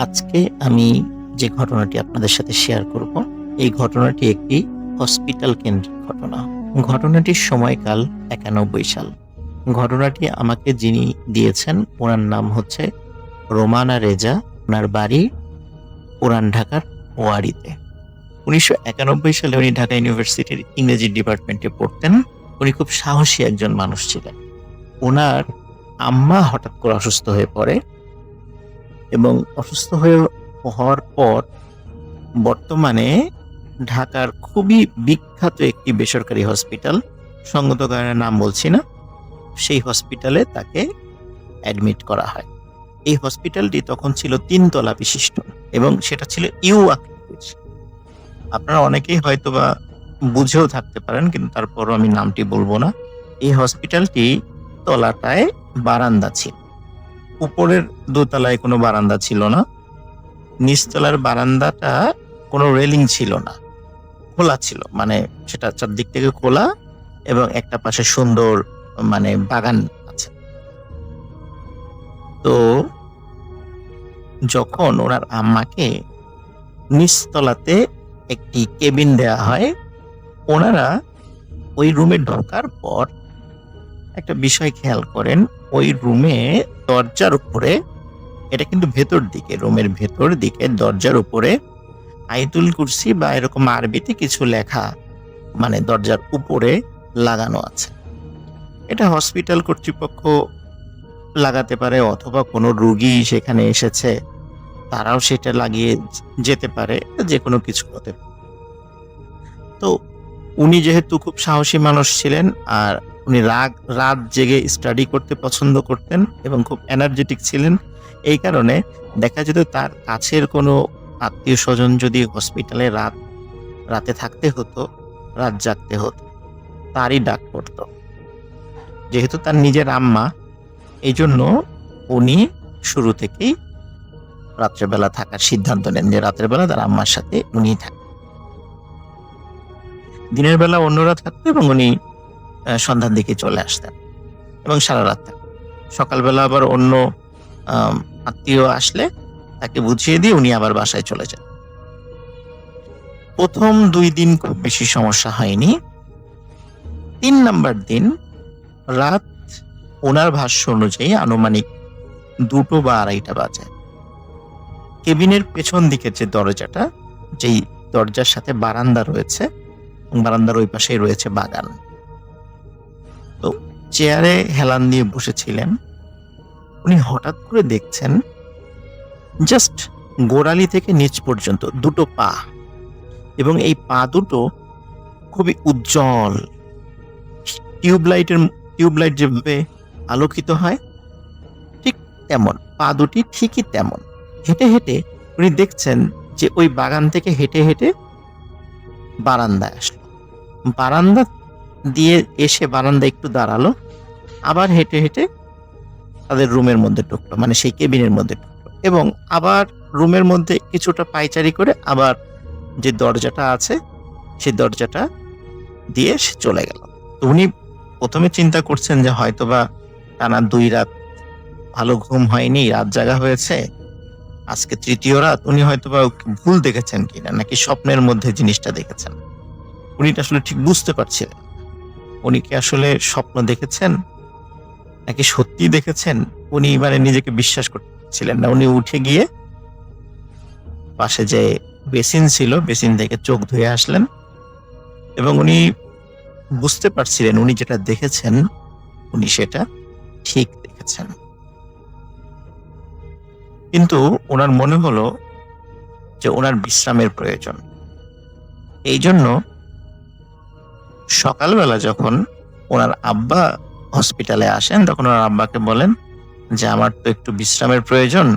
আজকে আমি যে ঘটনাটি আপনাদের সাথে শেয়ার করব, এই ঘটনাটি একটি হসপিটাল কেন্দ্রিক ঘটনা। ঘটনাটির সময়কাল ৯১ সাল। ঘটনাটি আমাকে যিনি দিয়েছেন ওনার নাম হচ্ছে রোমানা রেজা। ওনার বাড়ি পুরান ঢাকার ওয়ারীতে। ১৯৯১ সালে উনি ঢাকা ইউনিভার্সিটির ইংরেজি ডিপার্টমেন্টে পড়তেন। উনি খুব সাহসী একজন মানুষ ছিলেন। ওনার আম্মা হঠাৎ করে অসুস্থ হয়ে পড়ে এবং অসুস্থ হওয়ার পর বর্তমানে ঢাকার খুবই বিখ্যাত একটি বেসরকারি হসপিটাল, সঙ্গত কারণে নাম বলছি না, সেই হসপিটালে তাকে অ্যাডমিট করা হয়। এই হসপিটালটি তখন ছিল ৩ তলা বিশিষ্ট এবং সেটা ছিল ইউ আকৃতির। আপনারা অনেকেই হয়তোবা বুঝেও থাকতে পারেন, কিন্তু তারপরও আমি নামটি বলবো না। এই হসপিটালটি তলাটায় বারান্দা ছিল, উপরের দোতলায় কোনো বারান্দা ছিল না। নিচতলার বারান্দাটা কোনো রেলিং ছিল না, খোলা ছিল, মানে সেটা চারদিক থেকে খোলা এবং একটা পাশে সুন্দর বাগান আছে। তো যখন ওনার আম্মাকে নিচতলাতে একটি কেবিন দেয়া হয়, ওনারা ওই রুমে ঢোকার পর একটা বিষয় খেয়াল করেন। ওই রুমে দরজার উপরে, এটা কিন্তু ভেতর দিকে, রুমের ভেতর দিকে দরজার উপরে আয়াতুল কুরসি বা এরকম আরবিতে কিছু লেখা দরজার উপরে লাগানো আছে। এটা হসপিটাল কর্তৃপক্ষ লাগাতে পারে, অথবা কোনো রোগী সেখানে এসেছে তারাও সেটা লাগিয়ে যেতে পারে, যে কোনো কিছু হতে পারে। তো উনি যেহেতু খুব সাহসী মানুষ ছিলেন, আর উনি রাত জেগে স্টাডি করতে পছন্দ করতেন এবং খুব এনার্জেটিক ছিলেন, এই কারণে দেখা যেত তার কাছের কোনো আত্মীয় স্বজন যদি হসপিটালে রাতে থাকতে হতো, রাত জাগতে হতো, তারই ডাক পড়তো। যেহেতু তার নিজের আম্মা, এই জন্য উনি শুরু থেকেই রাত্রেবেলা থাকার সিদ্ধান্ত নেন, যে রাত্রেবেলা তার আম্মার সাথে উনি থাকেন। দিনের বেলা অন্যরা থাকতো এবং উনি সন্ধ্যার দিকে চলে আসতেন এবং সারা রাত থাকতেন। সকালবেলা আবার অন্য আত্মীয় আসলে তাকে বুঝিয়ে দিয়ে উনি আবার বাসায় চলে যান। প্রথম ২ দিন খুব বেশি সমস্যা হয়নি। ৩ নাম্বার দিন রাত, ওনার ভাষ্য অনুযায়ী আনুমানিক ২টো বা ২:৩০ বাজে। কেবিনের পেছন দিকের যে দরজাটা, যেই দরজার সাথে বারান্দা রয়েছে, বারান্দার ওই পাশেই রয়েছে বাগান। তো চেয়ারে হেলান দিয়ে বসেছিলেন। উনি হঠাৎ করে দেখছেন জাস্ট গোড়ালি থেকে নিচ পর্যন্ত ২টো পা, এবং এই পা দুটো খুবই উজ্জ্বল, টিউবলাইট যেভাবে আলোকিত হয় ঠিক তেমন, পা দুটি ঠিকই তেমন। হেঁটে হেঁটে উনি দেখছেন যে ওই বাগান থেকে হেঁটে হেঁটে বারান্দায় আসলো, বারান্দা দিয়ে এসে বারান্দা একটু দাঁড়ালো, আবার হেঁটে হেঁটে তাদের রুমের মধ্যে ঢুকলো, সেই কেবিনের মধ্যে ঢুকলো, এবং আবার রুমের মধ্যে কিছুটা পায়চারি করে আবার যে দরজাটা আছে সেই দরজাটা দিয়ে সে চলে গেল। তো উনি প্রথমে চিন্তা করছেন যে হয়তোবা টানা ২ রাত ভালো ঘুম হয়নি, রাত জাগা হয়েছে, আজকে ৩য় রাত, উনি হয়তোবা ভুল দেখেছেন কিনা, নাকি স্বপ্নের মধ্যে জিনিসটা দেখেছেন। উনি আসলে ঠিক বুঝতে পারছিলেন উনি কি আসলে স্বপ্ন দেখেছেন নাকি সত্যি দেখেছেন। উনি নিজেকে বিশ্বাস করছিলেন না। উনি উঠে গিয়ে পাশে যে বেসিন ছিল, বেসিন থেকে চোখ ধুয়ে আসলেন, এবং উনি বুঝতে পারছিলেন উনি যেটা দেখেছেন উনি সেটা ঠিক দেখেছেন। কিন্তু ওনার মনে হলো যে ওনার বিশ্রামের প্রয়োজন। এই জন্য সকালবেলা যখন ওনার আব্বা হসপিটালে আসেন, তখন ওনার আব্বাকে বলেন যে আমার তো একটু বিশ্রামের প্রয়োজন,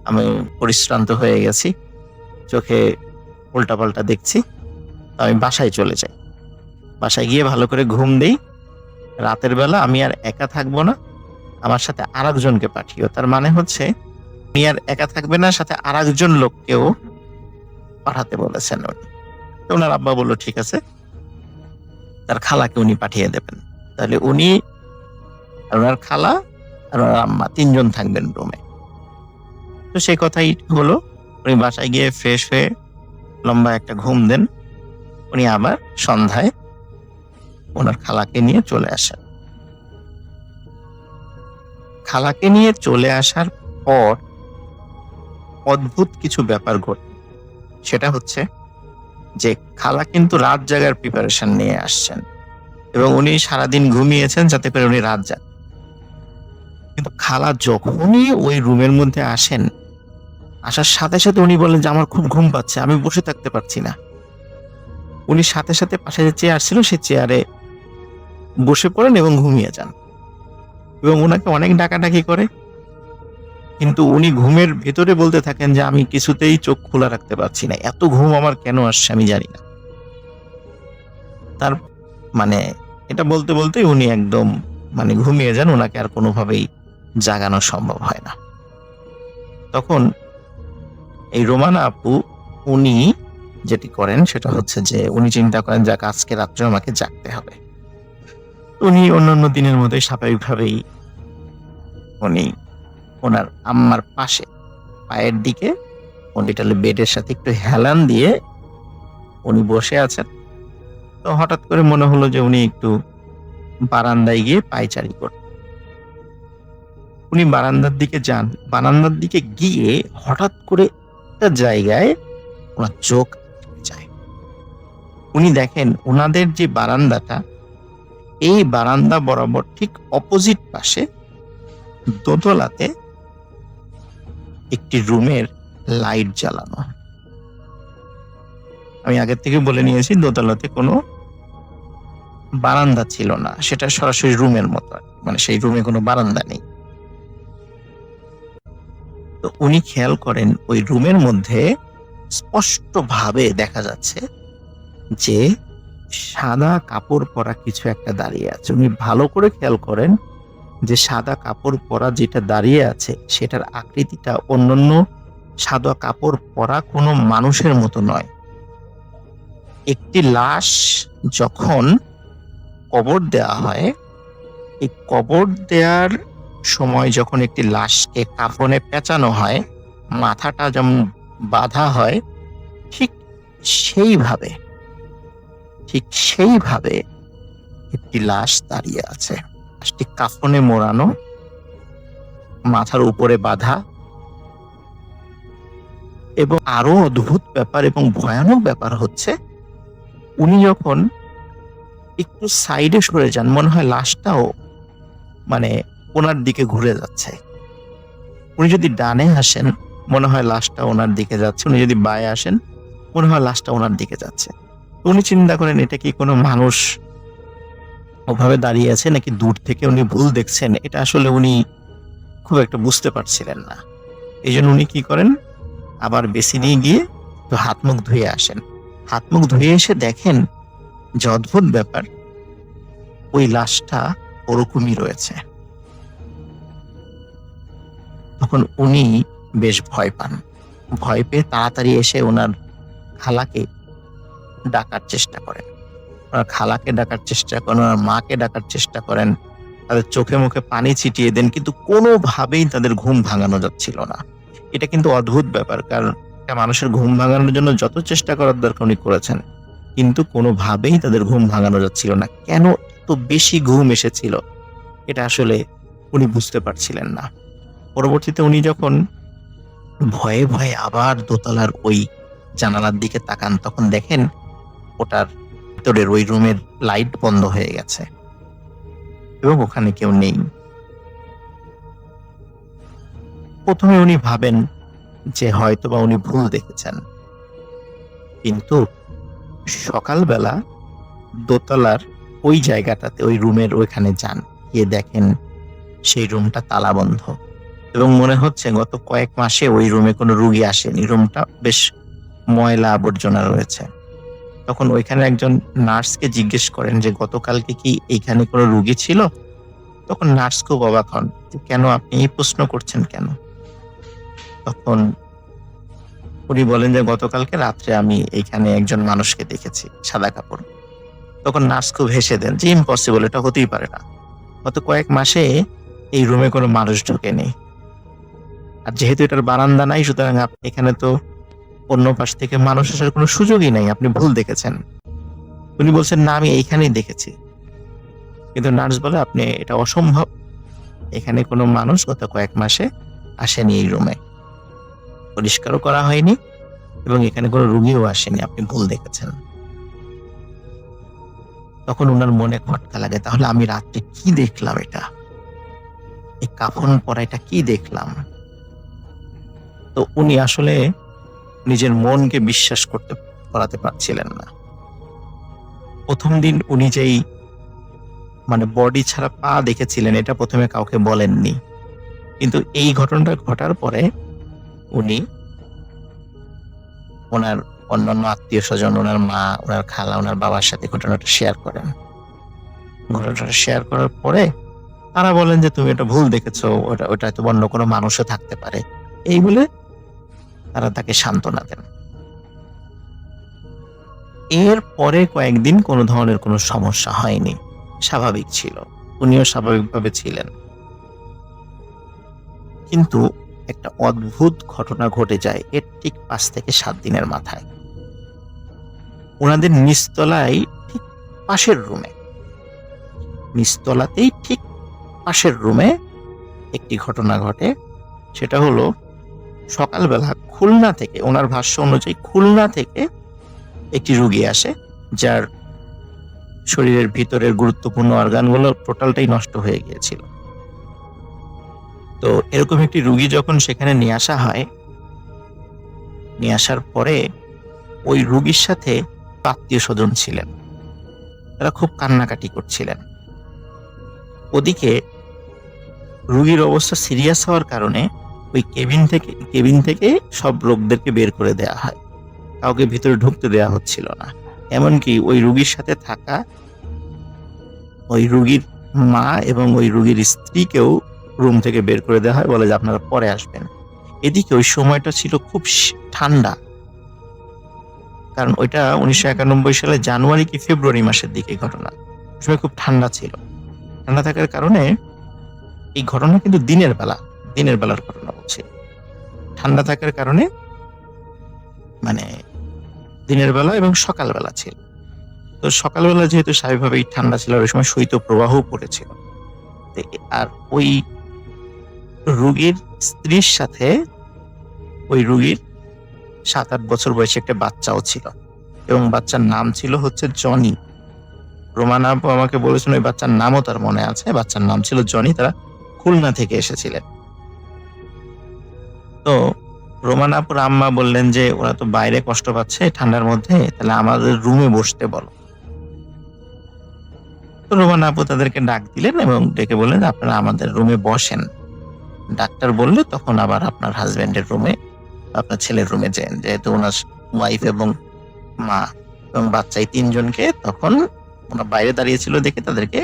আমি পরিশ্রান্ত হয়ে গেছি, চোখে উল্টাপাল্টা দেখছি, আমি বাসায় চলে যাই, বাসায় গিয়ে ভালো করে ঘুম দেই, রাতের বেলা আমি আর একা থাকবো না, আমার সাথে আরেকজনকে পাঠিও। তার মানে হচ্ছে উনি আর একা থাকবে না, সাথে আরেকজন লোককেও পাঠাতে বলেছেন উনি। তো ওনার আব্বা বলল ঠিক আছে, তার খালাকে উনি পাঠিয়ে দেবেন। তাহলে উনি আর ওনার খালা আর ওনার আম্মা ৩ জন থাকবেন রুমে। তো তো সেই কথাই হলো, উনি বাসায় গিয়ে ফ্রেশ হয়ে লম্বা একটা ঘুম দেন। উনি আবার সন্ধ্যায় ওনার খালাকে নিয়ে চলে আসেন। খালাকে নিয়ে চলে আসার পর অদ্ভুত কিছু ব্যাপার ঘটে। সেটা হচ্ছে যে খালা কিন্তু রাত জাগার প্রিপারেশন নিয়ে আসছেন এবং উনি সারাদিন ঘুমিয়েছেন যাতে করে উনি রাত জাগ। কিন্তু খালা যখনই ওই রুমের মধ্যে আসেন, আসার সাথে সাথে উনি বলেন যে আমার খুব ঘুম পাচ্ছে, আমি বসে থাকতে পারছি না। উনি সাথে সাথে পাশে যে চেয়ার ছিল সেই চেয়ারে বসে পড়েন এবং ঘুমিয়ে যান এবং ওনাকে অনেক ডাকাডাকি করে, কিন্তু উনি ঘুমের ভেতরে বলতে থাকেন যে আমি কিছুতেই চোখ খোলা রাখতে পারছি না, এত ঘুম আমার কেন আসছে আমি জানি না। তার মানে এটা বলতে বলতে উনি একদম ঘুমিয়ে যান, ওনাকে আর কোনোভাবেই জাগানো সম্ভব হয় না। তখন এই রোমানা আপু উনি যেটি করেন সেটা হচ্ছে যে উনি চিন্তা করেন যে আজকে রাত্রে আমাকে জাগতে হবে। উনি অন্যান্য দিনের মতোই স্বাভাবিকভাবেই উনি ওনার আম্মার পাশে পায়ের দিকে উনি বেডের সাথে একটু হেলান দিয়ে উনি বসে আছেন। তো হঠাৎ করে মনে হলো যে উনি একটু বারান্দায় গিয়ে পায়চারি করবেন। উনি বারান্দার দিকে যান। বারান্দার দিকে গিয়ে হঠাৎ করে একটা জায়গায় ওনার চোখ আটকে যায়। উনি দেখেন ওনাদের যে বারান্দাটা, এই বারান্দা বরাবর ঠিক অপোজিট পাশে দোতলাতে একটি রুমের লাইট জ্বালানো। আমি আগের থেকে বলে নিয়েছি দোতলাতে কোনো বারান্দা ছিল না, সেটা সরাসরি রুমের মতো, সেই রুমে কোনো বারান্দা নেই। তো উনি খেয়াল করেন ওই রুমের মধ্যে স্পষ্টভাবে দেখা যাচ্ছে যে সাদা কাপড় পরা কিছু একটা দাঁড়িয়ে আছে। উনি ভালো করে খেয়াল করেন যে সাদা কাপড় পরা যেটা দাঁড়িয়ে আছে সেটার আকৃতিটা অন্যান্য সাদা কাপড় পরা কোনো মানুষের মতো নয়। একটি লাশ যখন কবর দেওয়া হয়, এই কবর দেওয়ার সময় যখন একটি লাশকে কাফনে পেঁচানো হয়, মাথাটা যেমন বাঁধা হয়, ঠিক সেইভাবে একটি লাশ দাঁড়িয়ে আছে। লাশটি কাফনে মোড়ানো, মাথার উপরে বাঁধা। এবং আরো অদ্ভুত ব্যাপার এবং ভয়ানক ব্যাপার হচ্ছে উনি যখন একটু সাইডে সরে যান, মনে হয় লাশটাও ওনার দিকে ঘুরে যাচ্ছে। উনি যদি ডানে আসেন মনে হয় লাশটা ওনার দিকে যাচ্ছে, উনি যদি বায়ে আসেন মনে হয় লাশটা ওনার দিকে যাচ্ছে। উনি চিন্তা করেন এটা কি কোনো মানুষ ওভাবে দাঁড়িয়ে আছে নাকি দূর থেকে উনি ভুল দেখছেন, এটা আসলে উনি খুব একটা বুঝতে পারছিলেন না। এই জন্য উনি কি করেন, আবার বেসিনে গিয়ে তো হাত মুখ ধুয়ে আসেন। হাত মুখ ধুয়ে এসে দেখেন যে অদ্ভুত ব্যাপার, ওই লাশটা ওরকমই রয়েছে। তখন উনি বেশ ভয় পান। ভয় পেয়ে তাড়াতাড়ি এসে ওনার খালাকে ডাকার চেষ্টা করেন। ওনার খালাকে ডাকার চেষ্টা করেন, ওনার মাকে ডাকার চেষ্টা করেন, তাদের চোখে মুখে পানি ছিটিয়ে দেন, কিন্তু কোনোভাবেই তাদের ঘুম ভাঙানো যাচ্ছিল না। এটা কিন্তু অদ্ভুত ব্যাপার, কারণ একটা মানুষের ঘুম ভাঙানোর জন্য যত চেষ্টা করার দরকার উনি করেছেন, কিন্তু কোনোভাবেই তাদের ঘুম ভাঙানো যাচ্ছিল না। কেন এত বেশি ঘুম এসেছিল এটা আসলে উনি বুঝতে পারছিলেন না। পরবর্তীতে উনি যখন ভয়ে ভয়ে আবার দোতলার ওই জানালার দিকে তাকান, তখন দেখেন ওটার ভিতরের ওই রুমের লাইট বন্ধ হয়ে গেছে এবং ওখানে কেউ নেই। প্রথমে উনি ভাবেন যে হয়তোবা উনি ভুল দেখেছেন, কিন্তু সকালবেলা দোতলার ওই জায়গাটাতে ওই রুমের ওইখানে যান, গিয়ে দেখেন সেই রুমটা তালাবন্ধ এবং মনে হচ্ছে গত কয়েক মাসে ওই রুমে কোনো রুগী আসেনি। রুমটা বেশ ময়লা আবর্জনা রয়েছে। তখন ওইখানে একজন নার্সকে জিজ্ঞেস করেন যে গতকালকে কি এইখানে কোনো রুগী ছিল? তখন নার্স খুব অবাক হন, কেন আপনি এই প্রশ্ন করছেন কেন? তখন উনি বলেন যে গতকালকে রাত্রে আমি এইখানে একজন মানুষকে দেখেছি সাদা কাপড়। তখন নার্স খুব হেসে দেন যে ইম্পসিবল, এটা হতেই পারে না, গত কয়েক মাসে এই রুমে কোনো মানুষ ঢোকেনি। আর যেহেতু এটার বারান্দা নাই, সুতরাং এখানে তো অন্য পাশ থেকে মানুষ আসার কোনো সুযোগই নাই, আপনি ভুল দেখেছেন। উনি বলছেন, না আমি এইখানেই দেখেছি। কিন্তু নার্স বলে, আপনি এটা অসম্ভব, এখানে কোনো মানুষ গত কয়েক মাসে আসেনি এই রুমে, পরিষ্কারও করা হয়নি এবং এখানে কোনো রুগীও আসেনি, আপনি ভুল দেখেছেন। তখন ওনার মনে খটকা লাগে, তাহলে আমি রাত্রে কি দেখলাম, এটা এই কাফন পরা এটা কি দেখলাম। তো উনি আসলে নিজের মনকে বিশ্বাস করাতে পারছিলেন না। প্রথম দিন উনি যেই বডি ছাড়া পা দেখেছিলেন, এটা প্রথমে কাউকে বলেননি, কিন্তু এই ঘটনাটা ঘটার পরে উনি ওনার অন্যান্য আত্মীয় স্বজন, ওনার মা, ওনার খালা, ওনার বাবার সাথে ঘটনাটা শেয়ার করেন। ঘটনাটা শেয়ার করার পরে তারা বলেন যে, তুমি এটা ভুল দেখেছো, ওটা হয়তো অন্য কোনো মানুষও থাকতে পারে, এই বলে তারা তাকে সান্ত্বনা দেন। এর পরে কয়েকদিন কোনো ধরনের কোনো সমস্যা হয়নি, স্বাভাবিক ছিল, উনিও স্বাভাবিকভাবে ছিলেন। কিন্তু একটা অদ্ভুত ঘটনা ঘটে যায় এর ঠিক 5 থেকে 7 দিনের মাথায়। ওনাদের নিচতলায় ঠিক পাশের রুমে, নিচতলাতেই ঠিক পাশের রুমে একটি ঘটনা ঘটে। সেটা হলো, সকালবেলা খুলনা থেকে, ওনার ভাষ্য অনুযায়ী খুলনা থেকে একটি রুগী আসে, যার শরীরের ভিতরের গুরুত্বপূর্ণ অর্গানগুলো টোটালটাই নষ্ট হয়ে গিয়েছিল। তো এরকম একটি রুগী যখন সেখানে নিয়ে আসা হয়, নিয়ে আসার পরে ওই রুগীর সাথে আত্মীয় স্বজন ছিলেন, তারা খুব কান্নাকাটি করছিলেন। ওদিকে রুগীর অবস্থা সিরিয়াস হওয়ার কারণে ওই কেবিন থেকে সব লোকদেরকে বের করে দেওয়া হয়, কাউকে ভিতরে ঢুকতে দেওয়া হচ্ছিল না। এমনকি ওই রুগীর সাথে থাকা ওই রুগীর মা এবং ওই রুগীর স্ত্রীকেও রুম থেকে বের করে দেওয়া হয়, বলে যে আপনারা পরে আসবেন। এদিকে ওই সময়টা ছিল খুব ঠান্ডা, কারণ ওইটা 1991 সালে জানুয়ারি কি ফেব্রুয়ারি মাসের দিকে ঘটনা। ওই সময় খুব ঠান্ডা ছিল। ঠান্ডা থাকার কারণে এই ঘটনা কিন্তু দিনের বেলার ঘটনা বলছে। ঠান্ডা থাকার কারণে দিনের বেলা এবং সকালবেলা ছিল। তো সকালবেলা যেহেতু স্বাভাবিকভাবেই ঠান্ডা ছিল, ওই সময় শৈত্য প্রবাহও পড়েছিল। আর ওই রুগীর স্ত্রীর সাথে ওই রুগীর 7-8 বছর বয়সী একটা বাচ্চাও ছিল, এবং বাচ্চার নাম ছিল হচ্ছে জনি। রোমানা আপু আমাকে বলেছেন ওই বাচ্চার নামও তার মনে আছে, বাচ্চার নাম ছিল জনি। তারা খুলনা থেকে এসেছিলেন। তো রোমানা আপুর আম্মা বললেন যে, ওরা তো বাইরে কষ্ট পাচ্ছে ঠান্ডার মধ্যে, তাহলে আমাদের রুমে বসতে বলো। তো রোমানা আপু তাদেরকে ডাক দিলেন এবং ডেকে বললেন, আপনারা আমাদের রুমে বসেন, ডাক্তার বললে তখন আবার আপনার হাজবেন্ডের রুমে, আপনার ছেলের রুমে যান। যেহেতু ওনার ওয়াইফ এবং মা এবং বাচ্চা, এই 3 জনকে তখন ওনার বাইরে দাঁড়িয়ে ছিল দেখে তাদেরকে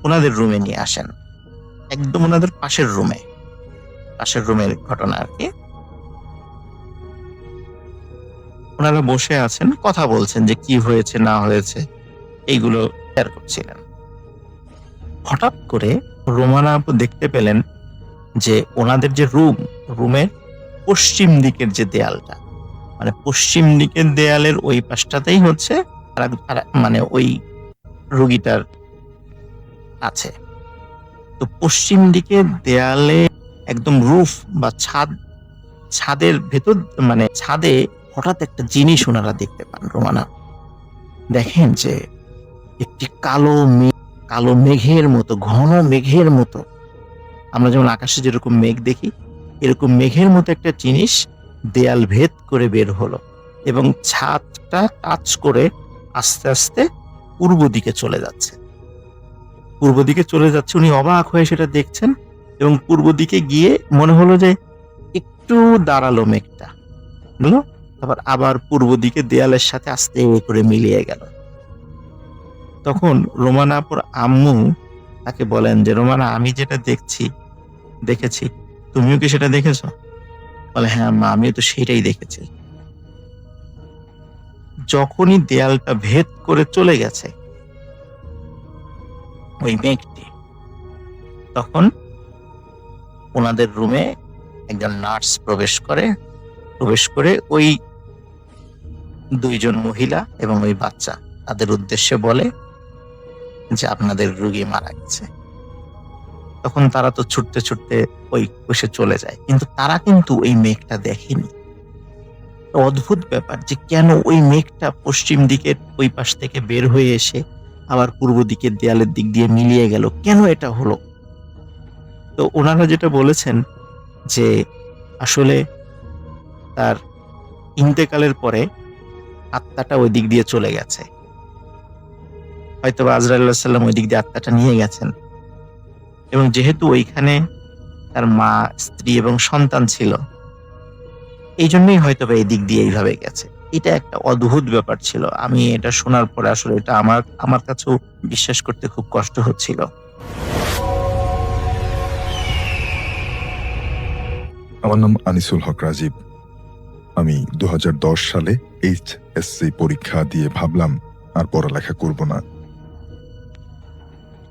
ওনাদের রুমে নিয়ে আসেন, একদম ওনাদের পাশের রুমের ঘটনা আর কি। ওনারা বসে আছেন, কথা বলছেন যে কি হয়েছে না হয়েছে এইগুলো শেয়ার করছিলেন। হঠাৎ করে রোমানা আপু দেখতে পেলেন যে ওনাদের যে রুমের পশ্চিম দিকের যে দেয়ালটা, পশ্চিম দিকের দেয়ালের ওই পাশটাতেই হচ্ছে ওই রোগীটার আছে। তো পশ্চিম দিকের দেয়ালে একদম রুফ বা ছাদের ভেতর, ছাদে হঠাৎ একটা জিনিস ওনারা দেখতে পান। রোমানা দেখেন যে একটি কালো মেঘের মতো, ঘন মেঘের মতো, আমরা যেমন আকাশে যেরকম মেঘ দেখি, এরকম মেঘের মতো একটা জিনিস দেয়াল ভেদ করে বের হলো এবং ছাদটা টাচ করে আস্তে আস্তে পূর্ব দিকে চলে যাচ্ছে। উনি অবাক হয়ে সেটা দেখছেন এবং পূর্ব দিকে গিয়ে মনে হলো যে একটু দাঁড়ালো মেঘটা, বুঝলো, তারপর আবার পূর্ব দিকে দেয়ালের সাথে আস্তে করে মিলিয়ে গেল। তখন রোমানা আপুর আম্মু তাকে বলেন যে, রোমানা, আমি যেটা দেখেছি, তুমিও কি সেটা দেখেছো? বলে, হ্যাঁ মা, আমিও তো সেটাই দেখেছি। যখনই দেয়ালটা ভেদ করে চলে গেছে ওই মেঘটি, তখন ওনাদের রুমে একজন নার্স প্রবেশ করে ওই 2 জন মহিলা এবং ওই বাচ্চা তাদের উদ্দেশ্যে বলে যে আপনাদের রোগী মারা গেছে। তখন তারা তো ছুটতে ওই কোষে চলে যায়, কিন্তু তারা কিন্তু ওই মেঘটা দেখেনি। অদ্ভুত ব্যাপার যে কেন ওই মেঘটা পশ্চিম দিকের ওই পাশ থেকে বের হয়ে এসে আবার পূর্ব দিকের দেয়ালের দিক দিয়ে মিলিয়ে গেল, কেন এটা হলো? তো ওনারা যেটা বলেছেন যে আসলে তার ইন্তেকালের পরে আত্মাটা ওই দিক দিয়ে চলে গেছে, হয়তো আজরাইল আলাইহিস সালাম ওই দিক দিয়ে আত্মাটা নিয়ে গেছেন, এবং যেহেতু ওইখানে তার মা, স্ত্রী এবং সন্তান ছিল, এই জন্যই হয়তো বা এই দিক দিয়ে এইভাবে গেছে। এটা একটা অদ্ভুত ব্যাপার ছিল। আমি এটা শোনার পরে আসলে এটা আমার কাছেও বিশ্বাস করতে খুব কষ্ট হচ্ছিল। আমার নাম আনিসুল হক রাজীব। আমি 2010 সালে এইচএসসি পরীক্ষা দিয়ে ভাবলাম আর পড়ালেখা করব না।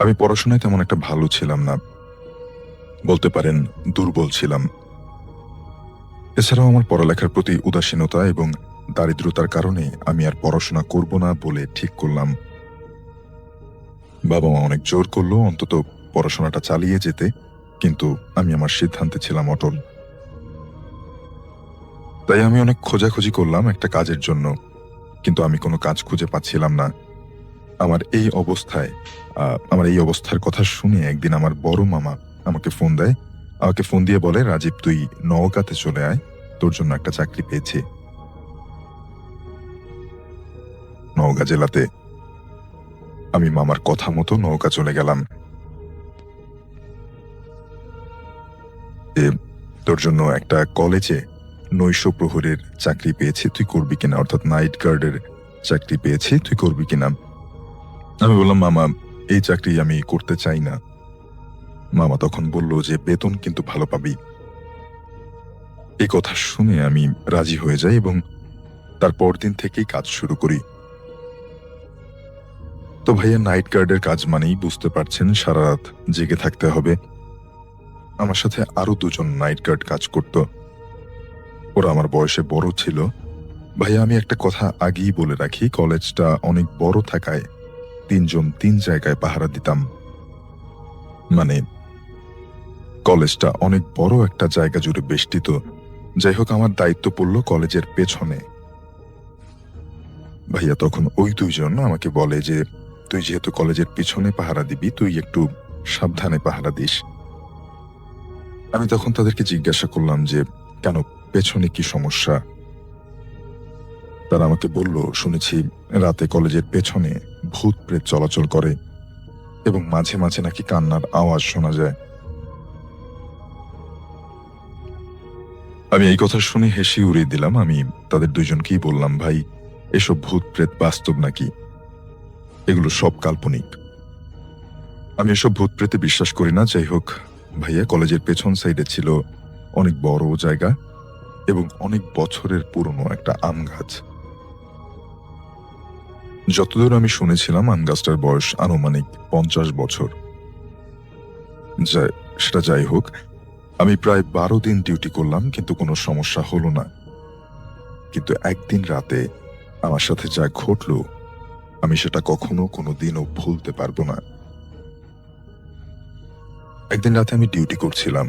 আমি পড়াশোনায় তেমন একটা ভালো ছিলাম না, বলতে পারেন দুর্বল ছিলাম। এছাড়াও আমার পড়ালেখার প্রতি উদাসীনতা এবং দারিদ্রতার কারণে আমি আর পড়াশোনা করব না বলে ঠিক করলাম। বাবা মা অনেক জোর করলো অন্তত পড়াশোনাটা চালিয়ে যেতে, কিন্তু আমি আমার সিদ্ধান্তে ছিলাম অটল। তাই আমি অনেক খোঁজাখুঁজি করলাম একটা কাজের জন্য, কিন্তু আমি কোনো কাজ খুঁজে পাচ্ছিলাম না। আমার এই অবস্থার কথা শুনে একদিন আমার বড় মামা আমাকে ফোন দিয়ে বলে, রাজীব তুই নওগাঁতে চলে আয়, তোর জন্য একটা চাকরি পেয়েছি। নওগাঁ জেলাতে। আমি মামার কথা মতো নওগাঁ চলে গেলাম। তোর জন্য একটা কলেজে নৈশ প্রহরীর চাকরি পেয়েছি, তুই করবি কিনা, অর্থাৎ নাইট গার্ডের চাকরি পেয়েছি, তুই করবি কিনা। আমি বললাম, মামা এই চাকরি আমি করতে চাই না। মামা তখন বলল যে বেতন কিন্তু ভালো পাবি। এই কথা শুনে আমি রাজি হয়ে যাই এবং তার পরদিন থেকেই কাজ শুরু করি। তো ভাইয়া, নাইট গার্ডের কাজ মানেই বুঝতে পারছেন সারা রাত জেগে থাকতে হবে। আমার সাথে আরো 2 জন নাইট গার্ড কাজ করত, ওরা আমার বয়সে বড় ছিল। ভাইয়া, আমি একটা কথা আগেই বলে রাখি, কলেজটা অনেক বড় থাকায় 3 জন 3 জায়গায় পাহারা দিতাম। মানে কলেজটা অনেক বড় একটা জায়গা জুড়ে বেষ্টিত। যাই হোক, আমার দায়িত্ব পড়ল কলেজের পেছনে। ভাইয়া, তখন ওই 2 জন আমাকে বলে যে তুই যেহেতু কলেজের পিছনে পাহারা দিবি, তুই একটু সাবধানে পাহারা দিস। আমি তখন তাদেরকে জিজ্ঞাসা করলাম যে কেন, পেছনে কি সমস্যা? তারা আমাকে বলল, শুনেছি রাতে কলেজের পেছনে ভূত প্রেত চলাচল করে এবং মাঝে মাঝে নাকি কান্নার আওয়াজ শোনা যায়। আমি এই কথা শুনে হেসে উড়িয়ে দিলাম। আমি তাদের 2 জনকেই বললাম, ভাই এসব ভূত প্রেত বাস্তব নাকি, এগুলো সব কাল্পনিক, আমি এসব ভূত প্রেতে বিশ্বাস করি না। যাই হোক ভাইয়া, কলেজের পেছন সাইডে ছিল অনেক বড় জায়গা এবং অনেক বছরের পুরনো একটা আম গাছ। যতদূর আমি শুনেছিলাম আম গাছটার বয়স আনুমানিক 50 বছর। সেটা যাই হোক, আমি প্রায় 12 দিন ডিউটি করলাম, কিন্তু কোনো সমস্যা হলো না। কিন্তু একদিন রাতে আমার সাথে যা ঘটলো, আমি সেটা কখনো কোনোদিনও ভুলতে পারবো না। একদিন রাতে আমি ডিউটি করছিলাম,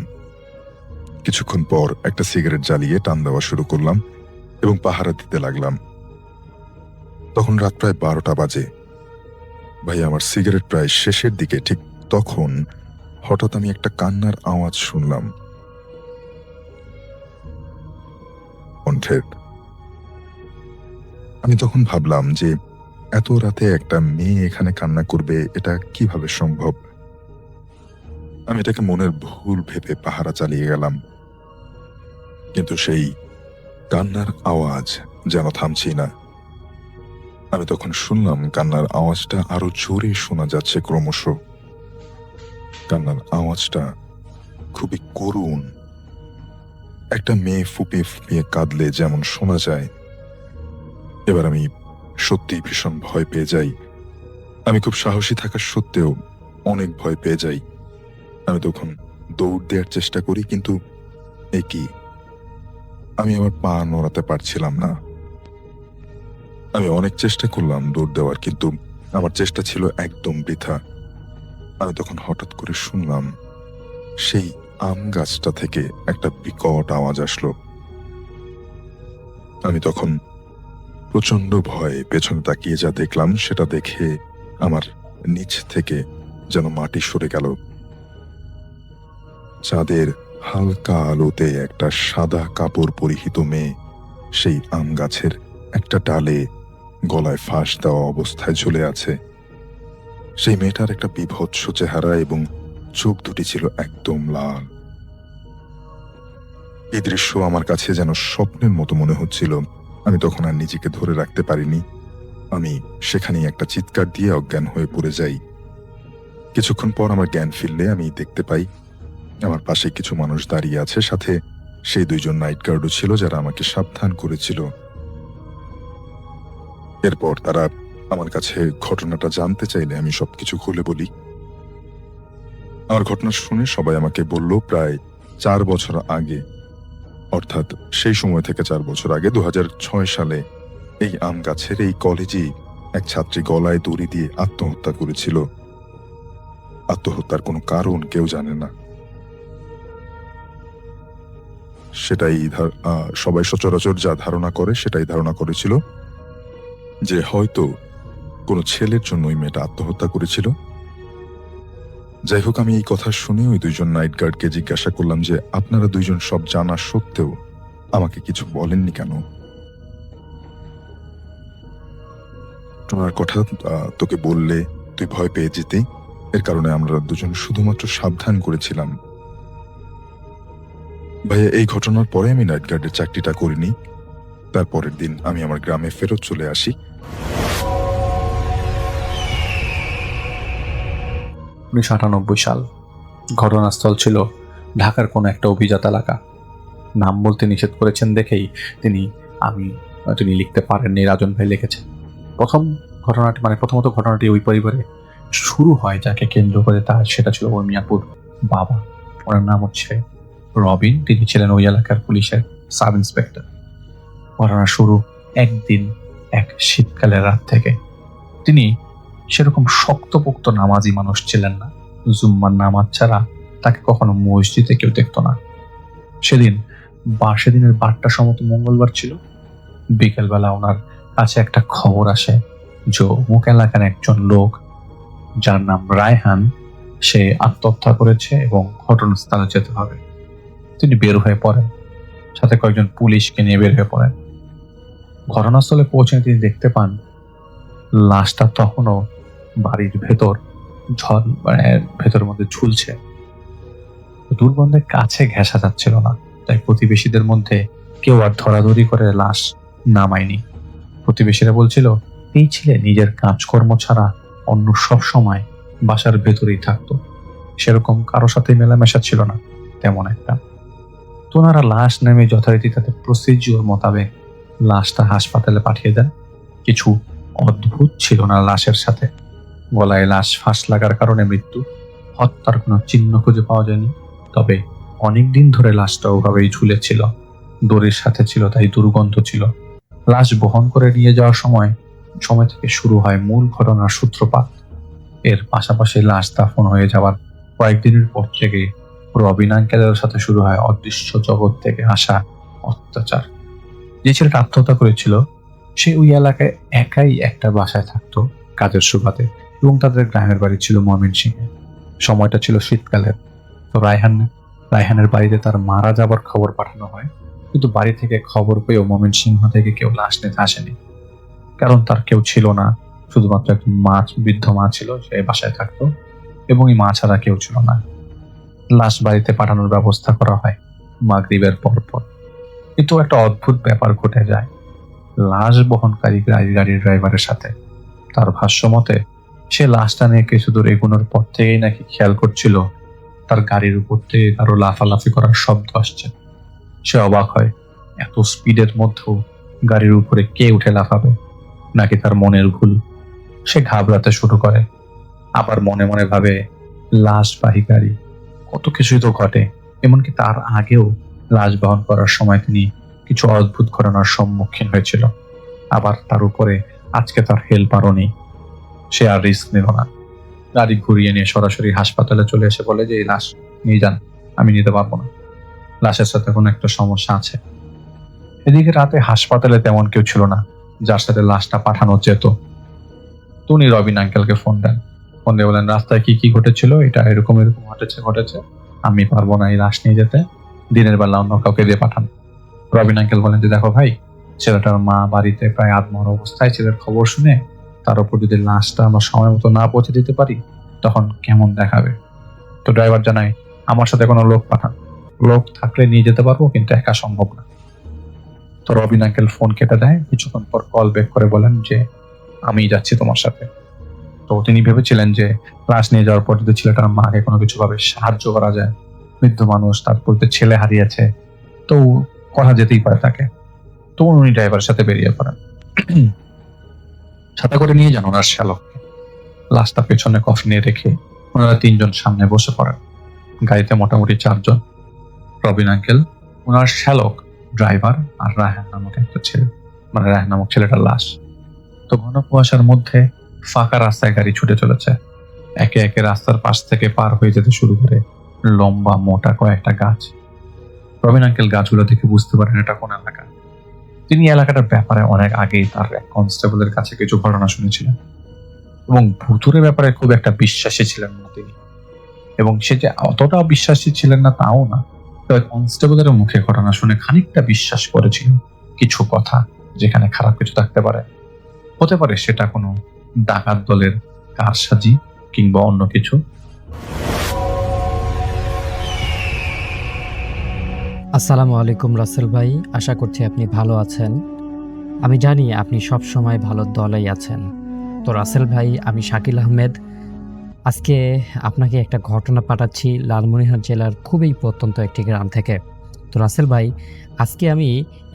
কিছুক্ষণ পর একটা সিগারেট জ্বালিয়ে টান দেওয়া শুরু করলাম এবং পাহারা দিতে লাগলাম। তখন রাত প্রায় 12টা বাজে। ভাই, আমার সিগারেট প্রায় শেষের দিকে, ঠিক তখন হঠাৎ আমি একটা কান্নার আওয়াজ শুনলাম, কণ্ঠের। আমি তখন ভাবলাম যে এত রাতে একটা মেয়ে এখানে কান্না করবে, এটা কিভাবে সম্ভব? আমি এটাকে মনের ভুল ভেবে পাহারা চালিয়ে গেলাম, কিন্তু সেই কান্নার আওয়াজ যেন থামছি না। আমি তখন শুনলাম কান্নার আওয়াজটা আরো জোরে শোনা যাচ্ছে ক্রমশ। কান্নার আওয়াজটা খুবই করুণ, একটা মেয়ে ফুপিয়ে ফুপিয়ে কাঁদলে যেমন শোনা যায়। এবার আমি সত্যি ভীষণ ভয় পেয়ে যাই। আমি খুব সাহসী থাকা সত্ত্বেও অনেক ভয় পেয়ে যাই। আমি তখন দৌড় দেওয়ার চেষ্টা করি, কিন্তু এ কি! আমি আমার পা নড়াতে পারছিলাম না। আমি অনেক চেষ্টা করলাম দৌড় দেওয়ার, কিন্তু আমার চেষ্টা ছিল একদম বৃথা। আমি তখন হঠাৎ করে শুনলাম সেই আম গাছটা থেকে একটা বিকট আওয়াজ আসলো। আমি তখন প্রচন্ড ভয়ে পেছনে তাকিয়ে যা দেখলাম, সেটা দেখে আমার নিচ থেকে যেন মাটি সরে গেল। চাঁদের হালকা আলোতে একটা সাদা কাপড় পরিহিত মেয়ে সেই আম গাছের একটা ডালে গলায় ফাঁস দেওয়া অবস্থায় ঝুলে আছে। সেই মেয়েটার একটা বীভৎস চেহারা এবং চোখ দুটি ছিল একদম লাল। এই দৃশ্য আমার কাছে যেন স্বপ্নের মতো মনে হচ্ছিল। আমি তখন আর নিজেকে ধরে রাখতে পারিনি। আমি সেখানেই একটা চিৎকার দিয়ে অজ্ঞান হয়ে পড়ে যাই। কিছুক্ষণ পর আমার জ্ঞান ফিরলে আমি দেখতে পাই আমার পাশে কিছু মানুষ দাঁড়িয়ে আছে, সাথে সেই দুইজন নাইট গার্ডও ছিল যারা আমাকে সাবধান করেছিল। এরপর তারা আমার কাছে ঘটনাটা জানতে চাইলে আমি সবকিছু খুলে বলি। আমার ঘটনা শুনে সবাই আমাকে বলল, প্রায় 4 বছর আগে, অর্থাৎ সেই সময় থেকে 4 বছর আগে 2006 সালে এই আম গাছের এই কলেজেই এক ছাত্রী গলায় দড়ি দিয়ে আত্মহত্যা করেছিল। আত্মহত্যার কোনো কারণ কেউ জানে না। সেটাই সবাই সচরাচর যা ধারণা করে সেটাই ধারণা করেছিল যে হয়তো কোনো ছেলের জন্য ওই মেয়েটা আত্মহত্যা করেছিল। যাই হোক, আমি এই কথা শুনে ওই দুইজন নাইট গার্ডকে জিজ্ঞাসা করলাম যে আপনারা দুইজন সব জানা সত্ত্বেও আমাকে কিছু বলেননি কেন? তোমার কথা তোকে বললে তুই ভয় পেয়ে যেতি, এর কারণে আমরা দুজন শুধুমাত্র সাবধান করেছিলাম। ভাইয়া, এই ঘটনার পরে আমি নাইট গার্ডের চাকরিটা করিনি। তারপরের দিন আমি আমার গ্রামে ফেরত চলে আসি। 1998 সাল। ঘটনাস্থল ছিল ঢাকার কোনো একটা অভিজাত এলাকা। নাম বলতে নিষেধ করেছেন দেখেই তিনি লিখতে পারেননি, রাজন ভাই লিখেছেন। প্রথমত ঘটনাটি ওই পরিবারে শুরু হয় যাকে কেন্দ্র করে সেটা ছিল ওই মিয়াপুর বাবা। ওনার নাম হচ্ছে রবিন। তিনি ছিলেন ওই এলাকার পুলিশের সাব ইন্সপেক্টর। ঘটনা শুরু একদিন এক শীতকালের রাত থেকে। তিনি সেরকম শক্তপোক্ত নামাজি মানুষ ছিলেন না। জুম্মার নামাজ ছাড়া তাকে কখনো মসজিদে কেউ দেখতো না। সেদিনের বারটা সমত মঙ্গলবার ছিল। বিকেলবেলা ওনার কাছে একটা খবর আসে যে অমুক এলাকার একজন লোক যার নাম রায়হান, সে আত্মহত্যা করেছে এবং ঘটনাস্থলে যেতে হবে। তিনি বের হয়ে পড়েন, সাথে কয়েকজন পুলিশকে নিয়ে বের হয়ে পড়েন। ঘটনাস্থলে পৌঁছে তিনি দেখতে পান লাশটা তখনও বাড়ির ভেতরের মধ্যে ঝুলছে। দুর্গন্ধের কাছে ঘেঁষা যাচ্ছিল না, তাই প্রতিবেশীদের মধ্যে কেউ আর ধরাধরি করে লাশ নামায়নি। প্রতিবেশীরা বলছিল এই ছেলে নিজের কাজকর্ম ছাড়া অন্য সব সময় বাসার ভেতরেই থাকতো, সেরকম কারো সাথে মেলামেশা ছিল না তেমন একটা। তো ওনারা লাশ নেমে যথারীতি তাদের প্রসিডিওর মোতাবেক লাশটা হাসপাতালে পাঠিয়ে দেন। কিছু অদ্ভুত ছিল না লাশের সাথে। গলায় লাশ ফাঁস লাগার কারণে মৃত্যু, হত্যার কোনো চিহ্ন খুঁজে পাওয়া যায়নি। তবে অনেকদিন ধরে লাশটা ওভাবেই ঝুলেছিল, দড়ির সাথে ছিল, তাই দুর্গন্ধ ছিল। লাশ বহন করে নিয়ে যাওয়ার সময় থেকে শুরু হয় মূল ঘটনার সূত্রপাত। এর পাশাপাশি লাশ দাফন হয়ে যাওয়ার কয়েকদিনের পর থেকে রবিন আঙ্কেলের সাথে শুরু হয় অদৃশ্য জগৎ থেকে আসা অত্যাচার। যে ছেলেটা আত্মহত্যা করেছিল সে ওই এলাকায় একাই একটা বাসায় থাকতো কাজের সুবাদে, এবং তাদের গ্রামের বাড়ি ছিল ময়মনসিংহে। সময়টা ছিল শীতকালের। তো রায়হানের বাড়িতে তার মারা যাবার খবর পাঠানো হয়, কিন্তু বাড়ি থেকে খবর পেয়েও ময়মনসিংহ থেকে কেউ লাশ নিতে আসেনি, কারণ তার কেউ ছিল না। শুধুমাত্র একজন বৃদ্ধ মা ছিল, সে বাসায় থাকতো, এবং এই মা ছাড়া কেউ ছিল না। লাশ বাড়িতে পাঠানোর ব্যবস্থা করা হয় মাগরিবের পর। কিন্তু একটা অদ্ভুত ব্যাপার ঘটে যায় লাশ বহনকারী গাড়ির ড্রাইভারের সাথে। তার ভাষ্য মতে সে লাশটা নিয়ে কিছু দূর এগোনোর পর থেকেই নাকি খেয়াল করছিল তার গাড়ির উপর থেকে কারো লাফালাফি করার শব্দ আসছে। সে অবাক হয়, এত স্পিডের মধ্যেও গাড়ির উপরে কে উঠে লাফাবে, নাকি তার মনের ভুল। সে ঘাবড়াতে শুরু করে, আবার মনে মনে ভাবে লাশবাহী গাড়ি, কত কিছুই তো ঘটে। এমনকি তার আগেও লাশ বহন করার সময় তিনি কিছু অদ্ভুত ঘটনার সম্মুখীন হয়েছিল। আবার তার উপরে আজকে তার হেল্পারও নেই। সে আর রিস্ক নিল না, গাড়ি ঘুরিয়ে নিয়ে সরাসরি হাসপাতালে চলে এসে বলে যে এই লাশ নিয়ে যান, আমি নিতে পারবো না, লাশের সাথে কোনো একটা সমস্যা আছে। এদিকে রাতে হাসপাতালে তেমন কেউ ছিল না যার সাথে লাশটা পাঠানো যেত। তো উনি রবিন আঙ্কেলকে ফোন দেন। ফোন দিয়ে বলেন রাস্তায় কি কি ঘটেছিল, এটা এরকম এরকম ঘটেছে, আমি পারবো না এই লাশ নিয়ে যেতে, দিনের বেলা অন্য কাউকে দিয়ে পাঠান। রবিন আঙ্কেল বলেন যে দেখো ভাই, ছেলেটার মা বাড়িতে প্রায় আত্মহত্যা অবস্থায়, ছেলের খবর শুনে তার উপর যদি লাশটা আমরা সময় মতো না পৌঁছে দিতে পারি তখন কেমন দেখাবে। তো ড্রাইভার জানায় আমার সাথে কোনো লোক পাঠান, লোক থাকলে নিয়ে যেতে পারবো কিন্তু একা সম্ভব না। তো রবিন আঙ্কেল ফোন কেটে দেয়। কিছুক্ষণ পর কল ব্যাক করে বলেন যে আমি যাচ্ছি তোমার সাথে। তো তিনি ভেবেছিলেন যে লাশ নিয়ে যাওয়ার পর যদি ছেলেটার মাকে কোনো কিছু ভাবে সাহায্য করা যায়, বৃদ্ধ মানুষ, তারপর ছেলে হারিয়েছে, তো করা যেতেই পারে তাকে। তো উনি ড্রাইভারের সাথে বেরিয়ে পড়েন। সাথে করে নিয়ে যান ওনার শ্যালককে। লাশটা পেছনে কফিনে রেখে ওনারা 3 জন সামনে বসে পড়েন। গাড়িতে মোটামুটি 4 জন, রবিন আঙ্কেল, ওনার শ্যালক, ড্রাইভার আর রায়হান নামক একটা ছেলে, মানে রায়হান নামক ছেলেটার লাশ। তো ঘন কুয়াশার মধ্যে ফাঁকা রাস্তায় গাড়ি ছুটে চলেছে। একে একে রাস্তার পাশ থেকে পার হয়ে যেতে শুরু করে লম্বা মোটা কয়েকটা গাছ। রবিন আঙ্কেল গাছগুলো দেখে বুঝতে পারেন এটা কোন এলাকা। তিনি এলাকাটার ব্যাপারে অনেক আগেই তার এক কনস্টেবলের কাছে কিছু ঘটনা শুনেছিলেন এবং ভুতুরের ব্যাপারে খুব একটা বিশ্বাসী ছিলেন না তিনি। এবং সে যে অতটা বিশ্বাসী ছিলেন না তাও না, তবে কনস্টেবলের মুখে ঘটনা শুনে খানিকটা বিশ্বাস করেছিলেন কিছু কথা, যেখানে খারাপ কিছু থাকতে পারে। হতে পারে সেটা কোনো ডাকাত দলের কারসাজি কিংবা অন্য কিছু। আসসালামু আলাইকুম রাসেল ভাই, আশা করছি আপনি ভালো আছেন। আমি জানি আপনি সব সময় ভালো দলেই আছেন। তো রাসেল ভাই, আমি শাকিল আহমেদ। আজকে আপনাকে একটা ঘটনা পাঠাচ্ছি লালমনিরহাট জেলার খুবই প্রত্যন্ত একটি গ্রাম থেকে। তো রাসেল ভাই, আজকে আমি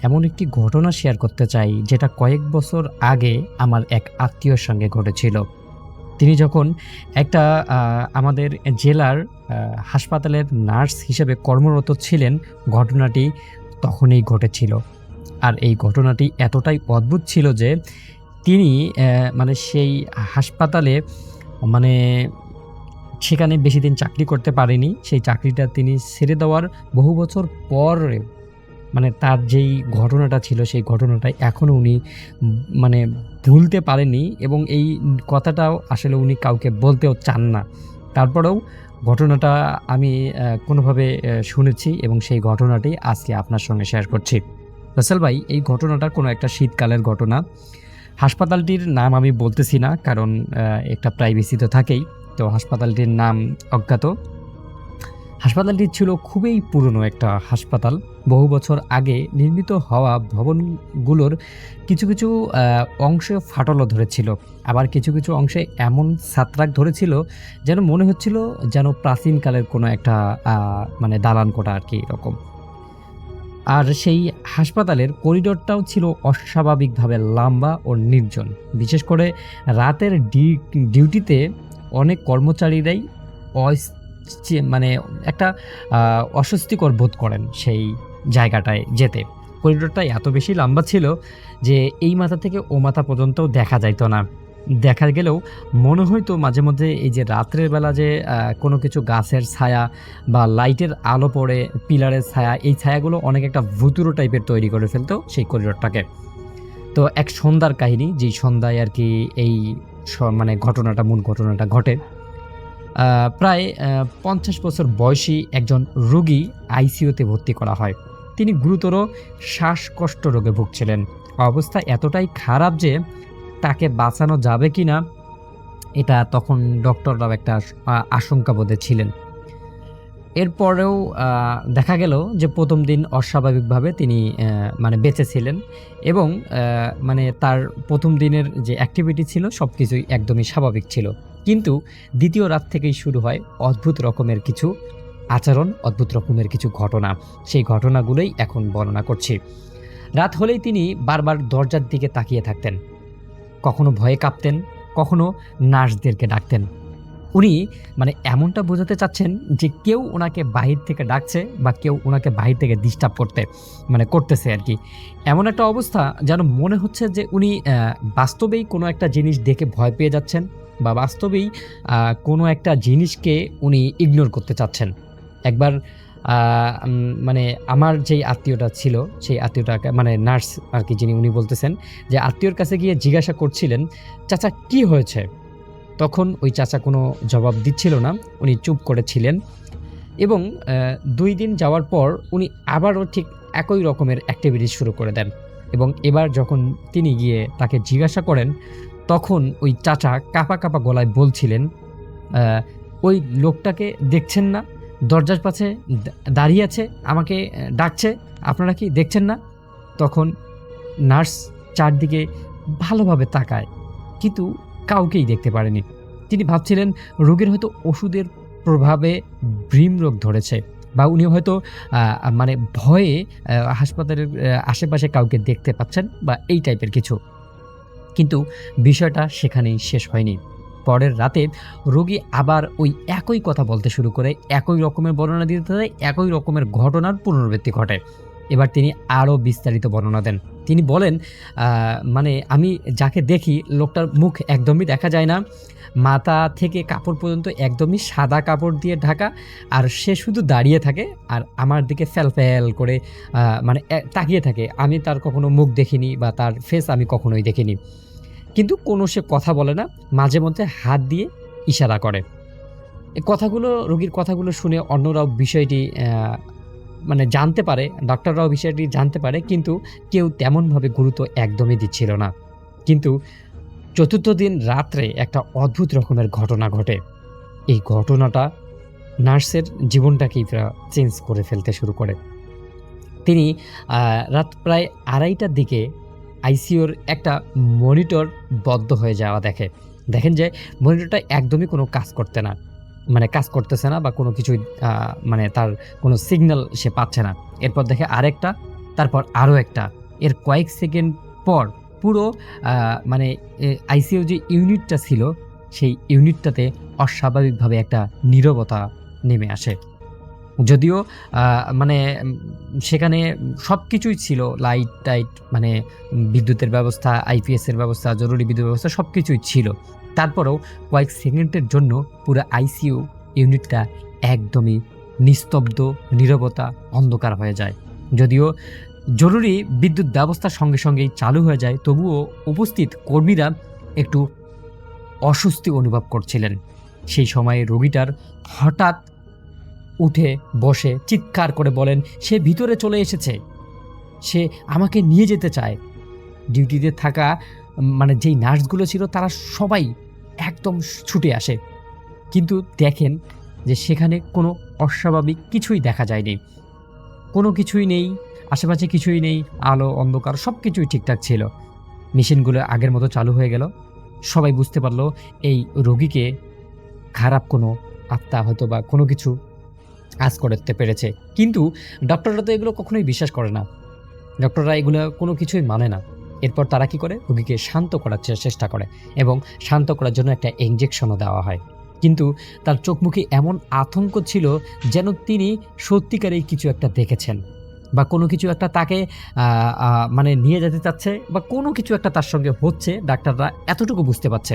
এমন একটি ঘটনা শেয়ার করতে চাই যেটা কয়েক বছর আগে আমার এক আত্মীয়র সঙ্গে ঘটেছিল। তিনি যখন একটা আমাদের জেলার হাসপাতালের নার্স হিসেবে কর্মরত ছিলেন, ঘটনাটি তখনই ঘটেছিল। আর এই ঘটনাটি এতটাই অদ্ভুত ছিল যে তিনি মানে সেই হাসপাতালে মানে সেখানে বেশি দিন চাকরি করতে পারেনি। সেই চাকরিটা তিনি ছেড়ে দেওয়ার বহু বছর পর মানে তার যেই ঘটনাটা ছিল সেই ঘটনাটা এখনও উনি মানে ভুলতে পারেনি এবং এই কথাটাও আসলে উনি কাউকে বলতেও চান না। তারপরেও ঘটনাটা আমি কোনোভাবে শুনেছি এবং সেই ঘটনাটি আজকে আপনার সঙ্গে শেয়ার করছি। রাসেল ভাই, এই ঘটনাটা কোনো একটা শীতকালের ঘটনা। হাসপাতালটির নাম আমি বলতেছি না, কারণ একটা প্রাইভেসি তো থাকেই। তো হাসপাতালটির নাম অজ্ঞাত। হাসপাতালটি ছিল খুবই পুরনো একটা হাসপাতাল। বহু বছর আগে নির্মিত হওয়া ভবনগুলোর কিছু কিছু অংশে ফাটলও ধরেছিল, আবার কিছু কিছু অংশে এমন ছাত্রাক ধরেছিল যেন মনে হচ্ছিল যেন প্রাচীনকালের কোনো একটা মানে দালান কোঠা আর কি এরকম। আর সেই হাসপাতালের করিডোরটাও ছিল অস্বাভাবিকভাবে লম্বা ও নির্জন। বিশেষ করে রাতের ডিউটিতে অনেক কর্মচারীরাই মানে একটা অস্বস্তিকর বোধ করেন সেই জায়গাটায় যেতে। করিডোরটা এত বেশি লম্বা ছিল যে এই মাথা থেকে ও মাথা পর্যন্ত দেখা যাইতো না। দেখা গেলেও মনে হয়তো মাঝে মধ্যে এই যে রাত্রের বেলা যে কোনো কিছু গাছের ছায়া বা লাইটের আলো পড়ে, পিলারের ছায়া, এই ছায়াগুলো অনেক একটা ভুতুড়ো টাইপের তৈরি করে ফেলতো সেই করিডোরটাকে। তো এক সন্ধ্যার কাহিনী, যেই সন্ধ্যায় আর কি এই মানে মূল ঘটনাটা ঘটে। প্রায় 50 বছর বয়সী একজন রোগী আইসিইউতে ভর্তি করা হয়। তিনি গুরুতর শ্বাসকষ্ট রোগে ভুগছিলেন। অবস্থা এতটাই খারাপ যে তাকে বাঁচানো যাবে কি না এটা তখন ডক্টররাও একটা আশঙ্কাবোধে ছিলেন। এরপরেও দেখা গেল যে প্রথম দিন অস্বাভাবিকভাবে তিনি মানে বেঁচে ছিলেন এবং মানে তার প্রথম দিনের যে অ্যাক্টিভিটি ছিল সব কিছুই একদমই স্বাভাবিক ছিল। কিন্তু দ্বিতীয় রাত থেকেই শুরু হয় অদ্ভুত রকমের কিছু আচরণ, অদ্ভুত রকমের কিছু ঘটনা। সেই ঘটনাগুলোই এখন বর্ণনা করছি। রাত হলেই তিনি বারবার দরজার দিকে তাকিয়ে থাকতেন, কখনো ভয়ে কাঁপতেন, কখনো নার্সদেরকে ডাকতেন। উনি মানে এমনটা বোঝাতে চাচ্ছেন যে কেউ ওনাকে বাহির থেকে ডাকছে বা কেউ ওনাকে বাহির থেকে ডিস্টার্ব করতেছে আর কি। এমন একটা অবস্থা যেন মনে হচ্ছে যে উনি বাস্তবেই কোনো একটা জিনিস দেখে ভয় পেয়ে যাচ্ছেন বা বাস্তবেই কোনো একটা জিনিসকে উনি ইগনোর করতে চাচ্ছেন। একবার মানে আমার যেই আত্মীয়টা ছিল সেই আত্মীয়টাকে মানে নার্স আর কি যিনি, উনি বলতেছেন যে আত্মীয়র কাছে গিয়ে জিজ্ঞাসা করছিলেন, চাচা কি হয়েছে? তখন ওই চাচা কোনো জবাব দিচ্ছিল না, উনি চুপ করে ছিলেন। এবং ২ দিন যাওয়ার পর উনি আবারও ঠিক একই রকমের অ্যাক্টিভিটিস শুরু করে দেন এবং এবার যখন তিনি গিয়ে তাকে জিজ্ঞাসা করেন, তখন ওই চাচা কাঁপা, কাঁপা গলায় বলছিলেন, "ওই লোকটাকে দেখছেন না? দরজার পাশে দাঁড়িয়ে আছে, আমাকে ডাকছে, আপনারা কি দেখছেন না?" তখন নার্স চারদিকে ভালোভাবে তাকায়, কিন্তু কাউকেই দেখতে পারেনি। তিনি ভাবছিলেন রোগীর হয়তো ওষুধের প্রভাবে ব্রিম রোগ ধরেছে বা উনি হয়তো মানে ভয়ে হাসপাতালের আশেপাশে কাউকে দেখতে পাচ্ছেন বা এই টাইপের কিছু। কিন্তু বিষয়টা সেখানেই শেষ হয়নি। পরের রাতে রোগী আবার ওই একই কথা বলতে শুরু করে, একই রকমের বর্ণনা দিতে থাকে, একই রকমের ঘটনার পুনরাবৃত্তি ঘটে। এবার তিনি আরও বিস্তারিত বর্ণনা দেন। তিনি বলেন, মানে আমি যাকে দেখি লোকটার মুখ একদমই দেখা যায় না। মাথা থেকে কাপড় পর্যন্ত একদমই সাদা কাপড় দিয়ে ঢাকা, আর সে শুধু দাঁড়িয়ে থাকে আর আমার দিকে ফ্যাল করে তাকিয়ে থাকে। আমি তার কখনো মুখ দেখিনি বা তার ফেস আমি কখনোই দেখিনি। কিন্তু কোনো সে কথা বলে না, মাঝে মধ্যে হাত দিয়ে ইশারা করে। রোগীর কথাগুলো শুনে অন্যরাও বিষয়টি জানতে পারে, ডাক্তাররাও বিষয়টি জানতে পারে, কিন্তু কেউ তেমনভাবে গুরুত্ব একদমই দিচ্ছিল না। কিন্তু চতুর্থ দিন রাত্রে একটা অদ্ভুত রকমের ঘটনা ঘটে। এই ঘটনাটা নার্সের জীবনটাকেই চেঞ্জ করে ফেলতে শুরু করে। তিনি রাত প্রায় ২:৩০টার দিকে আইসিইউর একটা মনিটর বন্ধ হয়ে যাওয়া দেখেন যে মনিটরটা একদমই কোনো কাজ করতেছে না বা কোনো কিছুই তার কোনো সিগন্যাল সে পাচ্ছে না। এরপর দেখে আরেকটা, তারপর আরও একটা। এর কয়েক সেকেন্ড পর পুরো আইসিইউ যে ইউনিটটা ছিল সেই ইউনিটটাতে অস্বাভাবিকভাবে একটা নীরবতা নেমে আসে। যদিও সেখানে সব কিছুই ছিল, লাইট, বিদ্যুতের ব্যবস্থা, আইপিএসের ব্যবস্থা, জরুরি বিদ্যুৎ ব্যবস্থা সব কিছুই ছিল। তারপরেও কয়েক সেকেন্ডের জন্য পুরো আইসিইউ ইউনিটটা একদমই নিস্তব্ধ, নীরবতা, অন্ধকার হয়ে যায়। যদিও জরুরি বিদ্যুৎ ব্যবস্থার সঙ্গে সঙ্গেই চালু হয়ে যায়, তবুও উপস্থিত কর্মীরা একটু অস্বস্তি অনুভব করছিলেন। সেই সময়ে রোগীটার হঠাৎ উঠে বসে চিৎকার করে বলেন সে ভিতরে চলে এসেছে, সে আমাকে নিয়ে যেতে চায়। ডিউটিতে থাকা যেই নার্সগুলো ছিল তারা সবাই একদম ছুটে আসে, কিন্তু দেখেন যে সেখানে কোনো অস্বাভাবিক কিছুই দেখা যায়নি। কোনো কিছুই নেই, আশেপাশে কিছুই নেই, আলো অন্ধকার সব কিছুই ঠিকঠাক ছিল। মেশিনগুলো আগের মতো চালু হয়ে গেল। সবাই বুঝতে পারলো এই রোগীকে খারাপ কোনো আত্মা হয়তো বা কোনো কিছু আজ করতে পেরেছে। কিন্তু ডক্টররা তো এগুলো কখনোই বিশ্বাস করে না, ডক্টররা এগুলো কোনো কিছুই মানে না। এরপর তারা কি করে, রোগীকে শান্ত করার চেষ্টা করে এবং শান্ত করার জন্য একটা ইনজেকশনও দেওয়া হয়। কিন্তু তার চোখ মুখে এমন আতঙ্ক ছিল যেন তিনি সত্যিকারেই কিছু একটা দেখেছেন বা কোনো কিছু একটা তাকে নিয়ে যেতে চাচ্ছে বা কোনো কিছু একটা তার সঙ্গে হচ্ছে। ডাক্তাররা এতটুকু বুঝতে পারছে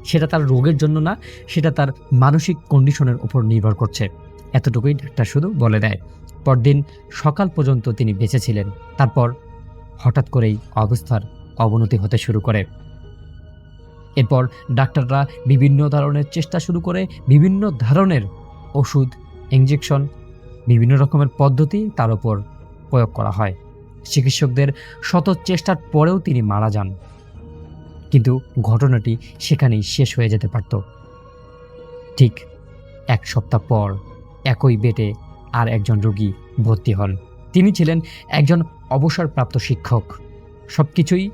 সেটা তার রোগের জন্য না, সেটা তার মানসিক কন্ডিশনের উপর নির্ভর করছে। এতটুকুই ডাক্তার শুধু বলে দেয়। পরদিন সকাল পর্যন্ত তিনি বেঁচে ছিলেন। তারপর হঠাৎ করেই অবস্থার অবনতি হতে শুরু করে। এরপর ডাক্তাররা বিভিন্ন ধরনের চেষ্টা শুরু করে, বিভিন্ন ধরনের ওষুধ, ইনজেকশন, বিভিন্ন রকমের পদ্ধতি তার উপর প্রয়োগ করা হয়। চিকিৎসকদের শত চেষ্টার পরেও তিনি মারা যান। কিন্তু ঘটনাটি সেখানেই শেষ হয়ে যেতে পারত। ঠিক 1 সপ্তাহ পর একই বেডে আর একজন রোগী ভর্তি হন। তিনি ছিলেন একজন অবসরপ্রাপ্ত শিক্ষক। সব কিছুই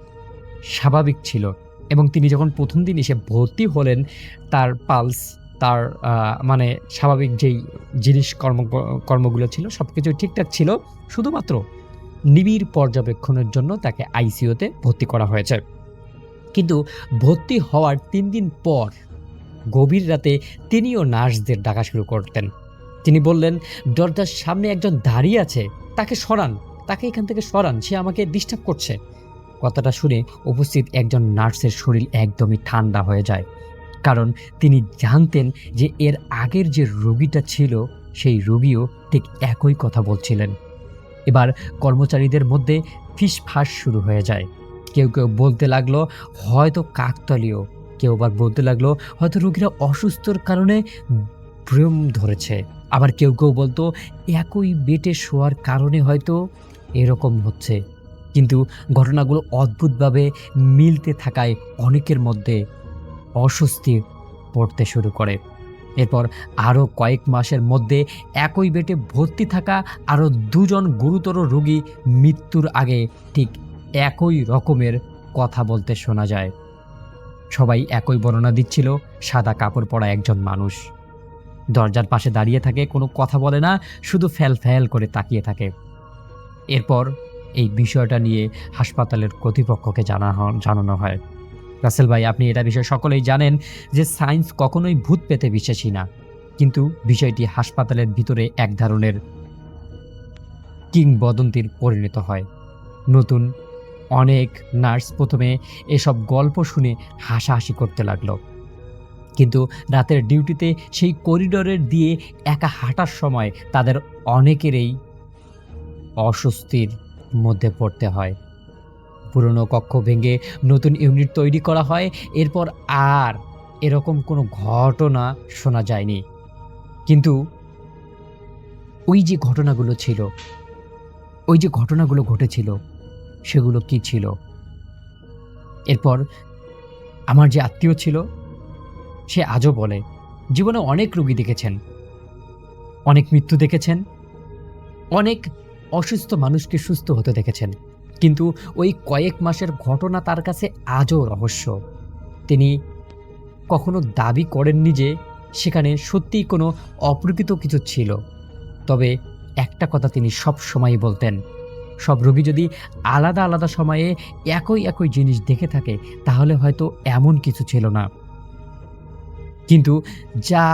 স্বাভাবিক ছিল এবং তিনি যখন প্রথম দিন এসে ভর্তি হলেন, তার পালস, তার স্বাভাবিক যেই কর্মগুলো ছিল সব কিছুই ঠিকঠাক ছিল। শুধুমাত্র নিবিড় পর্যবেক্ষণের জন্য তাকে আইসিইউতে ভর্তি করা হয়েছে। কিন্তু ভর্তি হওয়ার 3 দিন পর গভীর রাতে তিনিও নার্সদের ডাকা শুরু করতেন। তিনি বললেন, দরজার সামনে একজন দাঁড়িয়ে আছে, তাকে সরান, তাকে এখান থেকে সরান, সে আমাকে ডিস্টার্ব করছে। কথাটা শুনে উপস্থিত একজন নার্সের শরীর একদমই ঠান্ডা হয়ে যায়, কারণ তিনি জানতেন যে এর আগের যে রোগীটা ছিল সেই রোগীও ঠিক একই কথা বলছিলেন। এবার কর্মচারীদের মধ্যে ফিসফাস শুরু হয়ে যায়। কেউ কেউ বলতে লাগলো হয়তো কাকতালীয়, কেউ আবার বলতে লাগলো হয়তো রোগীরা অসুস্থর কারণে ভ্রম ধরেছে, আবার কেউ কেউ বলতো একই বেটে শোয়ার কারণে হয়তো এরকম হচ্ছে। কিন্তু ঘটনাগুলো অদ্ভুতভাবে মিলতে থাকায় অনেকের মধ্যে অস্বস্তি পড়তে শুরু করে। এরপর আরও কয়েক মাসের মধ্যে একই বেটে ভর্তি থাকা আরও দুজন গুরুতর রোগী মৃত্যুর আগে ঠিক একই রকমের কথা বলতে শোনা যায়। সবাই একই বর্ণনা দিচ্ছিল, সাদা কাপড় পরা একজন মানুষ দরজার পাশে দাঁড়িয়ে থাকে, কোনো কথা বলে না, শুধু ফ্যাল ফ্যাল করে তাকিয়ে থাকে। এরপর এই বিষয়টা নিয়ে হাসপাতালের কর্তৃপক্ষকে জানানো হয়। রাসেল ভাই, আপনি এটা বিষয়ে সকলেই জানেন যে সায়েন্স কখনোই ভূত পেতে বিশ্বাসী না, কিন্তু বিষয়টি হাসপাতালের ভিতরে এক ধরনের কিংবদন্তির পরিণত হয়। নতুন অনেক নার্স প্রথমে এসব গল্প শুনে হাসাহাসি করতে লাগলো, কিন্তু রাতের ডিউটিতে সেই করিডোরের দিয়ে একা হাঁটার সময় তাদের অনেকেরই অস্বস্তির মধ্যে পড়তে হয়। পুরনো কক্ষ ভেঙে নতুন ইউনিট তৈরি করা হয়। এরপর আর এরকম কোনো ঘটনা শোনা যায়নি, কিন্তু ওই যে ঘটনাগুলো ছিল, ওই যে ঘটনাগুলো ঘটেছিল, সেগুলো কি ছিল? এরপর আমার যে আত্মীয় ছিল সে আজও বলে জীবনে অনেক রোগী দেখেছেন, অনেক মৃত্যু দেখেছেন, অনেক অসুস্থ মানুষকে সুস্থ হতে দেখেছেন, কিন্তু ওই কয়েক মাসের ঘটনা তার কাছে আজও রহস্য। তিনি কখনো দাবি করেননি যে সেখানে সত্যিই কোনো অপ্রকৃত কিছু ছিল, তবে একটা কথা তিনি সব সময় বলতেন, সব রোগী যদি আলাদা আলাদা সময়ে একই একই জিনিস দেখে থাকে তাহলে হয়তো এমন কিছু ছিল না, কিন্তু যা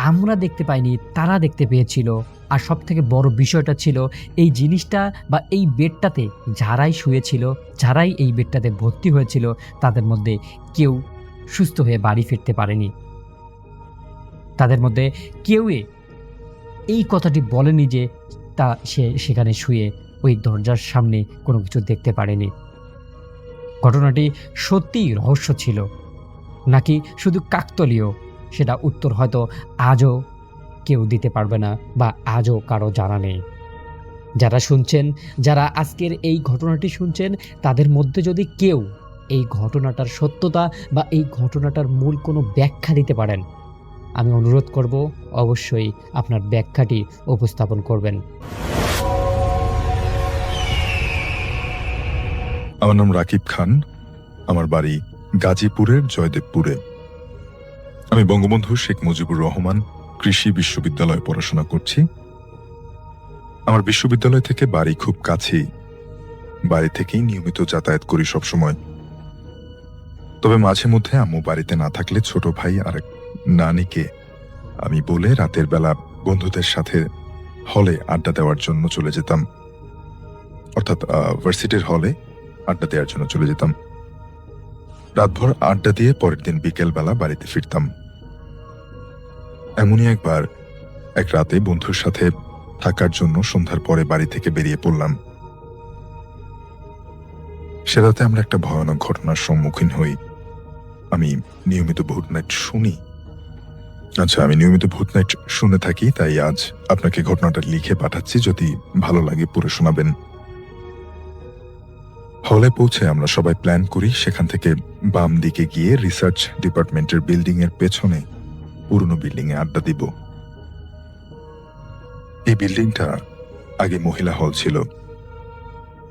আমরা দেখতে পাইনি তারা দেখতে পেয়েছিল। আর সব থেকে বড় বিষয়টা ছিল এই জিনিসটা বা এই বেডটাতে যারাই শুয়েছিল, যারাই এই বেডটাতে ভর্তি হয়েছিল, তাদের মধ্যে কেউ সুস্থ হয়ে বাড়ি ফিরতে পারেনি। তাদের মধ্যে কেউই এই কথাটি বলেনি যে সে সেখানে শুয়ে ওই দরজার সামনে কোনো কিছু দেখতে পারেনি। ঘটনাটি সত্যিই রহস্য ছিল নাকি শুধু কাকতালীয়, সেটা উত্তর হয়তো আজও কেউ দিতে পারবে না বা আজও কারো জানা নেই। যারা শুনছেন, যারা আজকের এই ঘটনাটি শুনছেন, তাদের মধ্যে যদি কেউ এই ঘটনাটার সত্যতা বা এই ঘটনাটার মূল কোনো ব্যাখ্যা দিতে পারেন, আমি অনুরোধ করব অবশ্যই আপনার ব্যাখ্যাটি উপস্থাপন করবেন। আমার নাম রাকিব খান, আমার বাড়ি গাজীপুরের জয়দেবপুরে। আমি বঙ্গবন্ধু শেখ মুজিবুর রহমান কৃষি বিশ্ববিদ্যালয়ে পড়াশোনা করছি। আমার বিশ্ববিদ্যালয় থেকে বাড়ি খুব কাছেই, বাড়ি থেকেই নিয়মিত যাতায়াত করি সবসময়। তবে মাঝে মধ্যে আম্মু বাড়িতে না থাকলে ছোট ভাই আর এক নানিকে আমি বলে রাতের বেলা বন্ধুদের সাথে হলে আড্ডা দেওয়ার জন্য চলে যেতাম, অর্থাৎ ভার্সিটির হলে আড্ডা দেওয়ার জন্য চলে যেতাম। রাতভর আড্ডা দিয়ে পরের দিন বিকেলবেলা বাড়িতে ফিরতাম। এমনই একবার এক রাতে বন্ধুর সাথে থাকার জন্য সন্ধ্যার পরে বাড়ি থেকে বেরিয়ে পড়লাম। সে রাতে আমরা একটা ভয়ানক ঘটনার সম্মুখীন হই। আমি নিয়মিত ভূত নাইট শুনি। আমি নিয়মিত ভূত নাইট শুনে থাকি, তাই আজ আপনাকে ঘটনাটা লিখে পাঠাচ্ছি, যদি ভালো লাগে পড়ে শোনাবেন। হলে পৌঁছে আমরা সবাই প্ল্যান করি সেখান থেকে বাম দিকে গিয়ে রিসার্চ ডিপার্টমেন্টের বিল্ডিং এর পেছনে পুরনো বিল্ডিং এ আড্ডা দিব। এই বিল্ডিংটা আগে মহিলা হল ছিল,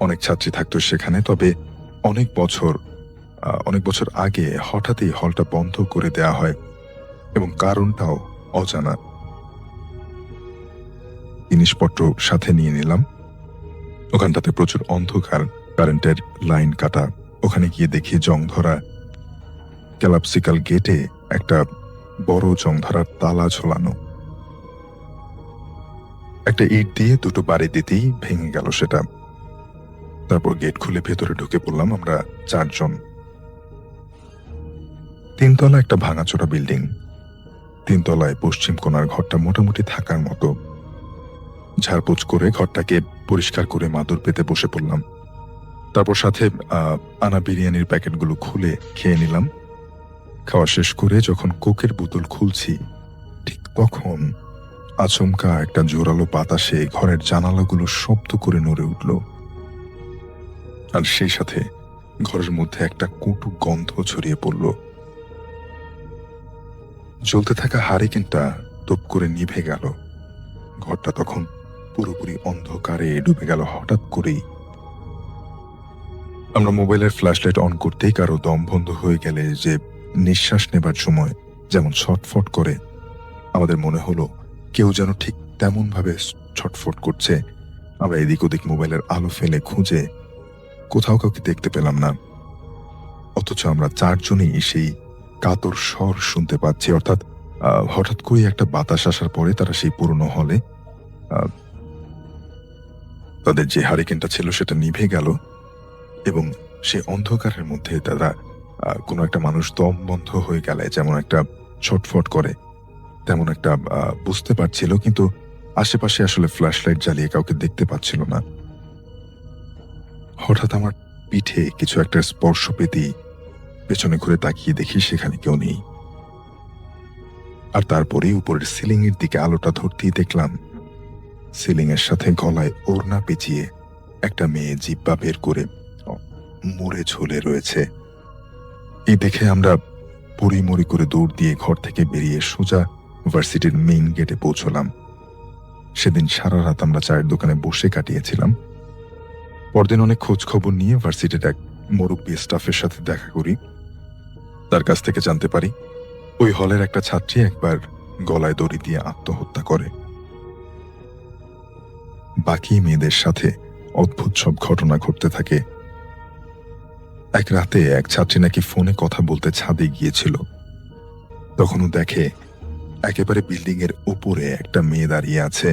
অনেক ছাত্রী থাকতো সেখানে। তবে অনেক বছর আগে হঠাৎই হলটা বন্ধ করে দেয়া হয় এবং কারণটাও অজানা। জিনিসপত্র সাথে নিয়ে নিলাম। ওখানটাতে প্রচুর অন্ধকার, কারেন্টের লাইন কাটা। ওখানে গিয়ে দেখি জং ধরা ক্যালাপসিক্যাল গেটে একটা বড় জংধরার তালা ঝোলানো। একটা ইট দিয়ে দুটো বাড়ি দিতেই ভেঙে গেল সেটা। তারপর গেট খুলে ভেতরে ঢুকে পড়লাম আমরা 4 জন। 3 তলা একটা ভাঙাচোরা বিল্ডিং। 3 তলায় পশ্চিম কোণার ঘরটা মোটামুটি থাকার মতো। ঝাড়পোছ করে ঘরটাকে পরিষ্কার করে মাদুর পেতে বসে পড়লাম। তারপর সাথে আনা বিরিয়ানির প্যাকেটগুলো খুলে খেয়ে নিলাম। খাওয়া শেষ করে যখন কোকের বোতল খুলছি, ঠিক তখন আচমকা একটা জোরালো বাতাসে ঘরের জানালাগুলো শব্দ করে নড়ে উঠল। আর সেই সাথে ঘরের মধ্যে একটা কটু গন্ধ ছড়িয়ে পড়ল। জ্বলতে থাকা হারিকেনটা টপ করে নিভে গেল। ঘরটা তখন পুরোপুরি অন্ধকারে ডুবে গেল হঠাৎ করেই। আমরা মোবাইলের ফ্ল্যাশলাইট অন করতেই কারো দম বন্ধ হয়ে গেলে যে নিঃশ্বাস নেবার সময় যেমন ছটফট করে, আমাদের মনে হলো কেউ যেন ঠিক তেমন ভাবে ছটফট করছে। আমরা এদিক ওদিক মোবাইলের আলো ফেলে খুঁজে কোথাও কাউকে দেখতে পেলাম না। অথচ আমরা 4 জনই সেই কাতর স্বর শুনতে পাচ্ছি। অর্থাৎ হঠাৎ করে একটা বাতাস আসার পরে তারা সেই পুরনো হলে তাদের যে হারিকেনটা ছিল সেটা নিভে গেল এবং সে অন্ধকারের মধ্যে তারা কোনো একটা মানুষ দম বন্ধ হয়ে গেলে যেমন একটা ছটফট করে তেমন একটা বুঝতে পারছিল, কিন্তু আশেপাশে আসলে ফ্ল্যাশলাইট জ্বালিয়ে কাউকে দেখতে পাচ্ছিল না। হঠাৎ আমার পিঠে কিছু একটা স্পর্শ পেতেই পেছনে ঘুরে তাকিয়ে দেখি সেখানে কেউ নেই। আর তারপরে উপরের সিলিং এর দিকে আলোটা ধরতেই দেখলাম সিলিং এর সাথে গলায় ওড়না পেঁচিয়ে একটা মেয়ে জিব্বা বের করে মরে ঝুলে রয়েছে। এই দেখে আমরা পড়িমড়ি করে দৌড় দিয়ে ঘর থেকে বেরিয়ে সোজা ভার্সিটির মেইন গেটে পৌঁছলাম। সেদিন সারা রাত আমরা চায়ের দোকানে বসে কাটিয়েছিলাম। পরদিন অনেক খোঁজ খবর নিয়ে ভার্সিটির এক মুরব্বী স্টাফের সাথে দেখা করি। তার কাছ থেকে জানতে পারি ওই হলের একটা ছাত্রী একবার গলায় দড়ি দিয়ে আত্মহত্যা করে। বাকি মেয়েদের সাথে অদ্ভুত সব ঘটনা ঘটতে থাকে। এক রাতে এক ছাত্রী নাকি ফোনে কথা বলতে ছাদে গিয়েছিল। তখনও দেখে একেবারে বিল্ডিং এর উপরে একটা মেয়ে দাঁড়িয়ে আছে।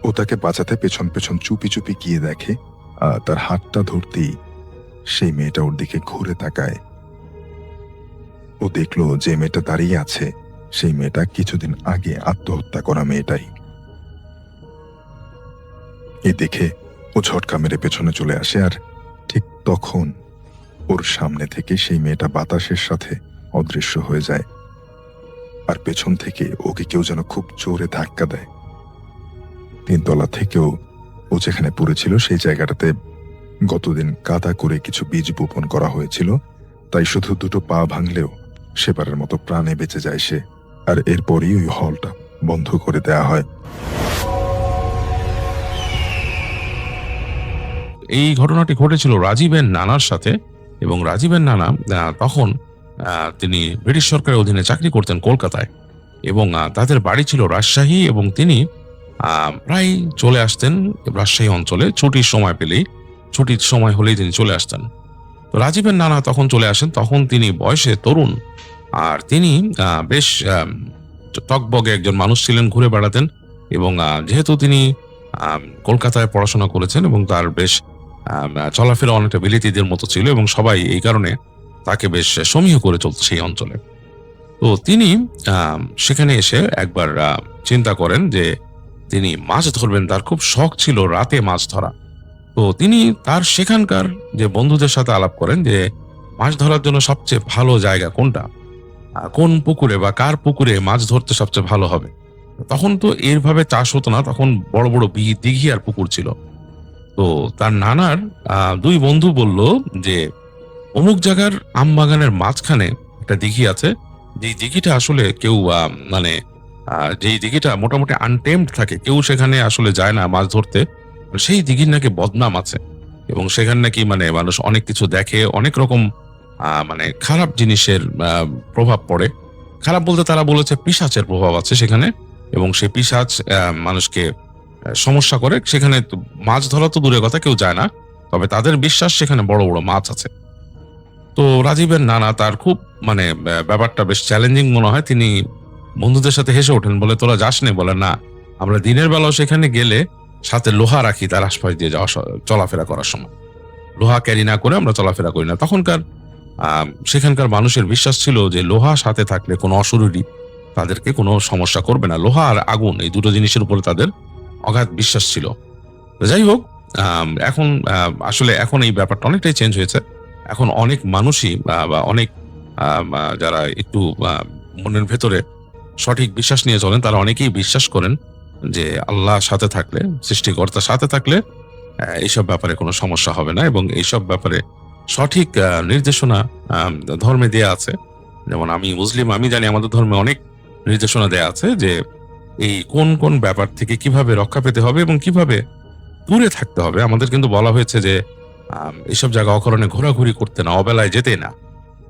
ও তাকে বাঁচাতে পেছন পেছন চুপি চুপি গিয়ে দেখে তার হাতটা ধরতেই সেই মেয়েটা ওর দিকে ঘুরে তাকায়। ও দেখলো যে মেয়েটা দাঁড়িয়ে আছে সেই মেয়েটা কিছুদিন আগে আত্মহত্যা করা মেয়েটাই। এই দেখে ও ঝটকা মেরে পেছনে চলে আসে, আর ঠিক তখন ওর সামনে থেকে সেই মেয়েটা বাতাসের সাথে অদৃশ্য হয়ে যায়। আর পেছন থেকে ওকে কেউ যেন খুব জোরে ধাক্কা দেয়। 3 তলা থেকেও ও যেখানে পড়েছিল সেই জায়গাটাতে গতদিন কাদা করে কিছু বীজ বপন করা হয়েছিল, তাই শুধু 2টো পা ভাঙলেও সেবারের মতো প্রাণে বেঁচে যায় সে। আর এরপরই ওই হলটা বন্ধ করে দেয়া হয়। এই ঘটনাটি ঘটেছিল রাজীবের নানার সাথে, এবং রাজীবের নানা তখন তিনি ব্রিটিশ সরকারের অধীনে চাকরি করতেন কলকাতায়, এবং তাদের বাড়ি ছিল রাজশাহী, এবং তিনি প্রায় চলে আসতেন রাজশাহী অঞ্চলে ছুটির সময় পেলেই, ছুটির সময় হলেই তিনি চলে আসতেন। তো রাজীবের নানা তখন চলে আসেন, তখন তিনি বয়সে তরুণ, আর তিনি বেশ টকবগে একজন মানুষ ছিলেন, ঘুরে বেড়াতেন, এবং যেহেতু তিনি কলকাতায় পড়াশোনা করেছেন এবং তার বেশ চলাফেরা অনেকটা বিলেতিদের মতো ছিল, এবং সবাই এই কারণে তাকে বেশ সমীহ করে চলতো সেই অঞ্চলে। তো তিনি সেখানে এসে একবার চিন্তা করেন যে তিনি মাছ ধরবেন, তার খুব শখ ছিল রাতে মাছ ধরা। তো তিনি তার সেখানকার যে বন্ধুদের সাথে আলাপ করেন যে মাছ ধরার জন্য সবচেয়ে ভালো জায়গা কোনটা, কোন পুকুরে বা কার পুকুরে মাছ ধরতে সবচেয়ে ভালো হবে। তখন তো এরভাবে চাষ হতো না, তখন বড় বড় দিঘি আর পুকুর ছিল। তো তার নানার 2 বন্ধু বলল যে অমুক জায়গার আম বাগানের মাঝখানে একটা দিঘি আছে, যেই দিঘিটা আসলে কেউ যেই দিঘিটা মোটামুটি আনটেমড থাকে, কেউ সেখানে আসলে যায় না মাছ ধরতে, সেই দিঘির নাকি বদনাম আছে, এবং সেখানে নাকি মানুষ অনেক কিছু দেখে, অনেক রকম খারাপ জিনিসের প্রভাব পড়ে। খারাপ বলতে তারা বলেছে পিশাচের প্রভাব আছে সেখানে, এবং সেই পিশাচ মানুষকে সমস্যা করে। সেখানে মাছ ধরা তো দূরের কথা, কেউ যায় না, তবে তাদের বিশ্বাস সেখানে বড় বড় মাছ আছে। তো তো রাজীবের নানা তার খুব মানে ব্যাপারটা বেশ চ্যালেঞ্জিং মনে হয়। তিনি বন্ধুদের সাথে হেসে ওঠেন, বলে তোরা যাস নে? বলে না, আমরা দিনের বেলাও সেখানে গেলে সাথে লোহা রাখি তার আশপাশ দিয়ে যাওয়া চলাফেরা করার সময়। লোহা ক্যারি না করে আমরা চলাফেরা করি না। তখনকার সেখানকার মানুষের বিশ্বাস ছিল যে লোহা সাথে থাকলে কোনো অশরীরী তাদেরকে কোনো সমস্যা করবে না। লোহা আর আগুন এই দুটো জিনিসের উপরে তাদের অগাধ বিশ্বাস ছিল। তো যাই হোক, এখন আসলে এখন এই ব্যাপারটা অনেকটাই চেঞ্জ হয়েছে। এখন অনেক মানুষই বা অনেক যারা একটু মনের ভেতরে সঠিক বিশ্বাস নিয়ে চলেন, তারা অনেকেই বিশ্বাস করেন যে আল্লাহ সাথে থাকলে, সৃষ্টিকর্তার সাথে থাকলে এইসব ব্যাপারে কোনো সমস্যা হবে না, এবং এইসব ব্যাপারে সঠিক নির্দেশনা ধর্মে দেয়া আছে। যেমন আমি মুসলিম, আমি জানি আমাদের ধর্মে অনেক নির্দেশনা দেয়া আছে যে এই কোন কোন ব্যাপার থেকে কিভাবে রক্ষা পেতে হবে এবং কিভাবে দূরে থাকতে হবে। আমাদের কিন্তু বলা হয়েছে যে এইসব জায়গা অকারণে ঘোরাঘুরি করতে না, অবেলায় যেতে না।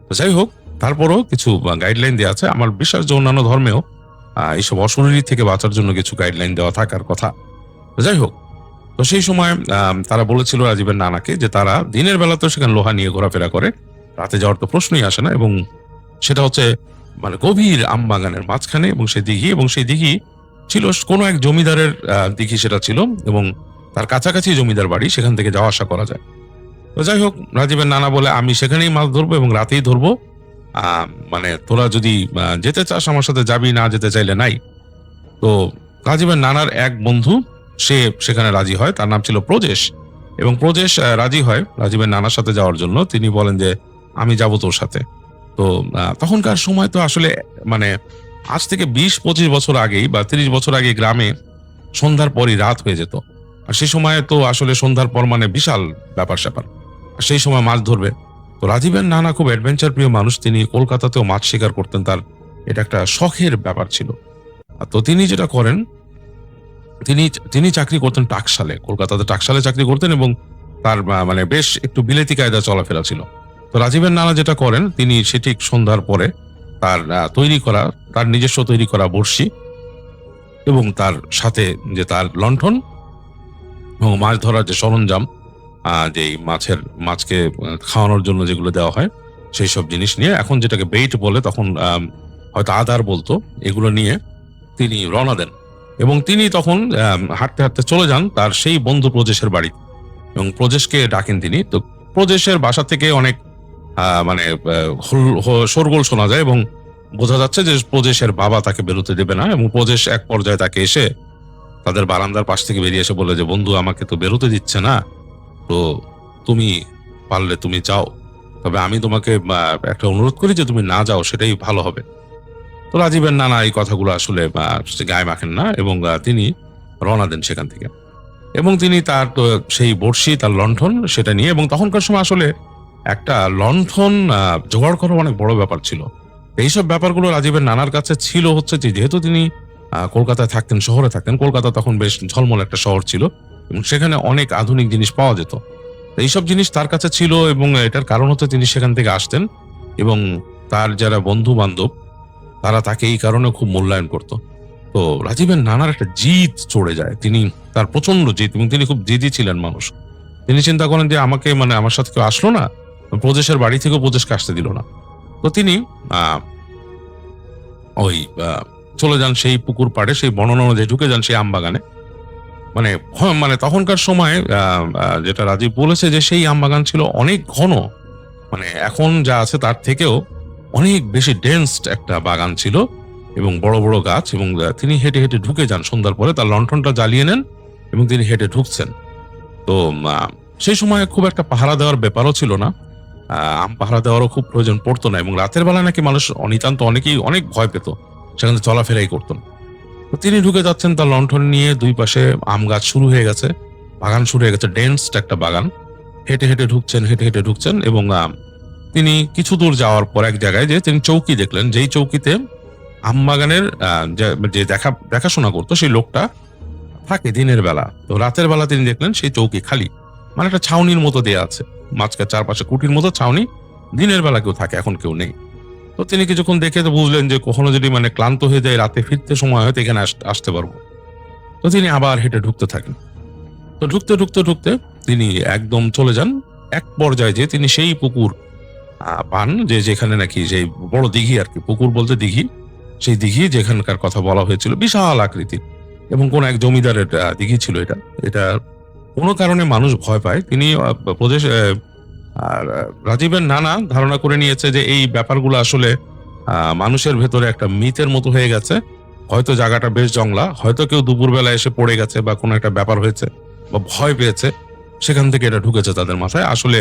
তো যাই হোক, তারপরও কিছু গাইডলাইন দেওয়া আছে। আমার বিশ্বাস যে অন্যান্য ধর্মেও এইসব অশরীরী থেকে বাঁচার জন্য কিছু গাইডলাইন দেওয়া থাকার কথা। তো যাই হোক, তো সেই সময় তারা বলেছিল রাজীবের নানাকে যে তারা দিনের বেলাতেও সেখানে লোহা নিয়ে ঘোরাফেরা করে, রাতে যাওয়ার তো প্রশ্নই আসে না। এবং সেটা হচ্ছে মানে গভীর আম বাগানের মাঝখানে, এবং সেই দিঘি, এবং সেই দিঘি ছিল কোনো এক জমিদারের দিঘি সেটা ছিল, এবং তার কাছাকাছি জমিদার বাড়ি, সেখান থেকে যাওয়া আসা করা যায়। তো যাই হোক, রাজীবের নানা বলে আমি সেখানেই মাছ ধরবো এবং রাতেই ধরবো, মানে তোরা যদি যেতে চাস আমার সাথে যাবি, না যেতে চাইলে নাই। তো রাজীবের নানার এক বন্ধু সে সেখানে রাজি হয়, তার নাম ছিল প্রজেশ, এবং প্রজেশ রাজি হয় রাজীবের নানার সাথে যাওয়ার জন্য। তিনি বলেন যে আমি যাব তোর সাথে। তো তখনকার সময় তো আসলে মানে আজ থেকে 20-25 বছর আগেই বা 30 বছর আগে গ্রামে সন্ধ্যার পরই রাত হয়ে যেত। আর সেই সময় তো আসলে সন্ধ্যার পর মানে বিশাল ব্যাপার স্যাপার, আর সেই সময় মাছ ধরবে। তো রাজীবের নানা খুব অ্যাডভেঞ্চার প্রিয় মানুষ, তিনি কলকাতাতেও মাছ শিকার করতেন, তার এটা একটা শখের ব্যাপার ছিল। তো তিনি যেটা করেন, তিনি তিনি চাকরি করতেন টাকশালে, কলকাতাতে টাকশালে চাকরি করতেন, এবং তার মানে বেশ একটু বিলেতি কায়দা চলাফেরা ছিল। তো রাজীবের নানা যেটা করেন, তিনি ঠিক সন্ধ্যার পরে তার তার নিজস্ব তৈরি করা বড়শি এবং তার সাথে যে তার লণ্ঠন এবং মাছ ধরার যে সরঞ্জাম, যে মাছকে খাওয়ানোর জন্য যেগুলো দেওয়া হয়, সেই সব জিনিস নিয়ে, এখন যেটাকে বেইট বলে, তখন হয়তো আদার বলতো, এগুলো নিয়ে তিনি রওনা দেন। এবং তিনি তখন হাঁটতে হাঁটতে চলে যান তার সেই বন্ধু প্রজেশের বাড়ি, এবং প্রজেশকে ডাকেন তিনি। তো প্রজেশের বাসা থেকে অনেক মানে শোরগোল শোনা যায়, এবং বোঝা যাচ্ছে যে প্রজেশের বাবা তাকে বেরোতে দেবে না। এবং প্রজেশ এক পর্যায়ে তাকে এসে তাদের বারান্দার পাশ থেকে বেরিয়ে এসে বলে যে বন্ধু, আমাকে তো বেরোতে দিচ্ছে না, তো তুমি পারলে তুমি যাও, তবে আমি তোমাকে একটা অনুরোধ করি যে তুমি না যাও, সেটাই ভালো হবে। তো রাজীবের নানা এই কথাগুলো আসলে গায়ে মাখেন না, এবং তিনি রওনা দেন সেখান থেকে। এবং তিনি তার তো সেই বড়শি, তার লণ্ঠন সেটা নিয়ে, এবং তখনকার সময় আসলে একটা লণ্ঠন জোগাড় করা অনেক বড় ব্যাপার ছিল। এইসব ব্যাপারগুলো রাজীবের নানার কাছে ছিল হচ্ছে যে, যেহেতু তিনি কলকাতায় থাকতেন, শহরে থাকতেন, কলকাতা তখন বেশ ঝলমল একটা শহর ছিল, এবং সেখানে অনেক আধুনিক জিনিস পাওয়া যেত। এইসব জিনিস তার কাছে ছিল, এবং এটার কারণ হচ্ছে তিনি সেখান থেকে আসতেন, এবং তার যারা বন্ধু বান্ধব তারা তাকে এই কারণে খুব মূল্যায়ন করত। তো রাজীবের নানার একটা জিদ চড়ে যায়, তার প্রচন্ড জিদ, এবং তিনি খুব জিদি ছিলেন মানুষ। তিনি চিন্তা করেন যে আমাকে মানে আমার সাথে কেউ আসলো না, প্রজেশের বাড়ি থেকেও প্রজেশকে আসতে দিল না। তো তিনি ওই চলে যান সেই পুকুর পাড়ে, সেই বর্ণনা অনুযায়ী ঢুকে যান সেই আমবাগানে। মানে তখনকার সময় যেটা রাজীব বলেছে যে সেই আমবাগান ছিল অনেক ঘন, মানে এখন যা আছে তার থেকেও অনেক বেশি ডেন্সড একটা বাগান ছিল, এবং বড় বড় গাছ। এবং তিনি হেঁটে হেঁটে ঢুকে যান সন্ধ্যার পরে, তার লণ্ঠনটা জ্বালিয়ে নেন এবং তিনি হেঁটে ঢুকছেন। তো সেই সময় খুব একটা পাহারা দেওয়ার ব্যাপারও ছিল না, আম পাহারা দেওয়ারও খুব প্রয়োজন পড়তো না, এবং রাতের বেলা নাকি মানুষ অনেকেই অনেক ভয় পেত, সেখানে চলাফেরাই করতেন। তো তিনি ঢুকে যাচ্ছেন তার লণ্ঠন নিয়ে, দুই পাশে আম গাছ শুরু হয়ে গেছে, বাগান শুরু হয়ে গেছে, ডেন্সড একটা বাগান। হেঁটে হেঁটে ঢুকছেন, এবং তিনি কিছু দূর যাওয়ার পর এক জায়গায় যে তিনি চৌকি দেখলেন, যেই চৌকিতে আমবাগানের যে দেখাশোনা করতো সেই লোকটা থাকে দিনের বেলা। তো রাতের বেলা তিনি দেখলেন সেই চৌকি খালি, মানে একটা ছাউনির মতো দেয়া আছে, মাঝখানে চারপাশে কুটির মতো ছাউনি, দিনের বেলা কেউ থাকে, এখন কেউ নেই। তো তিনি কিছুক্ষণ দেখে তো বুঝলেন যে কখনো যদি মানে ক্লান্ত হয়ে যায়, রাতে ফিরতে সময় হয়তো এখানে আসতে পারবো। তো তিনি আবার হেঁটে ঢুকতে থাকেন। তো ঢুকতে তিনি একদম চলে যান এক পর্যায়ে, যে তিনি সেই পুকুর পান যে যেখানে নাকি সেই বড় দিঘি আর কি, পুকুর বলতে দিঘি, সেই দিঘি যেখানকার কথা বলা হয়েছিল বিশাল আকৃতির এবং কোন এক জমিদারের দিঘি ছিল এটা। এটা কোনো কারণে মানুষ ভয় পায়। তিনি প্রদেশ আর রাজীবের নানা ধারণা করে নিয়েছে যে এই ব্যাপারগুলো আসলে মানুষের ভেতরে একটা মিথের মতো হয়ে গেছে। হয়তো জায়গাটা বেশ জংলা, হয়তো কেউ দুপুরবেলা এসে পড়ে গেছে বা কোনো একটা ব্যাপার হয়েছে বা ভয় পেয়েছে, সেখান থেকে এটা ঢুকেছে তাদের মাথায়। আসলে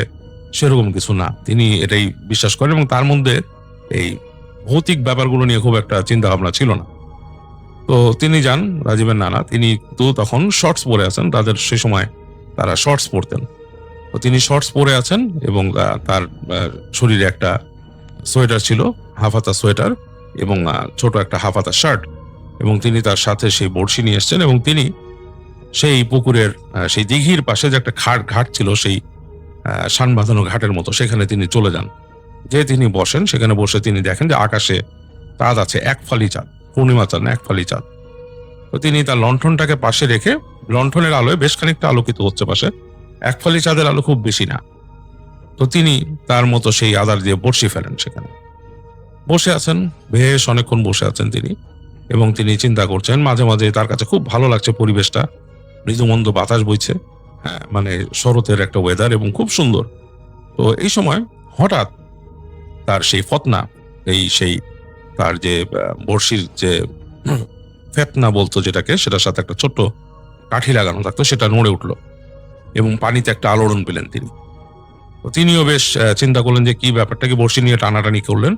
সেরকম কিছু না, তিনি এটাই বিশ্বাস করেন এবং তার মধ্যে এই ভৌতিক ব্যাপারগুলো নিয়ে খুব একটা চিন্তা ভাবনা ছিল না। তো তিনি যান, রাজীবের নানা, তিনি তো তখন শর্টস পরে আছেন, তাদের সে সময় তারা শর্টস পরতেন। তো তিনি শর্টস পরে আছেন এবং তার শরীরে একটা সোয়েটার ছিল, হাফহাতা সোয়েটার, এবং ছোট একটা হাফহাতা শার্ট, এবং তিনি তার সাথে সেই বড়শি নিয়ে এসছেন এবং তিনি সেই পুকুরের সেই দিঘির পাশে যে একটা ঘাট ছিল, সেই শান বাঁধানো ঘাটের মতো, সেখানে তিনি চলে যান। যে তিনি বসেন, সেখানে বসে তিনি দেখেন যে আকাশে চাঁদ আছে, এক ফালি চাঁদ, পূর্ণিমা চাঁদ না, এক ফালি চাঁদ। তো তিনি তার লণ্ঠনটাকে পাশে রেখে, লণ্ঠনের আলোয় বেশ খানিকটা আলোকিত হচ্ছে পাশে, এক ফালি চাঁদের আলো খুব বেশি না। তো তিনি তার মতো সেই আদার দিয়ে বড়শি ফেলেন, সেখানে বসে আছেন, বেশ অনেকক্ষণ বসে আছেন তিনি, এবং তিনি চিন্তা করছেন। মাঝে মাঝে তার কাছে খুব ভালো লাগছে পরিবেশটা, মৃদুমন্দ বাতাস বইছে, হ্যাঁ, মানে শরতের একটা ওয়েদার এবং খুব সুন্দর। তো এই সময় হঠাৎ তার সেই ফতনা, সেই তার যে বড়শির যে ফেতনা বলতো যেটাকে, সেটার সাথে একটা ছোট্ট কাঠি লাগানো থাকতো, সেটা নড়ে উঠলো এবং পানিতে একটা আলোড়ন পেলেন তিনি। তো তিনিও বেশ চিন্তা করলেন যে কি ব্যাপারটাকে, বড়শি নিয়ে টানাটানি করলেন,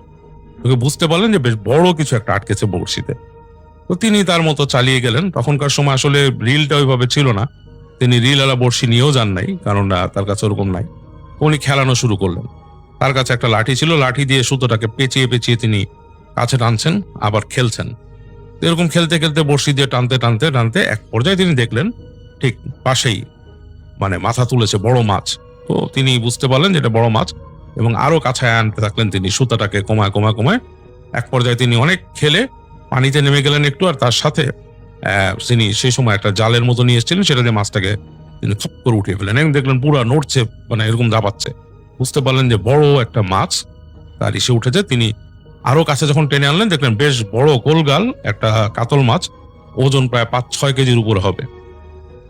তোকে বুঝতে পারলেন যে বেশ বড় কিছু একটা আটকেছে বড়শিতে। তো তিনি তার মতো চালিয়ে গেলেন। তখনকার সময় আসলে রিলটা ওইভাবে ছিল না, তিনি রিল আলা বড়শি নিয়েও যান নাই, কারণ তার কাছে ওরকম নাই। উনি খেলানো শুরু করলেন। তার কাছে একটা লাঠি ছিল, লাঠি দিয়ে সুতোটাকে পেঁচিয়ে পেঁচিয়ে তিনি কাছে টানছেন, আবার খেলছেন। এরকম খেলতে খেলতে বড়শি দিয়ে টানতে টানতে টানতে এক পর্যায়ে তিনি দেখলেন ঠিক পাশেই মানে মাথা তুলেছে বড় মাছ। তো তিনি বুঝতে পারলেন যে এটা বড় মাছ এবং আরো কাছে আনতে থাকলেন তিনি, সুতাটাকে কমায় কমায় কমায়। এক পর্যায়ে তিনি অনেক খেলে পানিতে নেমে গেলেন একটু, আর তার সাথে তিনি সেই সময় একটা জালের মতো নিয়ে এসেছিলেন, সেটা দিয়ে মাছটাকে তিনি খপ করে উঠিয়ে ফেলেন এবং দেখলেন পুরো নড়ছে, মানে এরকম দাপাচ্ছে। বুঝতে পারলেন যে বড় একটা মাছ তার ইসে উঠেছে। তিনি আরো কাছে যখন টেনে আনলেন, দেখলেন বেশ বড় গোলগাল একটা কাতল মাছ, ওজন প্রায় 5-6 কেজির উপরে হবে,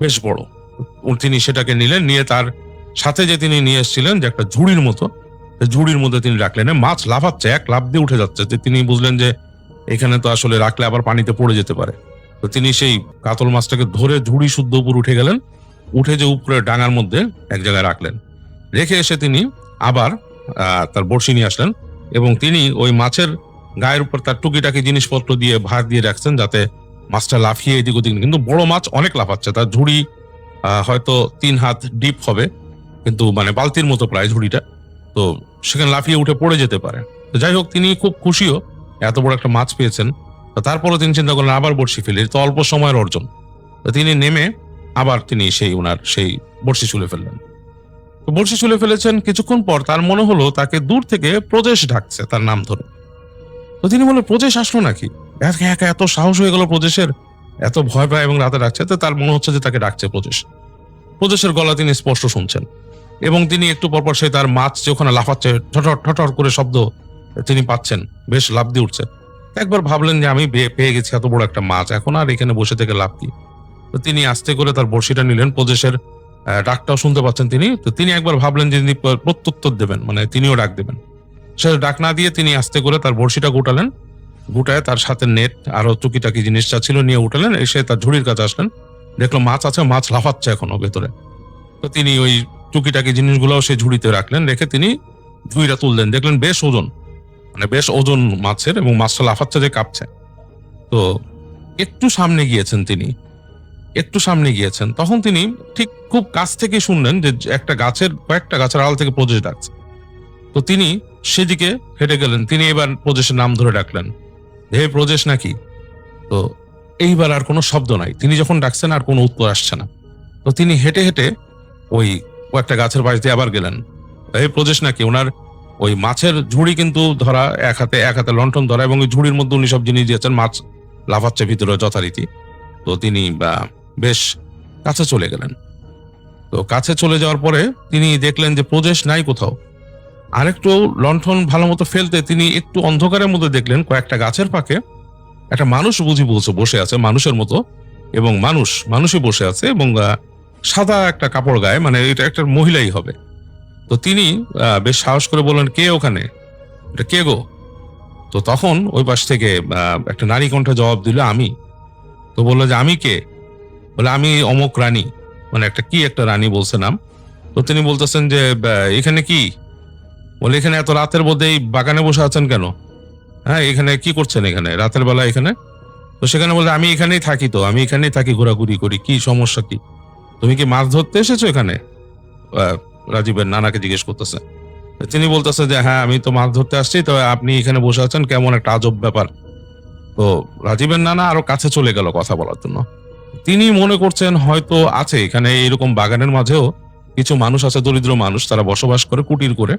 বেশ বড়। তিনি সেটাকে নিলেন, নিয়ে তার সাথে যে তিনি নিয়ে এসেছিলেন যে একটা ঝুড়ির মতো, ঝুড়ির মধ্যে তিনি রাখলেন। মাছ লাফাচ্ছে, এক লাফ দিয়ে উঠে যাচ্ছে। তিনি বুঝলেন যে এখানে তো আসলে রাখলে আবার পানিতে পড়ে যেতে পারে। তো তিনি সেই কাতল মাছটাকে ধরে ঝুড়ি শুদ্ধ উপর উঠে গেলেন, উঠে যে উপরে ডাঙার মধ্যে এক জায়গায় রাখলেন। রেখে এসে তিনি আবার তার বড়শি নিয়ে আসলেন এবং তিনি ওই মাছের গায়ের উপর তার টুকিটাকি জিনিসপত্র দিয়ে ভার দিয়ে রাখছেন, যাতে মাছটা লাফিয়ে এদিক ওদিক। কিন্তু বড় মাছ অনেক লাফাচ্ছে, তার ঝুড়ি হয়তো 3 হাত ডিপ হবে, কিন্তু মানে বালতির মতো প্রায় ঝুড়িটা। তো সেখানে লাফিয়ে উঠে পড়ে যেতে পারে। তো যাই হোক, তিনি খুব খুশিও, এত বড় একটা মাছ পেয়েছেন। তারপরও তিনি চিন্তা করলেন আবার বড়শি ফেলি, তো অল্প সময়ের অর্জন। তো তিনি নেমে আবার তিনি সেই বড়শি ছুলে ফেললেন। তো বড়শি ছুলে ফেলেছেন, কিছুক্ষণ পর তার মনে হলো তাকে দূর থেকে প্রদেশ ডাকছে তার নাম ধরে। তো তিনি বললেন, প্রদেশ আসলো নাকি? একা এত সাহস হয়ে গেল প্রদেশের, এত ভয় পায় এবং রাতে ডাকছে। তো তার মনে হচ্ছে যে তাকে ডাকছে প্রদেশ। প্রদেশের গলা তিনি স্পষ্ট শুনছেন এবং তিনি একটু পরপর সেই তার মাছ যে ওখানে লাফাচ্ছে, ঠটর ঠটর করে শব্দ তিনি পাচ্ছেন, বেশ লাফ দিয়ে উঠছে। একবার ভাবলেন যে আমি পেয়ে গেছি এত বড় একটা মাছ, এখন আর এখানে বসে থেকে লাভ কি। তো তিনি আস্তে করে তার বড়শিটা নিলেন, প্রদেশের ডাকটাও শুনতে পাচ্ছেন তিনি। তো তিনি একবার ভাবলেন যে তিনি প্রত্যুত্তর দেবেন, মানে তিনিও ডাক দেবেন। সে ডাক না দিয়ে তিনি আস্তে করে তার বড়শিটা গোটালেন, গোটায় তার সাথে নেট আরো টুকিটাকি জিনিসটা ছিল নিয়ে উঠালেন। এসে তার ঝুড়ির কাছে আসলেন, দেখলো মাছ আছে, মাছ লাফাচ্ছে এখনো ভেতরে। তো তিনি ওই টুকিটাকি জিনিসগুলোও সেই ঝুড়িতে রাখলেন, রেখে তিনি ঝুড়িটা তুললেন, দেখলেন বেশ ওজন, মানে বেশ ওজন মাছের, এবং মাছটা লাফাচ্ছে যে কাঁপছে। তো একটু সামনে গিয়েছেন তিনি, একটু সামনে গিয়েছেন, তখন তিনি ঠিক খুব কাছ থেকে শুনলেন যে কয়েকটা গাছের আড়াল থেকে প্রদেশ ডাকছে। তো তিনি সেদিকে হেঁটে গেলেন, তিনি এবার প্রদেশের নাম ধরে ডাকলেন, হে প্রদেশ নাকি? তো এইবার আর কোনো শব্দ নাই, তিনি যখন ডাকছেন আর কোনো উত্তর আসছে না। তো তিনি হেঁটে হেঁটে ওই কয়েকটা গাছের পাশ দিয়ে আবার গেলেন, হে প্রদেশ নাকি? ওনার ওই মাছের ঝুড়ি কিন্তু ধরা, এক হাতে লণ্ঠন ধরা, এবং ওই ঝুড়ির মধ্যে উনি সব জিনিস দিয়েছেন, মাছ লাফাচ্ছে ভিতরে যথারীতি। তো তিনি বেশ কাছে চলে গেলেন। তো কাছে চলে যাওয়ার পরে তিনি দেখলেন যে প্রদেশ নাই কোথাও। আরেকটু লণ্ঠন ভালো মতো ফেলতে তিনি একটু অন্ধকারের মধ্যে দেখলেন কয়েকটা গাছের ফাঁকে একটা মানুষ বুঝি বসে আছে মানুষের মতো, এবং মানুষই বসে আছে, এবং সাদা একটা কাপড় গায়ে, মানে এটা একটা মহিলাই হবে। তো তিনি বেশ সাহস করে বললেন, কে ওখানে, এটা কে গো? তো তখন ওই পাশ থেকে একটা নারী কণ্ঠে জবাব দিল, আমি। তো বললো যে আমি কে? বলে আমি অমুক রানী, মানে একটা রানী বলছে নাম। তো তিনি বলতেছেন যে এখানে কি? বলে এখানে এত রাতের মধ্যে এই বাগানে বসে আছেন কেন? হ্যাঁ, এখানে কি করছেন এখানে রাতের বেলা এখানে? তো সেখানে বললে, আমি এখানেই থাকি, তো আমি এখানেই থাকি, ঘোরাঘুরি করি, কি সমস্যা কি? তুমি কি মাছ ধরতে এসেছো এখানে? রাজীবের নানাকে জিজ্ঞেস করতেছে। তিনি বলতেছে যে হ্যাঁ, আমি তো মাছ ধরতে আসছি, তো আপনি এখানে বসে আছেন, কেমন একটা আজব ব্যাপার। তো রাজীবের নানা আরো কাছে চলে গেল কথা বলার জন্য। তিনি মনে করছেন হয়তো আছে এখানে এরকম বাগানের মাঝেও কিছু মানুষ আছে, দরিদ্র মানুষ, তারা বসবাস করে কুটির করে,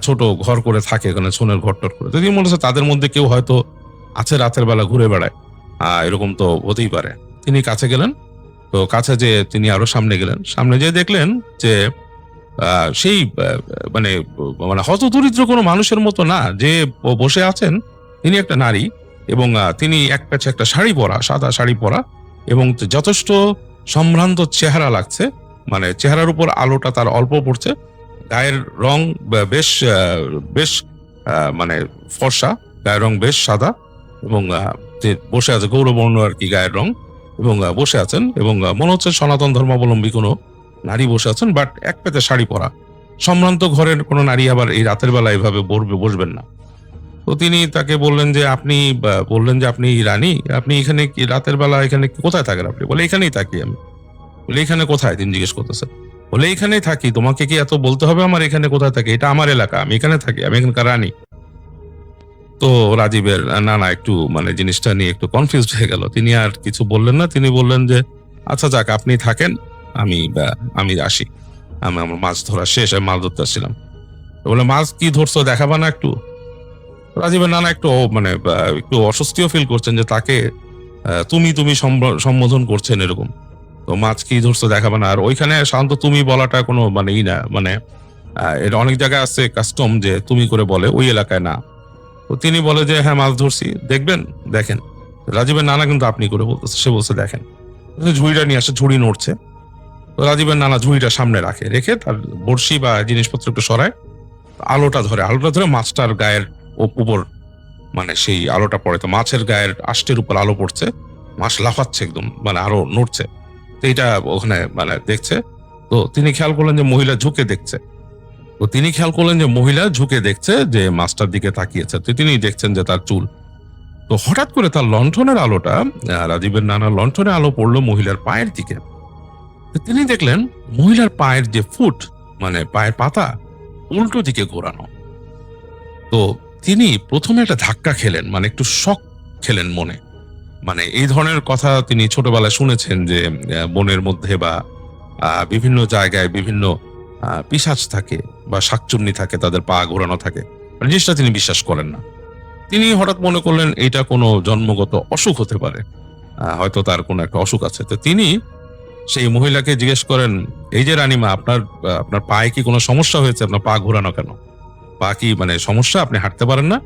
ছোট ঘর করে থাকে এখানে, সোনের ঘর টর করে। তো তিনি মনে হচ্ছে তাদের মধ্যে কেউ হয়তো আছে, রাতের বেলা ঘুরে বেড়ায়, এরকম তো হতেই পারে। তিনি কাছে গেলেন। তো কাছে যে তিনি আরো সামনে গেলেন, সামনে যেয়ে দেখলেন যে সেই মানে মানে হতদরিদ্র কোনো মানুষের মতো না, যে বসে আছেন তিনি একটা নারী, এবং তিনি এক প্যাচে একটা শাড়ি পরা, সাদা শাড়ি পরা, এবং যথেষ্ট সম্ভ্রান্ত চেহারা লাগছে, মানে চেহারার উপর আলোটা তার অল্প পড়ছে, গায়ের রং বেশ বেশ মানে ফর্সা, গায়ের রং বেশ সাদা, এবং যে বসে আছে গৌরবর্ণ আর কি গায়ের রং, এবং বসে আছেন, এবং মনে হচ্ছে সনাতন ধর্মাবলম্বী কোনো নারী বসে আছেন, বাট এক পেতে শাড়ি পরা। সম্ভ্রান্ত ঘরের কোনো নারী আবার এই রাতের বেলা এইভাবে বসবেন না। তো তিনি তাকে বললেন যে আপনি রানী, আপনি এখানে কি রাতের বেলা এখানে কোথায় থাকেন আপনি? বলে এখানেই থাকি আমি। বলে এখানে কোথায়? তিনি জিজ্ঞেস করতেছে। বলে এখানেই থাকি, তোমাকে কি এত বলতে হবে আমার এখানে কোথায় থাকি? এটা আমার এলাকা, আমি এখানে থাকি, আমি এখানকার রানী। তো রাজীবের নানা একটু মানে জিনিসটা নিয়ে একটু কনফিউজড হয়ে গেল। তিনি আর কিছু বললেন না। তিনি বললেন যে আচ্ছা যাক, আপনি থাকেন, আমি আসি, আমার মাছ ধরা শেষ, আমি মাছ ধরতে আসছিলাম। বলে মাছ কি ধরছো, দেখাবা না একটু? রাজীবের নানা একটু মানে একটু অস্বস্তিও ফিল করছেন যে তাকে তুমি সম্বোধন করছেন এরকম। তো মাছ কি ধরছো দেখাবে না? আর ওইখানে সাধারণত তুমি বলাটা কোনো মানে না, মানে এটা অনেক জায়গায় আছে কাস্টম যে তুমি করে বলে, ওই এলাকায় না। তো তিনি বলে যে হ্যাঁ, মাছ ধরছি, দেখবেন, দেখেন। রাজীবের নানা কিন্তু আপনি করে বলতেছে, সে বলছে দেখেন। ঝুড়িটা নিয়ে আসে, ঝুড়ি নড়ছে। তো রাজীবের নানা ঝুড়িটা সামনে রেখে তার বড়শি বা জিনিসপত্র একটু সরায়, আলোটা ধরে মাছটার গায়ের উপর, মানে সেই আলোটা পড়ে, তো মাছের গায়ের আষ্টের উপর আলো পড়ছে, মাছ লাফাচ্ছে একদম, মানে আরো নড়ছে। তো এটা ওখানে মানে দেখছে। তো তিনি খেয়াল করলেন যে মহিলা ঝুঁকে দেখছে যে মাছটার দিকে তাকিয়েছে। তো তিনি দেখছেন যে তার চুল। তো হঠাৎ করে তার লণ্ঠনের আলোটা, রাজীবের নানা লণ্ঠনের আলো পড়লো মহিলার পায়ের দিকে। তো তিনি দেখলেন মহিলার পায়ের যে ফুট, মানে পায়ের পাতা উল্টো দিকে ঘোরানো। তো তিনি প্রথমে একটা ধাক্কা খেলেন, মানে একটু শক খেলেন মনে। মানে এই ধরনের কথা তিনি ছোটবেলায় শুনেছেন যে বনের মধ্যে বা বিভিন্ন জায়গায় বিভিন্ন পিশাচ থাকে বা শাকচুন্নি থাকে, তাদের পা ঘোরানো থাকে, মানে জিনিসটা তিনি বিশ্বাস করেন না। তিনি হঠাৎ মনে করলেন এটা কোনো জন্মগত অসুখ হতে পারে, হয়তো তার কোনো একটা অসুখ আছে। তো তিনি সেই মহিলাকে জিজ্ঞেস করেন, এই যে রানীমা, আপনার পায়ে কি কোনো সমস্যা হয়েছে? আপনার পা ঘোরানো কেন? পা কি মানে সমস্যা, আপনি হাঁটতে পারেন না?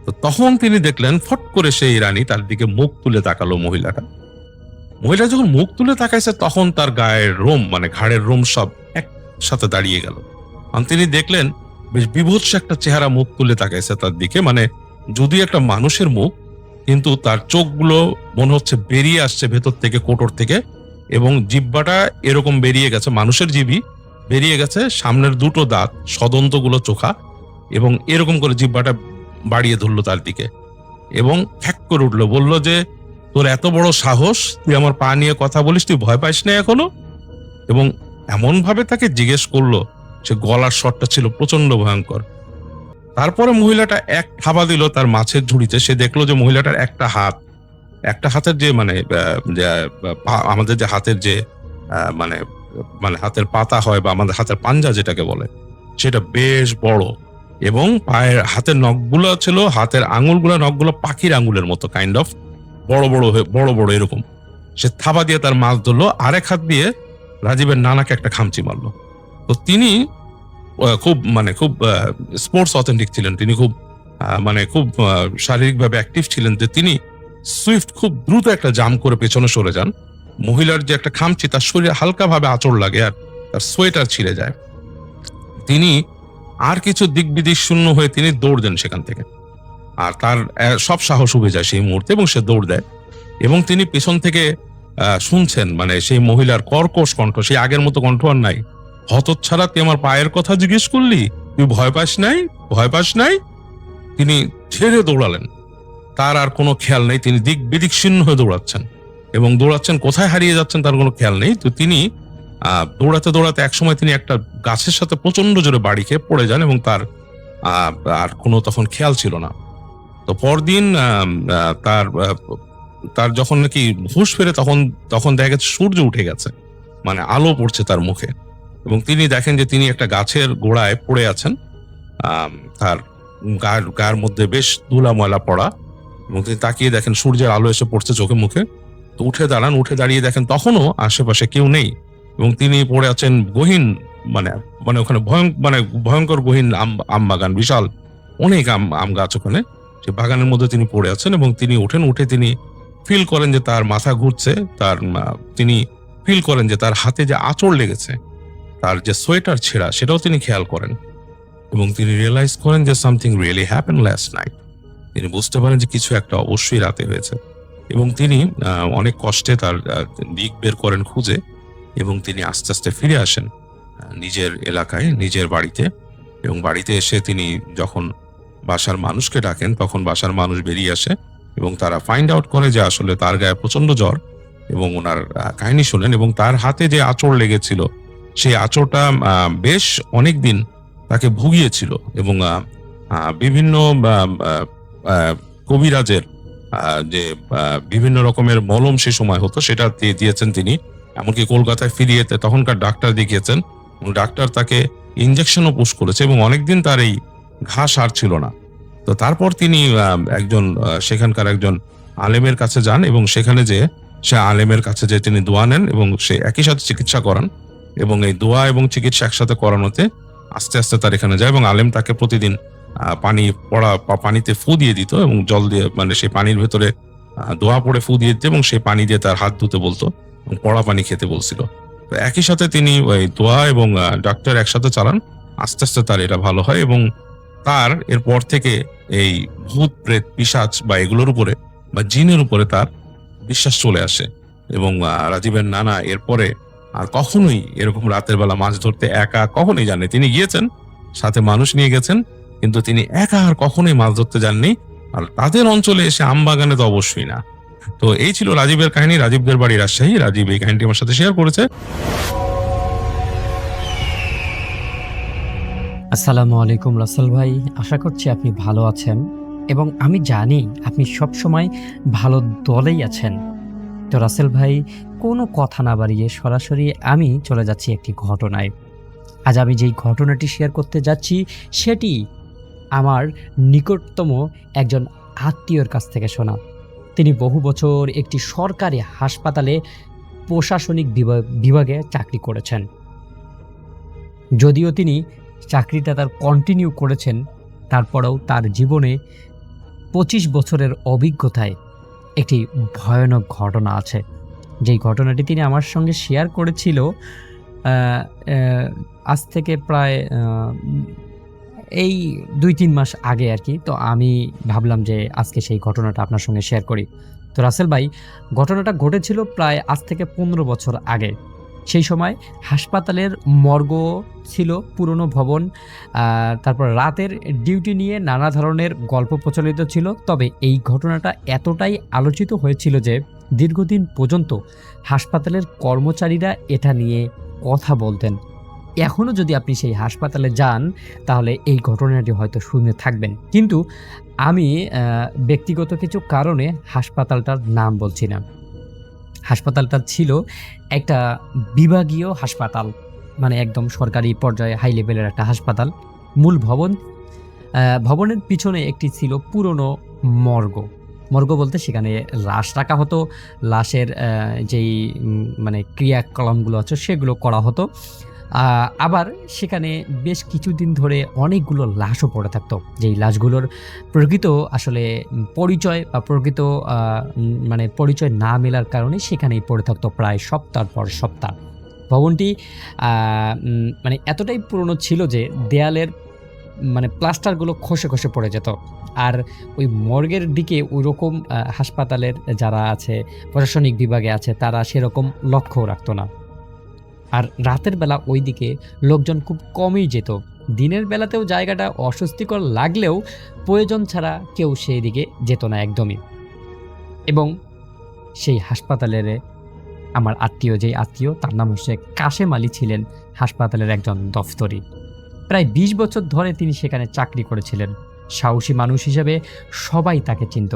তো তখন তিনি দেখলেন ফট করে সেই রানী তার দিকে মুখ তুলে তাকালো। মহিলা যখন মুখ তুলে তাকাইছে, তখন তার গায়ের রোম, মানে ঘাড়ের রোম সব একসাথে দাঁড়িয়ে গেল। তিনি দেখলেন বেশ বিভৎস একটা চেহারা মুখ তুলে তাকাইছে তার দিকে, মানে যদি একটা মানুষের মুখ, কিন্তু তার চোখগুলো মনে হচ্ছে বেরিয়ে আসছে ভেতর থেকে, কোটর থেকে, এবং জিহ্বাটা এরকম বেরিয়ে গেছে, মানুষের জিভি বেরিয়ে গেছে, সামনের দুটো দাঁত সদন্তগুলো চোখা, এবং এরকম করে জিহ্বাটা বাড়িয়ে ধরলো তার দিকে, এবং ফ্যাক করে উঠলো, বললো যে তোর এত বড় সাহস, তুই আমার পা নিয়ে কথা বলিস, তুই ভয় পাইস না এখনো? এবং এমন ভাবে তাকে জিজ্ঞেস করলো, সে গলার স্বরটা ছিল প্রচন্ড ভয়ঙ্কর। তারপরে মহিলাটা এক থাবা দিল তার মাছের ঝুড়িতে। সে দেখলো যে মহিলাটার একটা হাতের যে মানে আমাদের যে হাতের যে মানে মানে হাতের পাতা হয় বা আমাদের হাতের পাঞ্জা যেটাকে বলে, সেটা বেশ বড়, এবং হাতের নখগুলো ছিল, হাতের নখগুলো পাখির আঙুলের মতো, কাইন্ড অফ বড় বড় এরকম। সে থাবা দিয়ে তার মাছ ধরলো, আরেক হাত দিয়ে রাজীবের নানাকে একটা খামচি মারলো। তো তিনি খুব স্পোর্টস অথেন্টিক ছিলেন, তিনি খুব খুব শারীরিকভাবে অ্যাক্টিভ ছিলেন, যে তিনি সুইফট খুব দ্রুত একটা জাম্প করে পেছনে সরে যান। মহিলার যে একটা খামচি, তার শরীরে হালকাভাবে আঁচড় লাগে আর তার সোয়েটার ছিঁড়ে যায়। তিনি আর কিছু দিক বিদিক শূন্য হয়ে তিনি দৌড় দেন সেখান থেকে, আর তার সব সাহস উবে যায় সেই মুহূর্তে এবং সে দৌড় দেয়। এবং তিনি পেছন থেকে শুনছেন সেই মহিলার কর্কশ কণ্ঠ, সেই আগের মতো কণ্ঠ আর নাই। হতচ্ছাড়া, তুই আমার পায়ের কথা জিজ্ঞেস করলি, তুই ভয় পাস নাই। তিনি ছেড়ে দৌড়ালেন, তার আর কোনো খেয়াল নেই, তিনি দিক বিদিক শূন্য হয়ে দৌড়াচ্ছেন এবং দৌড়াচ্ছেন, কোথায় হারিয়ে যাচ্ছেন তার কোনো খেয়াল নেই। তো তিনি দৌড়াতে দৌড়াতে একসময় তিনি একটা গাছের সাথে প্রচন্ড জোরে বাড়ি খেয়ে পড়ে যান এবং তার আর কোনো তখন খেয়াল ছিল না। তো পরদিন তার যখন নাকি হুঁশ ফেরে, তখন দেখা গেছে সূর্য উঠে গেছে, আলো পড়ছে তার মুখে, এবং তিনি দেখেন যে তিনি একটা গাছের গোড়ায় পড়ে আছেন। তার গায়ের মধ্যে বেশ ধুলা ময়লা পড়া, এবং তিনি তাকিয়ে দেখেন সূর্যের আলো এসে পড়ছে চোখে মুখে। তো উঠে দাঁড়িয়ে দেখেন তখনও আশেপাশে কেউ নেই, এবং তিনি পড়ে আছেন গহীন ওখানে ভয়ঙ্কর গহীন আম বাগান, বিশাল অনেক আম গাছ ওখানে, সে বাগানের মধ্যে তিনি পড়ে আছেন। এবং তিনি উঠে তিনি ফিল করেন যে তার মাথা ঘুরছে, তিনি ফিল করেন যে তার হাতে যে আঁচড় লেগেছে, তার যে সোয়েটার ছেঁড়া, সেটাও তিনি খেয়াল করেন, এবং তিনি রিয়েলাইজ করেন যে something really happen last night. তিনি বুঝতে পারেন যে কিছু একটা অবশ্যই রাতে হয়েছে, এবং তিনি অনেক কষ্টে তার দিক বের করেন খুঁজে, এবং তিনি আস্তে আস্তে ফিরে আসেন নিজের এলাকায়, নিজের বাড়িতে। এবং বাড়িতে এসে তিনি যখন বাসার মানুষকে ডাকেন, তখন বাসার মানুষ বেরিয়ে আসে এবং তারা ফাইন্ড আউট করে যে আসলে তার গায়ে প্রচন্ড জ্বর, এবং ওনার কাহিনী শোনেন। এবং তার হাতে যে আঁচড় লেগেছিল, সেই আঁচড়টা বেশ অনেকদিন তাকে ভুগিয়েছিল, এবং বিভিন্ন কবিরাজের যে বিভিন্ন রকমের মলম সে সময় হতো, সেটা দিয়েছেন তিনি। এমনকি কলকাতায় ফিরিয়ে তখনকার ডাক্তার দেখিয়েছেন, এবং ডাক্তার তাকে ইনজেকশনও পুশ করেছে, এবং অনেকদিন তার এই ঘা সারছিল না। তো তারপর তিনি সেখানকার একজন আলেমের কাছে যান, এবং সেখানে যে সে আলেমের কাছে যে তিনি দোয়া নেন, এবং সে একই সাথে চিকিৎসা করান, এবং এই দোয়া এবং চিকিৎসা একসাথে করানোতে আস্তে আস্তে তার এখানে যায়, এবং আলেম তাকে প্রতিদিন পানিতে ফু দিয়ে দিত, এবং জল দিয়ে সেই পানির ভেতরে দোয়া পড়ে ফু দিয়ে দিত, এবং সেই পানি দিয়ে তার হাত ধুতে বলতো, এবং পড়া পানি খেতে বলছিল। তো একই সাথে তিনি ওই দোয়া এবং ডাক্তার একসাথে চালান, আস্তে আস্তে তার এটা ভালো হয়, এবং তার এরপর থেকে এই ভূত প্রেত পিশাচ বা এগুলোর উপরে বা জিনের উপরে তার বিশ্বাস চলে আসে। এবং রাজীবের নানা এরপরে আর কখনোই এরকম রাতের বেলা মাছ ধরতে একা কখনোই যাননি। তিনি গিয়েছেন, সাথে মানুষ নিয়ে গেছেন, কিন্তু তিনি একা আর কখনোই মাছ ধরতে যাননি, আর তাদের অঞ্চলে এসে আম বাগানে তো অবশ্যই না। তো এই ছিল রাজীবের কাহিনী। রাজীবদের বাড়ি রাজশাহী। রাজীব এই কাহিনীটি আমার সাথে শেয়ার করেছে। আসসালামু আলাইকুম রাসেল ভাই, আশা করছি আপনি ভালো আছেন এবং আমি জানি আপনি সব সময় ভালো দলেই আছেন। তো রাসেল ভাই, কোনো কথা না বাড়িয়ে সরাসরি আমি চলে যাচ্ছি একটি ঘটনায়। আজ আমি যেই ঘটনাটি শেয়ার করতে যাচ্ছি সেটি আমার নিকটতম একজন আত্মীয়র কাছ থেকে শোনা। তিনি বহু বছর একটি সরকারি হাসপাতালে প্রশাসনিক বিভাগে চাকরি করেছেন। যদিও তিনি চাকরিটা তার কন্টিনিউ করেছেন, তারপরেও তার জীবনে 25 বছরের অভিজ্ঞতায় একটি ভয়ানক ঘটনা আছে, যেই ঘটনাটি তিনি আমার সঙ্গে শেয়ার করেছিল আজ থেকে প্রায় এই 2-3 মাস আগে আর কি। তো আমি ভাবলাম যে আজকে সেই ঘটনাটা আপনার সঙ্গে শেয়ার করি। তো রাসেল ভাই, ঘটনাটা ঘটেছিল প্রায় আজ থেকে 15 বছর আগে। সেই সময় হাসপাতালের মর্গ ছিল পুরনো ভবন, তারপর রাতের ডিউটি নিয়ে নানা ধরনের গল্প প্রচলিত ছিল। তবে এই ঘটনাটা এতটাই আলোচিত হয়েছিল যে দীর্ঘদিন পর্যন্ত হাসপাতালের কর্মচারীরা এটা নিয়ে কথা বলতেন। এখনও যদি আপনি সেই হাসপাতালে যান তাহলে এই ঘটনাটি হয়তো শুনে থাকবেন, কিন্তু আমি ব্যক্তিগত কিছু কারণে হাসপাতালটার নাম বলছি না। হাসপাতালটা ছিল একটা বিভাগীয় হাসপাতাল, একদম সরকারি পর্যায়ে হাই লেভেলের একটা হাসপাতাল। মূল ভবনের পিছনে একটি ছিল পুরনো মর্গ বলতে সেখানে লাশ রাখা হতো, লাশের যেই ক্রিয়াকলাপগুলো আছে সেগুলো করা হতো। আবার সেখানে বেশ কিছুদিন ধরে অনেকগুলো লাশও পড়ে থাকতো, যেই লাশগুলোর প্রকৃত আসলে পরিচয় বা প্রকৃত মানে পরিচয় না মেলার কারণে সেখানেই পড়ে থাকতো প্রায় সপ্তাহ পর সপ্তাহ। ভবনটি মানে এতটাই পুরনো ছিল যে দেয়ালের মানে প্লাস্টারগুলো খসে খসে পড়ে যেত। আর ওই মর্গের দিকে ওইরকম হাসপাতালের যারা আছে, প্রশাসনিক বিভাগে আছে, তারা সেরকম লক্ষ্যও রাখতো না। আর রাতের বেলা ওই দিকে লোকজন খুব কমই যেত। দিনের বেলাতেও জায়গাটা অস্বস্তিকর লাগলেও প্রয়োজন ছাড়া কেউ সেই দিকে যেত না একদমই। এবং সেই হাসপাতালের আমার আত্মীয়, যেই আত্মীয় তার নাম হচ্ছে কাশেম আলী, ছিলেন হাসপাতালের একজন দফতরি। প্রায় ২০ বছর ধরে তিনি সেখানে চাকরি করেছিলেন। সাহসী মানুষ হিসেবে সবাই তাকে চিনত।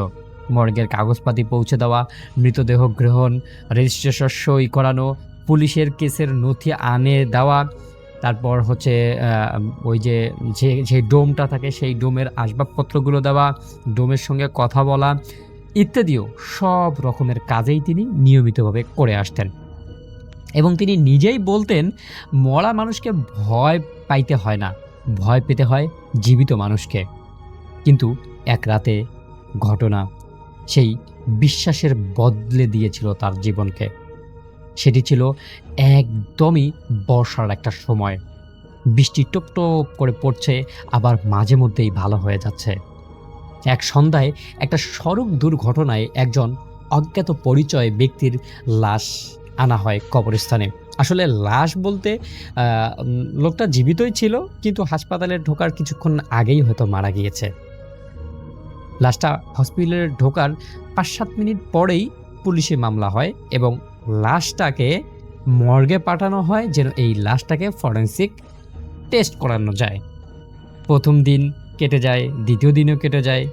মর্গের কাগজপাতি পৌঁছে দেওয়া, মৃতদেহ গ্রহণ, রেজিস্ট্রেশন সই করানো, পুলিশের কেসের নথি আনে দেওয়া, তারপর হচ্ছে ওই যে যে ডোমটা থাকে সেই ডোমের আসবাবপত্রগুলো দেওয়া, ডোমের সঙ্গে কথা বলা ইত্যাদিও সব রকমের কাজেই তিনি নিয়মিতভাবে করে আসতেন। এবং তিনি নিজেই বলতেন, মরা মানুষকে ভয় পাইতে হয় না, ভয় পেতে হয় জীবিত মানুষকে। কিন্তু এক রাতে ঘটনা সেই বিশ্বাসের বদলে দিয়েছিল তার জীবনকে। সেটি ছিল একদমই বর্ষার একটা সময়। বৃষ্টি টপ টপ করে পড়ছে, আবার মাঝে মধ্যেই ভালো হয়ে যাচ্ছে। এক সন্ধ্যায় একটা সড়ক দুর্ঘটনায় একজন অজ্ঞাত পরিচয় ব্যক্তির লাশ আনা হয় কবরস্থানে। আসলে লাশ বলতে লোকটা জীবিতই ছিল, কিন্তু হাসপাতালে ঢোকার কিছুক্ষণ আগেই হয়তো মারা গিয়েছে। লাশটা হসপিটালে ঢোকার ৫-৭ মিনিট পরেই পুলিশে মামলা হয় এবং লাশটাকে মর্গে পাঠানো হয় যেন এই লাশটাকে ফরেনসিক টেস্ট করানো যায়। প্রথম দিন কেটে যায়, দ্বিতীয় দিনও কেটে যায়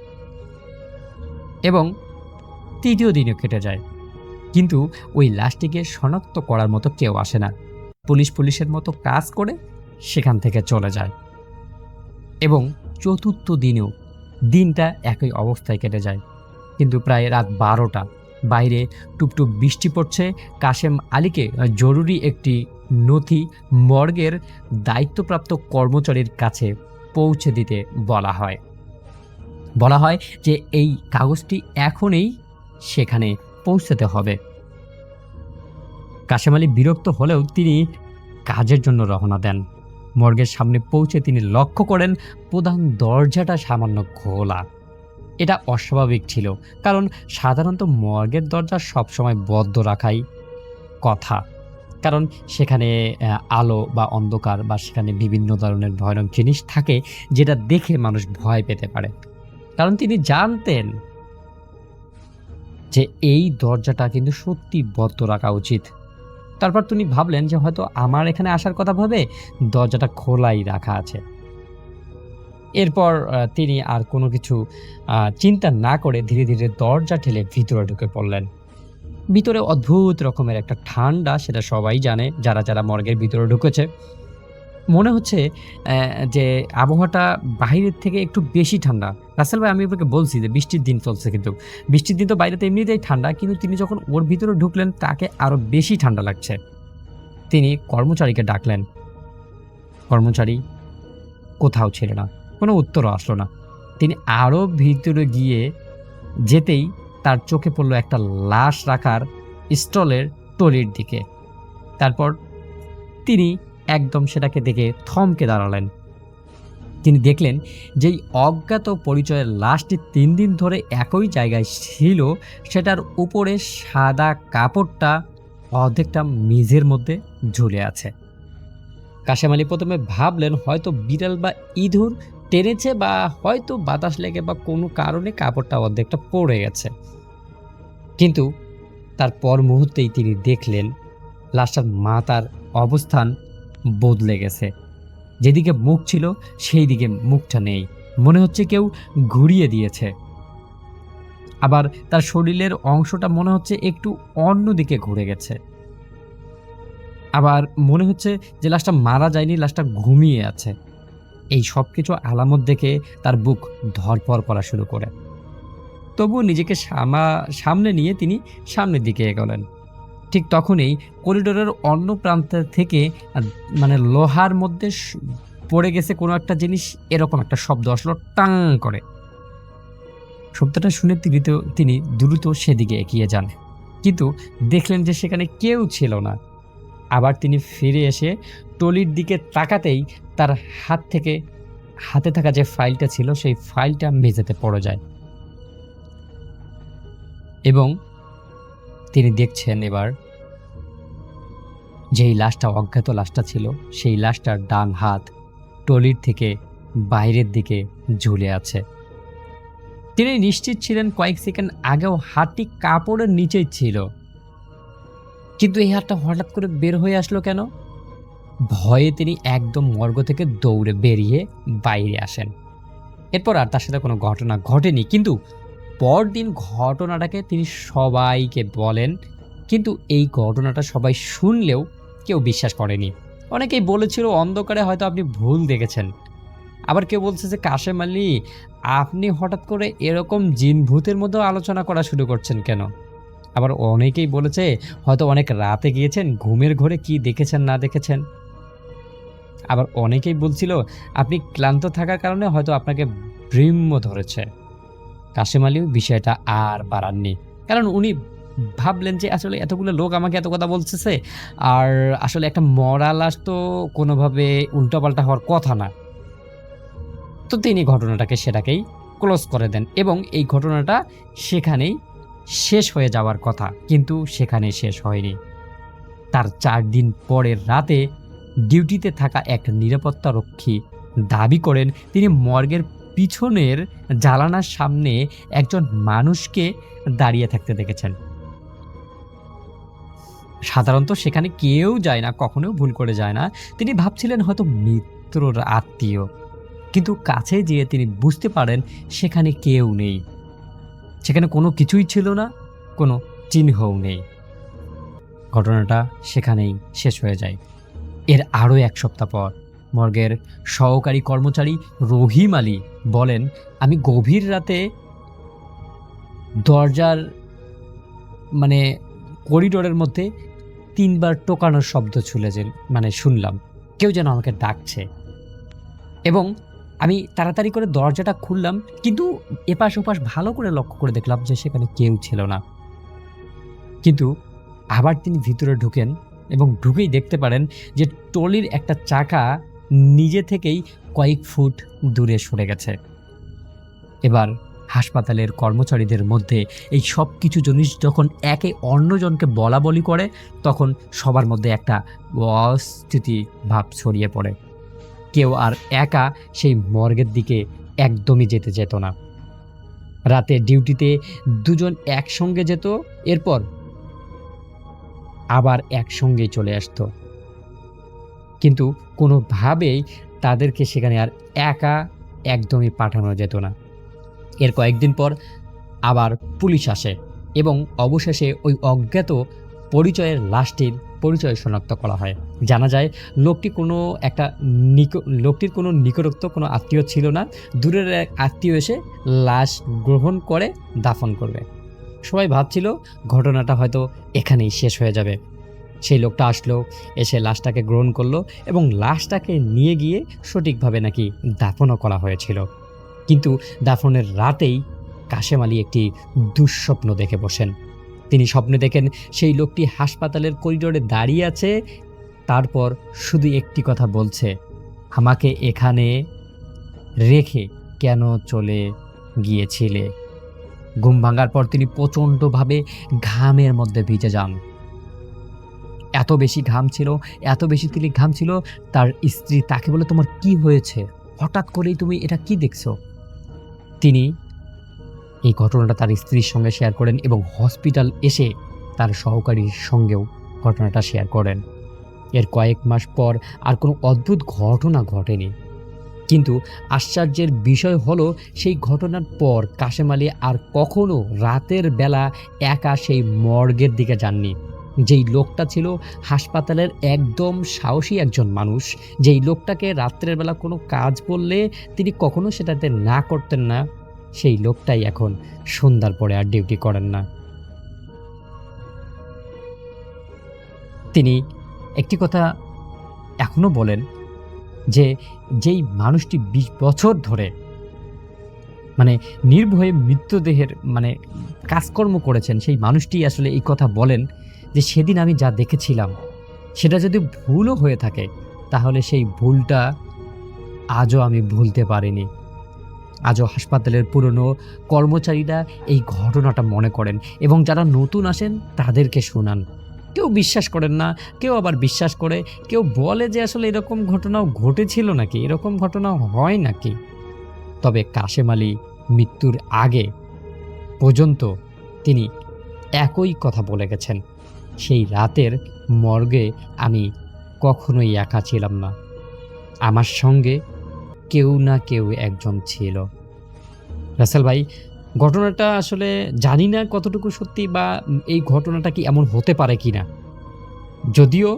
এবং তৃতীয় দিনও কেটে যায়, কিন্তু ওই লাশটিকে শনাক্ত করার মতো কেউ আসে না। পুলিশের মতো কাজ করে সেখান থেকে চলে যায়। এবং চতুর্থ দিনেও দিনটা একই অবস্থায় কেটে যায়। কিন্তু প্রায় রাত ১২টা, বাইরে টুপটুপ বৃষ্টি পড়ছে। কাশেম আলীকে জরুরি একটি নথি মর্গের দায়িত্বপ্রাপ্ত কর্মচারীর কাছে পৌঁছে দিতে বলা হয় যে এই কাগজটি এখনই সেখানে পৌঁছাতে হবে। কাশেম আলী বিরক্ত হলেও তিনি কাজের জন্য রওনা দেন। মর্গের সামনে পৌঁছে তিনি লক্ষ্য করেন প্রধান দরজাটা সামান্য খোলা। এটা অস্বাভাবিক ছিল, কারণ সাধারণত মর্গের দরজা সবসময় বদ্ধ রাখাই কথা, কারণ সেখানে আলো বা অন্ধকার বা সেখানে বিভিন্ন ধরনের ভয়ানক জিনিস থাকে যেটা দেখে মানুষ ভয় পেতে পারে। কারণ তিনি জানতেন যে এই দরজাটা কিন্তু সত্যি বদ্ধ রাখা উচিত। তারপর তিনি ভাবলেন যে হয়তো আমার এখানে আসার কথা ভাবে দরজাটা খোলাই রাখা আছে। এরপর তিনি আর কোনো কিছু চিন্তা না করে ধীরে ধীরে দরজা ঠেলে ভিতরে ঢুকে পড়লেন। ভিতরে অদ্ভুত রকমের একটা ঠান্ডা, সেটা সবাই জানে যারা মর্গের ভিতরে ঢুকেছে। মনে হচ্ছে যে আবহাওয়াটা বাইরের থেকে একটু বেশি ঠান্ডা। রাসেল ভাই, আমি আপনাকে বলছি যে বৃষ্টির দিন চলছে, কিন্তু বৃষ্টির দিন তো বাইরেতে এমনিতেই ঠান্ডা, কিন্তু তিনি যখন ওর ভিতরে ঢুকলেন তাকে আরও বেশি ঠান্ডা লাগছে। তিনি কর্মচারীকে ডাকলেন। কর্মচারী কোথাও ছিল না, কোনো উত্তরও আসলো না। তিনি আরও ভিতরে গিয়ে যেতেই তার চোখে পড়ল একটা লাশ রাখার স্টলের টলির দিকে। তারপর তিনি একদম সেটাকে দেখে থমকে দাঁড়ালেন। তিনি দেখলেন যেই অজ্ঞাত পরিচয়ের লাশটি ৩ দিন ধরে একই জায়গায় ছিল, সেটার উপরে সাদা কাপড়টা অর্ধেকটা মেঝের মধ্যে ঝুলে আছে। কাশেম আলী প্রথমে ভাবলেন হয়তো বিড়াল বা ইঁদুর টেনেছে, বা হয়তো বাতাস লেগে বা কোনো কারণে কাপড়টা অর্ধেকটা পড়ে গেছে। কিন্তু তারপর মুহূর্তেই তিনি দেখলেন লাশটার মাথার অবস্থান বদলে গেছে। যেদিকে মুখ ছিল সেই দিকে মুখটা নেই, মনে হচ্ছে কেউ ঘুরিয়ে দিয়েছে। আবার তার শরীরের অংশটা মনে হচ্ছে একটু অন্যদিকে ঘুরে গেছে। আবার মনে হচ্ছে যে লাশটা মারা যায়নি, লাশটা ঘুমিয়ে আছে। এই সব কিছু আলামত দেখে তার বুক ধরপড় করা শুরু করে। তবুও নিজেকে সামনে নিয়ে তিনি সামনের দিকে এগোলেন। ঠিক তখনই করিডোরের অন্য প্রান্ত থেকে মানে লোহার মধ্যে পড়ে গেছে কোনো একটা জিনিস, এরকম একটা শব্দ আসলো টাং করে। শব্দটা শুনে তিনি দ্রুত সেদিকে এগিয়ে যান, কিন্তু দেখলেন যে সেখানে কেউ ছিল না। আবার তিনি ফিরে এসে টলির দিকে তাকাতেই তার হাতে থাকা যে ফাইলটা ছিল সেই ফাইলটা মেঝেতে পড়ে যায় এবং তিনি দেখছেন এবার যেই লাশটা, অজ্ঞাত লাশটা ছিল, সেই লাশটার ডান হাত টলির থেকে বাইরের দিকে ঝুলে আছে। তিনি নিশ্চিত ছিলেন কয়েক সেকেন্ড আগেও হাতটি কাপড়ের নিচেই ছিল, কিন্তু এই হাতটা হঠাৎ করে বের হয়ে আসলো কেন? ভয়ে তিনি একদম মর্গ থেকে দৌড়ে বেরিয়ে বাইরে আসেন। এরপর আর তার সাথে কোনো ঘটনা ঘটেনি, কিন্তু পরদিন ঘটনাটাকে তিনি সবাইকে বলেন, কিন্তু এই ঘটনাটা সবাই শুনলেও কেউ বিশ্বাস করেনি। অনেকেই বলেছিল অন্ধকারে হয়তো আপনি ভুল দেখেছেন, আবার কেউ বলছে যে কাশেম আলী আপনি হঠাৎ করে এরকম জিন ভূতের মধ্যেও আলোচনা করা শুরু করছেন কেন? আবার অনেকেই বলেছে হয়তো অনেক রাতে গিয়েছেন, ঘুমের ঘরে কি দেখেছেন না দেখেছেন। আবার অনেকেই বলছিল আপনি ক্লান্ত থাকার কারণে হয়তো আপনাকে ব্রহ্ম ধরেছে। কাশেম আলীও বিষয়টা আর বাড়াননি, কারণ উনি ভাবলেন যে আসলে এতগুলো লোক আমাকে এত কথা বলতেছে, আর আসলে একটা মরা লাশ তো কোনোভাবে উল্টাপাল্টা হওয়ার কথা না। তো তিনি ঘটনাটাকে সেটাকেই ক্লোজ করে দেন এবং এই ঘটনাটা সেখানেই শেষ হয়ে যাওয়ার কথা, কিন্তু সেখানে শেষ হয়নি। তার 4 দিন পরের রাতে ডিউটিতে থাকা এক নিরাপত্তা রক্ষী দাবি করেন তিনি মর্গের পিছনের জানালার সামনে একজন মানুষকে দাঁড়িয়ে থাকতে দেখেছেন। সাধারণত সেখানে কেউ যায় না, কখনো ভুল করে যায় না। তিনি ভাবছিলেন হয়তো মিত্রর আত্মীয়, কিন্তু কাছে যেয়ে তিনি বুঝতে পারেন সেখানে কেউ নেই, সেখানে কোনো কিছুই ছিল না, কোনো চিহ্নও নেই। ঘটনাটা সেখানেই শেষ হয়ে যায়। এর আরও 1 সপ্তাহ পর মর্গের সহকারী কর্মচারী রহিম আলী বলেন, আমি গভীর রাতে দরজার মানে করিডোরের মধ্যে 3 বার টোকানোর শব্দ শুনলাম, কেউ যেন আমাকে ডাকছে, এবং আমি তাড়াতাড়ি করে দরজাটা খুললাম, কিন্তু এপাশ ওপাশ ভালো করে লক্ষ্য করে দেখলাম যে সেখানে কেউ ছিল না। কিন্তু আবার তিনি ভিতরে ঢুকেন এবং ঢুকেই দেখতে পারেন যে ট্রলির একটা চাকা নিজে থেকেই কয়েক ফুট দূরে সরে গেছে। এবার হাসপাতালের কর্মচারীদের মধ্যে এই সব কিছু জিনিস যখন একে অন্যজনকে বলা বলি করে, তখন সবার মধ্যে একটা অস্থিতি ভাব ছড়িয়ে পড়ে। কেউ আর একা সেই মর্গের দিকে একদমই যেত না। রাতে ডিউটিতে 2 জন একসঙ্গে যেত, এরপর আবার একসঙ্গেই চলে আসতো, কিন্তু কোনোভাবেই তাদেরকে সেখানে আর একা একদমই পাঠানো যেত না। এর কয়েকদিন পর আবার পুলিশ আসে এবং অবশেষে ওই অজ্ঞাত পরিচয়ের লাশটির পরিচয় শনাক্ত করা হয়। জানা যায় লোকটির কোনো নিকটস্থ কোনো আত্মীয় ছিল না, দূরের এক আত্মীয় এসে লাশ গ্রহণ করে দাফন করবে। সবাই ভাবছিল ঘটনাটা হয়তো এখানেই শেষ হয়ে যাবে। সেই লোকটা আসলো, এসে লাশটাকে গ্রহণ করলো এবং লাশটাকে নিয়ে গিয়ে সঠিকভাবে নাকি দাফনও করা হয়েছিল। কিন্তু দাফনের রাতেই কাশেম আলী একটি দুঃস্বপ্ন দেখে বসেন। তিনি স্বপ্নে দেখেন সেই লোকটি হাসপাতালের করিডোরে দাঁড়িয়ে আছে, তারপর শুধু একটি কথা বলছে, আমাকে এখানে রেখে কেন চলে গিয়েছিলে? ঘুম ভাঙার পর তিনি প্রচণ্ডভাবে ঘামের মধ্যে ভিজে যান। এত বেশি ঘাম ছিল, তার স্ত্রী তাকে বলে, তোমার কি হয়েছে? হঠাৎ করেই তুমি এটা কি দেখছো? তিনি এই ঘটনাটা তার স্ত্রীর সঙ্গে শেয়ার করেন এবং হসপিটাল এসে তার সহকারীর সঙ্গেও ঘটনাটা শেয়ার করেন। এর কয়েক মাস পর আর কোনো অদ্ভুত ঘটনা ঘটেনি, কিন্তু আশ্চর্যের বিষয় হলো সেই ঘটনার পর কাশেম আলী আর কখনো রাতের বেলা একা সেই মর্গের দিকে যাননি। যেই লোকটা ছিল হাসপাতালের একদম সাহসী একজন মানুষ, যেই লোকটাকে রাত্রের বেলা কোনো কাজ বললে তিনি কখনো সেটাতে না করতেন না, সেই লোকটাই এখন সন্ধ্যার পরে আর ডিউটি করেন না। তিনি একটি কথা এখনো বলেন যে যেই মানুষটি ২০ বছর ধরে মানে নির্ভয়ে মৃতদেহের মানে কাজকর্ম করেছেন, সেই মানুষটি আসলে এই কথা বলেন যে সেদিন আমি যা দেখেছিলাম সেটা যদি ভুলও হয়ে থাকে তাহলে সেই ভুলটা আজও আমি ভুলতে পারিনি। আজও হাসপাতালের পুরনো কর্মচারীরা এই ঘটনাটা মনে করেন এবং যারা নতুন আসেন তাদেরকে শোনান। কেউ বিশ্বাস করেন না, কেউ আবার বিশ্বাস করে, কেউ বলে যে আসলে এরকম ঘটনাও ঘটেছিল নাকি, এরকম ঘটনা হয় নাকি। তবে কাশেম আলী মৃত্যুর আগে পর্যন্ত তিনি একই কথা বলে গেছেন, সেই রাতের মর্গে আমি কখনোই একা ছিলাম না, আমার সঙ্গে কেউ না কেউ একজন ছিল। রাসেল ভাই, ঘটনাটা আসলে জানি না কতটুকু সত্যি বা এই ঘটনাটা কি এমন হতে পারে কি না। যদিও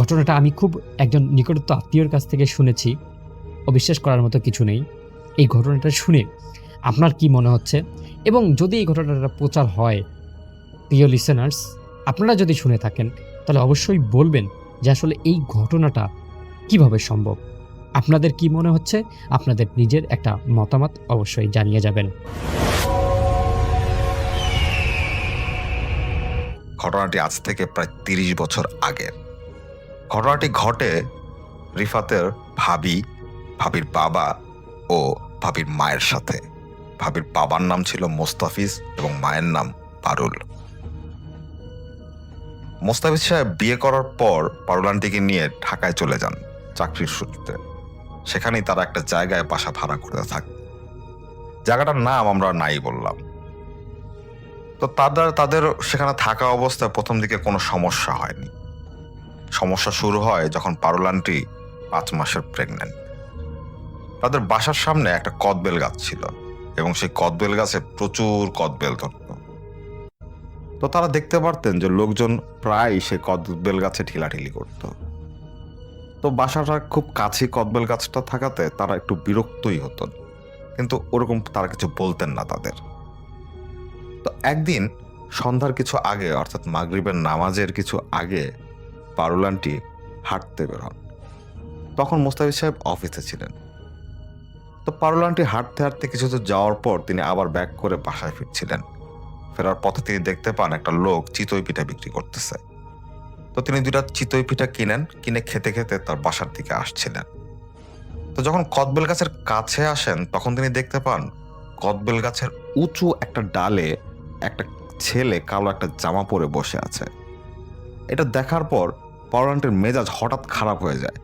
ঘটনাটা আমি খুব একজন নিকটস্থ আত্মীয়র কাছ থেকে শুনেছি, অবিশ্বাস করার মতো কিছু নেই। এই ঘটনাটা শুনে আপনার কি মনে হচ্ছে, এবং যদি এই ঘটনাটা প্রচার হয়, প্রিয় লিসেনার্স আপনারা যদি শুনে থাকেন তাহলে অবশ্যই বলবেন যে আসলে এই ঘটনাটা কিভাবে সম্ভব। আপনাদের কি মনে হচ্ছে, আপনাদের নিজের একটা মতামত অবশ্যই জানিয়ে যাবেন। ঘটনাটি আজ থেকে প্রায় ৩০ বছর আগের। ঘটনাটি ঘটে রিফাতের ভাবির বাবা ও ভাবির মায়ের সাথে। ভাবির বাবার নাম ছিল মোস্তাফিজ এবং মায়ের নাম পারুল। মোস্তাফিজ সাহেব বিয়ে করার পর পারুল আন্টিকে নিয়ে ঢাকায় চলে যান চাকরির সূত্রে। সেখানেই তারা একটা জায়গায় বাসা ভাড়া করতে থাকে। জায়গাটার নাম আমরা নাই বললাম। তো তাদের সেখানে থাকা অবস্থায় প্রথম দিকে কোনো সমস্যা হয়নি। সমস্যা শুরু হয় যখন পারুল আন্টি ৫ মাসের প্রেগন্যান্ট। তাদের বাসার সামনে একটা কদবেল গাছ ছিল এবং সেই কদবেল গাছে প্রচুর কদবেল ধরত। তো তারা দেখতে পারতেন যে লোকজন প্রায় সেই কদবেল গাছে ঠেলাঠেলি করত। তো বাসাটা খুব কাছে কদবেল গাছটা থাকাতে তারা একটু বিরক্তই হতো, কিন্তু ওরকম তারা কিছু বলতেন না তাদের। তো একদিন সন্ধ্যার কিছু আগে, অর্থাৎ মাগরিবের নামাজের কিছু আগে, পারুল আন্টি হাঁটতে বের হন। তখন মোস্তাফিজ সাহেব অফিসে ছিলেন। তো পারুল আন্টি হাঁটতে হাঁটতে কিছু দূর যাওয়ার পর তিনি আবার ব্যাক করে বাসায় ফিরছিলেন। ফেরার পথে তিনি দেখতে পান একটা লোক চিতই পিঠা বিক্রি করতেছে। তো তিনি 2টা চিতই পিঠা কিনে খেতে খেতে তার বাসার দিকে আসছিলেন। তো যখন কদবেল গাছের কাছে আসেন তখন তিনি দেখতে পান কদবেল গাছের উঁচু একটা ডালে একটা ছেলে কালো একটা জামা পরে বসে আছে। এটা দেখার পর পারুল আন্টির মেজাজ হঠাৎ খারাপ হয়ে যায়।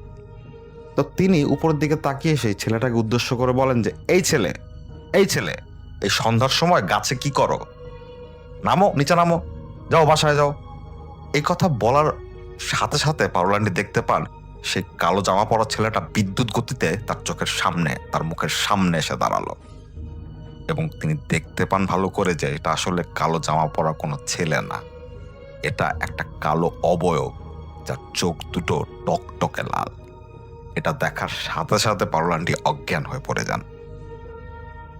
তো তিনি উপরের দিকে তাকিয়ে সেই ছেলেটাকে উদ্দেশ্য করে বলেন যে, এই ছেলে এই সন্ধ্যার সময় গাছে কি করো? নামো, নিচে নামো, যাও বাসায় যাও। এই কথা বলার সাথে সাথে পারুল আন্টি দেখতে পান সেই কালো জামা পরা ছেলেটা বিদ্যুৎ গতিতে তার চোখের সামনে, তার মুখের সামনে এসে দাঁড়ালো। এবং তিনি দেখতে পান ভালো করে যে এটা আসলে কালো জামা পরা কোনো ছেলে না, এটা একটা কালো অবয়ব যার চোখ দুটো টকটকে লাল। এটা দেখার সাথে সাথে পারুল আন্টি অজ্ঞান হয়ে পড়ে যান।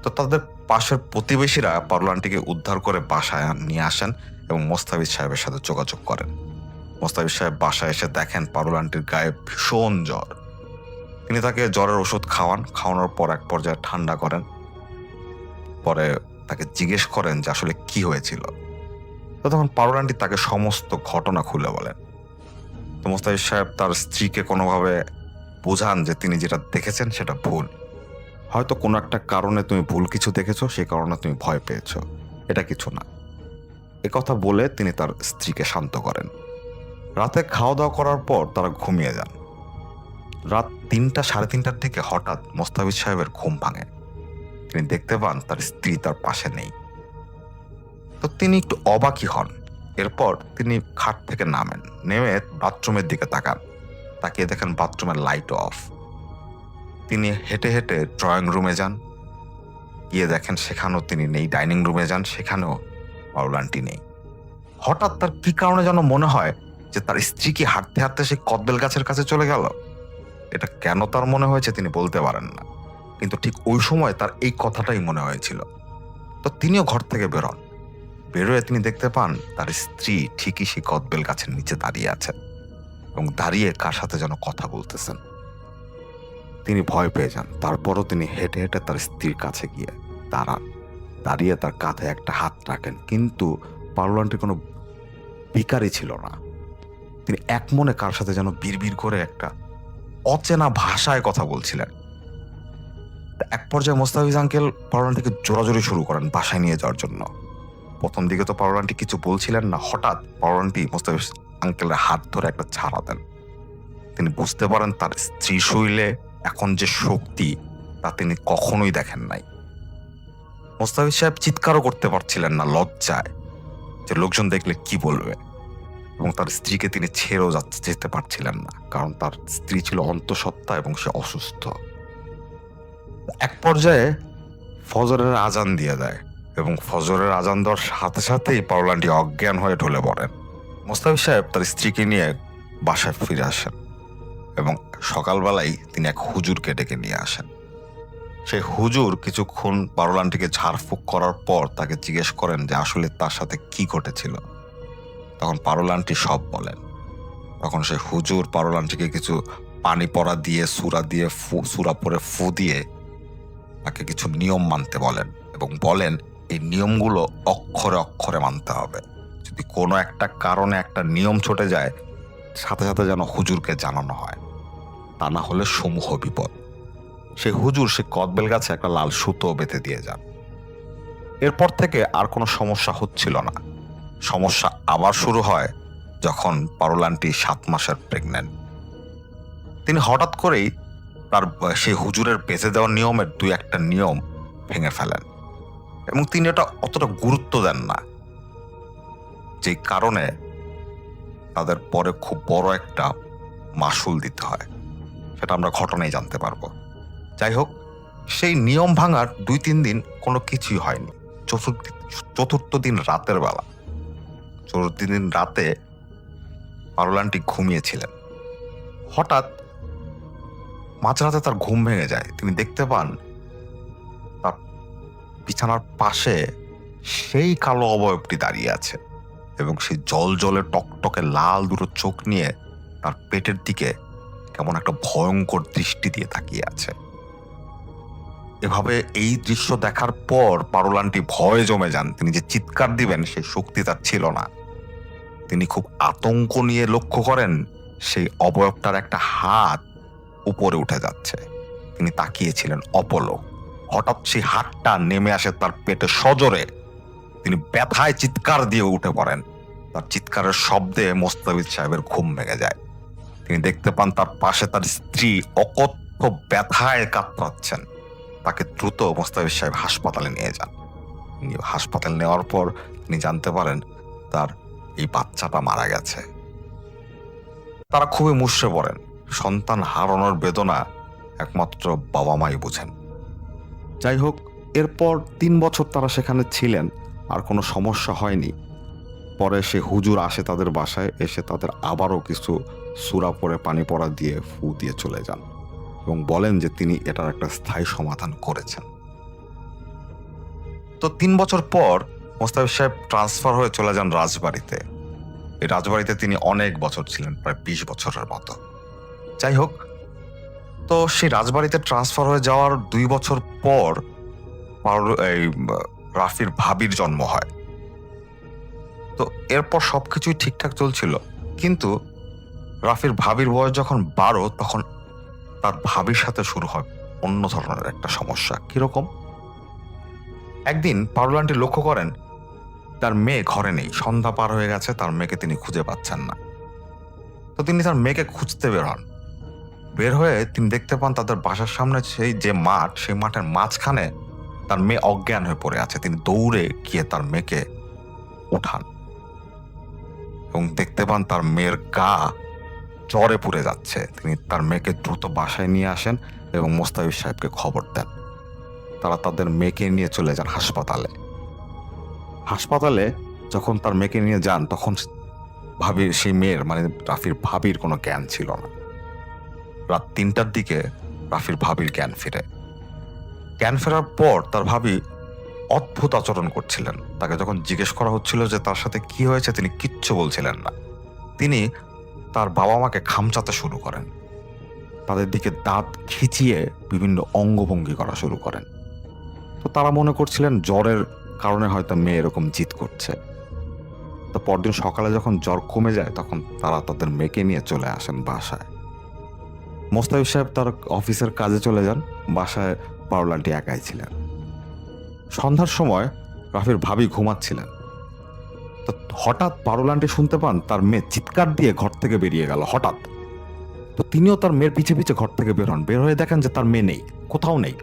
তো তাদের পাশের প্রতিবেশীরা পারুল আন্টিকে উদ্ধার করে বাসায় নিয়ে আসেন এবং মোস্তাফিজ সাহেবের সাথে যোগাযোগ করেন। মোস্তাফিজ সাহেব বাসায় এসে দেখেন পারুল আন্টির গায়ে ভীষণ জ্বর। তিনি তাকে জ্বরের ওষুধ খাওয়ানোর পর এক পর্যায়ে ঠান্ডা করেন। পরে তাকে জিজ্ঞেস করেন যে আসলে কি হয়েছিল। তো তখন পারুল আন্টি তাকে সমস্ত ঘটনা খুলে বলেন। তো মোস্তাফিজ সাহেব তার স্ত্রীকে কোনোভাবে বোঝান যে তিনি যেটা দেখেছেন সেটা ভুল। হয়তো কোনো একটা কারণে তুমি ভুল কিছু দেখেছো, সেই কারণে তুমি ভয় পেয়েছো, এটা কিছু না। কথা বলে তিনি তার স্ত্রীকে শান্ত করেন। রাতে খাওয়া দাওয়া করার পর তারা ঘুমিয়ে যান। রাত 3টা সাড়ে 3টার দিকে হঠাৎ মোস্তাফিজ সাহেবের ঘুম ভাঙে। তিনি দেখতে পান তার স্ত্রী তার পাশে নেই। তো তিনি একটু অবাকই হন। এরপর তিনি খাট থেকে নামেন, নেমে বাথরুমের দিকে তাকিয়ে দেখেন বাথরুমের লাইট অফ। তিনি হেঁটে হেঁটে ড্রয়িং রুমে যান, গিয়ে দেখেন সেখানেও তিনি নেই। ডাইনিং রুমে যান, সেখানেও পারুল আন্টি নেই। হঠাৎ তার কি কারণে যেন মনে হয় যে তার স্ত্রী কি হাঁটতে হাঁটতে সেই কদবেল গাছের কাছে চলে গেল। এটা কেন তার মনে হয়েছে তিনি বলতে পারেন না, কিন্তু ঠিক ওই সময় তার এই কথাটাই মনে হয়েছিল। তো তিনিও ঘর থেকে বেরোন বেরোয় তিনি দেখতে পান তার স্ত্রী ঠিকই সেই কদবেল গাছের নিচে দাঁড়িয়ে আছেন এবং দাঁড়িয়ে কার সাথে যেন কথা বলতেছেন। তিনি ভয় পেয়ে যান। তারপরও তিনি হেঁটে হেঁটে তার স্ত্রীর কাছে গিয়ে দাঁড়ান, দাঁড়িয়ে তার কাঁধে একটা হাত রাখেন। কিন্তু পারুল আন্টি কোনো ভিখারি ছিল না। তিনি এক মনে কার সাথে যেন বিড়বিড় করে একটা অচেনা ভাষায় কথা বলছিলেন। এক পর্যায়ে মোস্তাফিজ আঙ্কেল পারুল আন্টিকে জোরাজোরি শুরু করেন বাসায় নিয়ে যাওয়ার জন্য। প্রথম দিকে তো পারুল আন্টি কিছু বলছিলেন না। হঠাৎ পারুল আন্টি মোস্তাফিজ আঙ্কেলের হাত ধরে একটা ছাড়া দেন। তিনি বুঝতে পারেন তার স্ত্রী শরীরে এখন যে শক্তি তা তিনি কখনোই দেখেন নাই। মোস্তাফিজ সাহেব চিৎকারও করতে পারছিলেন না লজ্জায়, যে লোকজন দেখলে কি বলবে, এবং তার স্ত্রীকে তিনি ছেড়েও যেতে পারছিলেন না, কারণ তার স্ত্রী ছিল অন্তঃসত্ত্বা এবং সে অসুস্থ। এক পর্যায়ে ফজরের আজান দিয়ে দেয় এবং ফজরের আজান দেওয়ার সাথে সাথেই পারুল আন্টি অজ্ঞান হয়ে ঢলে পড়েন। মোস্তাফিজ সাহেব তার স্ত্রীকে নিয়ে বাসায় ফিরে আসেন এবং সকালবেলায় তিনি এক হুজুরকে ডেকে নিয়ে আসেন। সেই হুজুর কিছুক্ষণ পারুল আন্টিকে ঝাড়ফুঁক করার পর তাকে জিজ্ঞেস করেন যে আসলে তার সাথে কি ঘটেছিল। তখন পারুল আন্টি সব বলেন। তখন সেই হুজুর পারুল আন্টিকে কিছু পানি পড়া দিয়ে সূরা পরে ফু দিয়ে তাকে কিছু নিয়ম মানতে বলেন এবং বলেন এই নিয়মগুলো অক্ষরে অক্ষরে মানতে হবে। যদি কোনো একটা কারণে একটা নিয়ম ছুটে যায় সাথে সাথে যেন হুজুরকে জানানো হয়, তা না হলে সমূহ বিপদ। সেই হুজুর সে কদবেল গাছে একটা লাল সুতো বেঁধে দিয়ে যান। এরপর থেকে আর কোনো সমস্যা হচ্ছিল না। সমস্যা আবার শুরু হয় যখন পারুল আন্টি 7 মাসের প্রেগনেন্ট। তিনি হঠাৎ করেই তার সেই হুজুরের বেঁচে দেওয়ার নিয়মের 2-1টা নিয়ম ভেঙে ফেলেন এবং তিনি এটা অতটা গুরুত্ব দেন না, যে কারণে তাদের পরে খুব বড় একটা মাসুল দিতে হয়। সেটা আমরা ঘটনায় জানতে পারবো। যাই হোক, সেই নিয়ম ভাঙার 2-3 দিন কোনো কিছুই হয়নি। চতুর্থ দিন রাতের বেলা, চতুর্থ দিন রাতে পারুল আন্টি ঘুমিয়েছিলেন। হঠাৎ মাঝরাতে তার ঘুম ভেঙে যায়। তিনি দেখতে পান তার বিছানার পাশে সেই কালো অবয়বটি দাঁড়িয়ে আছে এবং সেই জলে টকটকে লাল দুটো চোখ নিয়ে তার পেটের দিকে কেমন একটা ভয়ঙ্কর দৃষ্টি দিয়ে তাকিয়ে আছে। এভাবে এই দৃশ্য দেখার পর পারুল আন্টি ভয়ে জমে যান। তিনি যে চিৎকার দিবেন সেই শক্তি তার ছিল না। তিনি খুব আতঙ্ক নিয়ে লক্ষ্য করেন সেই অবয়বটার একটা হাত উপরে উঠে যাচ্ছে। তিনি তাকিয়েছিলেন অপলক। হঠাৎ সেই হাতটা নেমে আসে তার পেটে সজোরে। তিনি ব্যথায় চিৎকার দিয়ে উঠে পড়েন। তার চিৎকারের শব্দে মোস্তাফিজ সাহেবের ঘুম ভেঙে যায়। তিনি দেখতে পান তার পাশে তার স্ত্রী অকথ্য ব্যথায় কাতরাচ্ছেন। তাকে দ্রুত মোস্তাফিজ সাহেব হাসপাতালে নিয়ে যান। হাসপাতালে নেওয়ার পর তিনি জানতে পারেন তার এই বাচ্চাটা মারা গেছে। তারা খুবই মুষড়ে পড়েন। সন্তান হারানোর বেদনা একমাত্র বাবা মাই বুঝেন। যাই হোক, এরপর 3 বছর তারা সেখানে ছিলেন, আর কোনো সমস্যা হয়নি। পরে সে হুজুর আসে তাদের বাসায়, এসে তাদের আবারও কিছু সূরা পড়ে পানি পড়া দিয়ে ফু দিয়ে চলে যান এবং বলেন যে তিনি এটার একটা স্থায়ী সমাধান করেছেন। তো 3 বছর পর মোস্তাফিজ সাহেব ট্রান্সফার হয়ে চলে যান রাজবাড়িতে। এই রাজবাড়িতে তিনি অনেক বছর ছিলেন, প্রায় 20 বছরের মতো। যাই হোক, তো সেই রাজবাড়িতে ট্রান্সফার হয়ে যাওয়ার 2 বছর পর রাফির ভাবির জন্ম হয়। তো এরপর সবকিছুই ঠিকঠাক চলছিল, কিন্তু রাফির ভাবির বয়স যখন 12 তখন তার ভাবির সাথে শুরু হয় অন্য ধরনের একটা সমস্যা। কিরকম? একদিন পারুল আন্টি লক্ষ্য করেন তার মেয়ে ঘরে নেই। সন্ধ্যা পার হয়ে গেছে, তার মেয়েকে তিনি খুঁজে পাচ্ছেন না। তো তিনি তার মেয়েকে খুঁজতে বের হন। বের হয়ে তিনি দেখতে পান তাদের বাসার সামনে সেই যে মাঠ, সেই মাঠের মাঝখানে তার মেয়ে অজ্ঞান হয়ে পড়ে আছে। তিনি দৌড়ে গিয়ে তার মেয়েকে উঠান এবং দেখতে পান তার মেয়ের গা জ্বরে পুড়ে যাচ্ছে। তিনি তার মেয়েকে দ্রুত বাসায় নিয়ে আসেন এবং মোস্তাফিজ সাহেবকে খবর দেন। তারা তাদের মেয়েকে নিয়ে চলে যান হাসপাতালে। হাসপাতালে যখন তার মেয়েকে নিয়ে যান তখন ভাবির, সেই মেয়ের মানে রাফির ভাবির কোনো জ্ঞান ছিল না। রাত 3টার দিকে রাফির ভাবির জ্ঞান ফিরে। জ্ঞান ফেরার পর তার ভাবি অদ্ভুত আচরণ করছিলেন। তাকে যখন জিজ্ঞেস করা হচ্ছিল যে তার সাথে কি হয়েছে, তিনি কিচ্ছু বলছিলেন না। তিনি তার বাবা মাকে খামচাতে শুরু করেন, তাদের দিকে দাঁত খিচিয়ে বিভিন্ন অঙ্গভঙ্গি করা শুরু করেন। তো তারা মনে করছিলেন জ্বরের কারণে হয়তো মেয়ে এরকম জিদ করছে। তো পরদিন সকালে যখন জ্বর কমে যায় তখন তারা তাদের মেয়েকে নিয়ে চলে আসেন বাসায়। মোস্তাফিজ সাহেব তার অফিসের কাজে চলে যান, বাসায় পারুল আন্টি একাই ছিলেন। সন্ধ্যার সময় রাফির ভাবি ঘুমাচ্ছিলেন। তো হঠাৎ পারুল আন্টি শুনতে পান তার মেয়ে চিৎকার দিয়ে ঘর থেকে বেরিয়ে গেল হঠাৎ। তো তিনিও তার মেয়ের পিছে পিছে ঘর থেকে বের হন। বের হয়ে দেখেন যে তার মেয়ে নেই, কোথাও নেই।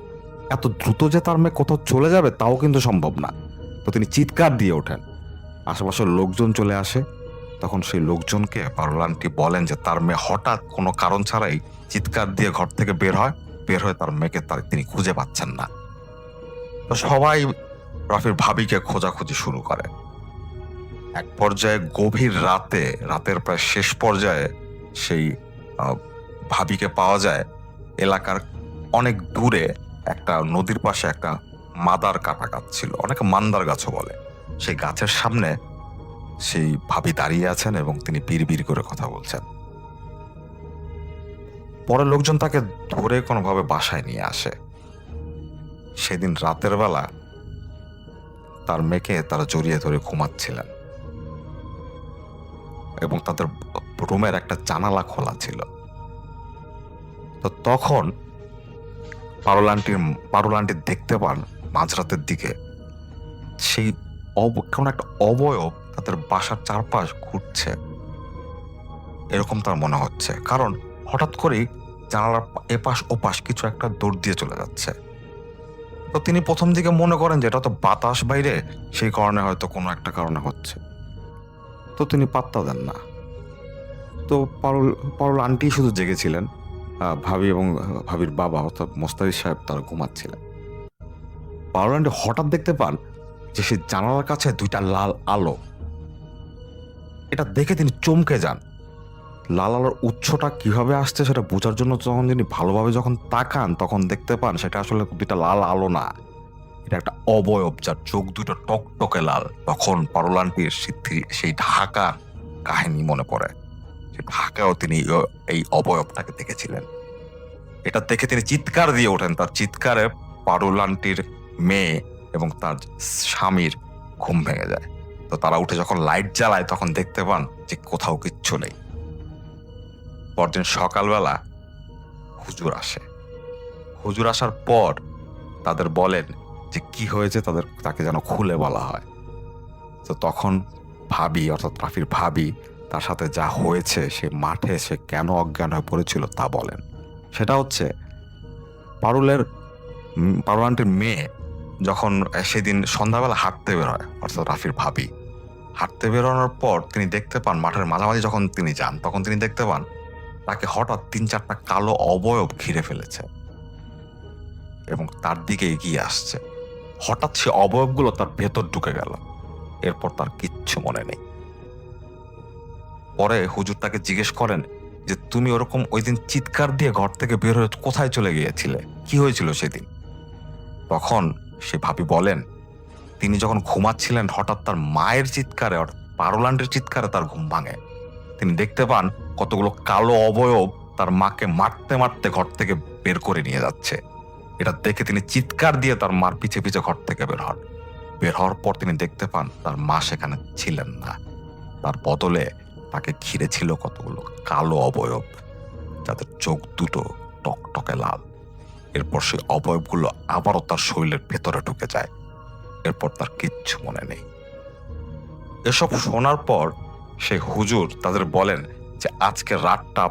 এত দ্রুত যে তার মেয়ে কোথাও চলে যাবে তাও কিন্তু সম্ভব না। তো তিনি চিৎকার দিয়ে ওঠেন। আশেপাশের লোকজন চলে আসে। তখন সেই লোকজনকে পারুল আন্টি বলেন যে তার মেয়ে হঠাৎ কোনো কারণ ছাড়াই চিৎকার দিয়ে ঘর থেকে বের হয়ে তার মেয়েকে তিনি খুঁজে পাচ্ছেন না। তো সবাই রাফির ভাবিকে খোঁজাখুঁজি শুরু করে। এক পর্যায়ে গভীর রাতের প্রায় শেষ পর্যায়ে সেই ভাবিকে পাওয়া যায় এলাকার অনেক দূরে একটা নদীর পাশে একটা মাদার কাটা গাছ ছিল, অনেকে মান্দার গাছও বলে। সেই গাছের সামনে সেই ভাবি দাঁড়িয়ে আছেন এবং তিনি বিড়বিড় করে কথা বলছেন। পরে লোকজন তাকে ধরে কোনোভাবে বাসায় নিয়ে আসে। সেদিন রাতের বেলা তার মেয়েকে তারা জড়িয়ে ধরে ঘুমাচ্ছিলেন এবং তাদের রুমের একটা জানালা খোলা ছিল। তো তখন পারুল আন্টি দেখতে পান মাঝরাতের দিকে সেই কোন একটা অবয়ব তাদের বাসার চারপাশ ঘুরছে, এরকম তার মনে হচ্ছে। কারণ হঠাৎ করেই জানালার এপাশ ওপাশ কিছু একটা দৌড় দিয়ে চলে যাচ্ছে। তো তিনি প্রথম দিকে মনে করেন যে এটা তো বাতাস বাইরে, সেই কারণে হয়তো কোনো একটা কারণে হচ্ছে। তো তিনি পাত্তা দেন না। তো পারুল আন্টি শুধু জেগেছিলেন, ভাবি এবং ভাবির বাবা অর্থাৎ মোস্তাফিজ সাহেব তারা ঘুমাচ্ছিলেন। পারুল আন্টি হঠাৎ দেখতে পান যে সেই জানালার কাছে দুইটা লাল আলো। এটা দেখে তিনি চমকে যান। লাল আলোর উৎসটা কিভাবে আসছে সেটা বোঝার জন্য যখন তিনি ভালোভাবে যখন তাকান তখন দেখতে পান সেটা আসলে দুইটা লাল আলো না, এটা একটা অবয়ব যার চোখ দুটো টকটকে লাল। তখন পারুল আন্টির সেই ঢাকার কাহিনী মনে পড়ে। ঢাকাও তিনি এই অবয়বটাকে দেখেছিলেন। এটা দেখে তিনি চিৎকার দিয়ে ওঠেন। তার চিৎকারে পারুল আন্টির মেয়ে এবং তার স্বামীর ঘুম ভেঙে যায়। তো তারা উঠে যখন লাইট জ্বালায় তখন দেখতে পান যে কোথাও কিচ্ছু নেই। পরদিন সকালবেলা হুজুর আসে। হুজুর আসার পর তাদের বলেন যে কি হয়েছে তাকে যেন খুলে বলা হয়। তো তখন ভাবি অর্থাৎ রাফির ভাবি তার সাথে যা হয়েছে, সে মাঠে সে কেন অজ্ঞান হয়ে পড়েছিল তা বলেন। সেটা হচ্ছে পারুল আন্টির মেয়ে যখন সেদিন সন্ধ্যাবেলা হাঁটতে বেরোয়, অর্থাৎ রাফির ভাবি হাঁটতে বেরোনোর পর তিনি দেখতে পান মাঠের মাঝামাঝি যখন তিনি যান তখন তিনি দেখতে পান তাকে হঠাৎ 3-4টা কালো অবয়ব ঘিরে ফেলেছে এবং তার দিকে এগিয়ে আসছে। হঠাৎ সে অবয়বগুলো তার ভেতর ঢুকে গেল। এরপর তার কিচ্ছু মনে নেই। পরে হুজুর তাকে জিজ্ঞেস করেন যে তুমি ওরকম ওই দিন চিৎকার দিয়ে ঘর থেকে বের হয়ে কোথায় চলে গিয়েছিলে, কি হয়েছিল সেদিন? তখন সে ভাবি বলেন তিনি যখন ঘুমাচ্ছিলেন হঠাৎ তার মায়ের চিৎকারে পারুল আন্টির চিৎকারে তার ঘুম ভাঙে। তিনি দেখতে পান কতগুলো কালো অবয়ব তার মাকে মারতে মারতে ঘর থেকে বের করে নিয়ে যাচ্ছে। এটা দেখে তিনি চিৎকার দিয়ে তার মার পিছে পিছে ঘর থেকে বের হন। বের হওয়ার পর তিনি দেখতে পান তার মা সেখানে ছিলেন না, তার বদলে তাকে ঘিরে ছিল কতগুলো কালো অবয়ব যাদের চোখ দুটো টকটকে লাল। এরপর সেই অবয়বগুলো আবারও তার শরীরের ভেতরে ঢুকে যায়। এরপর তার কিচ্ছু মনে নেই। এসব শোনার পর সেই হুজুর তাদের বলেন যে আজকে রাতটা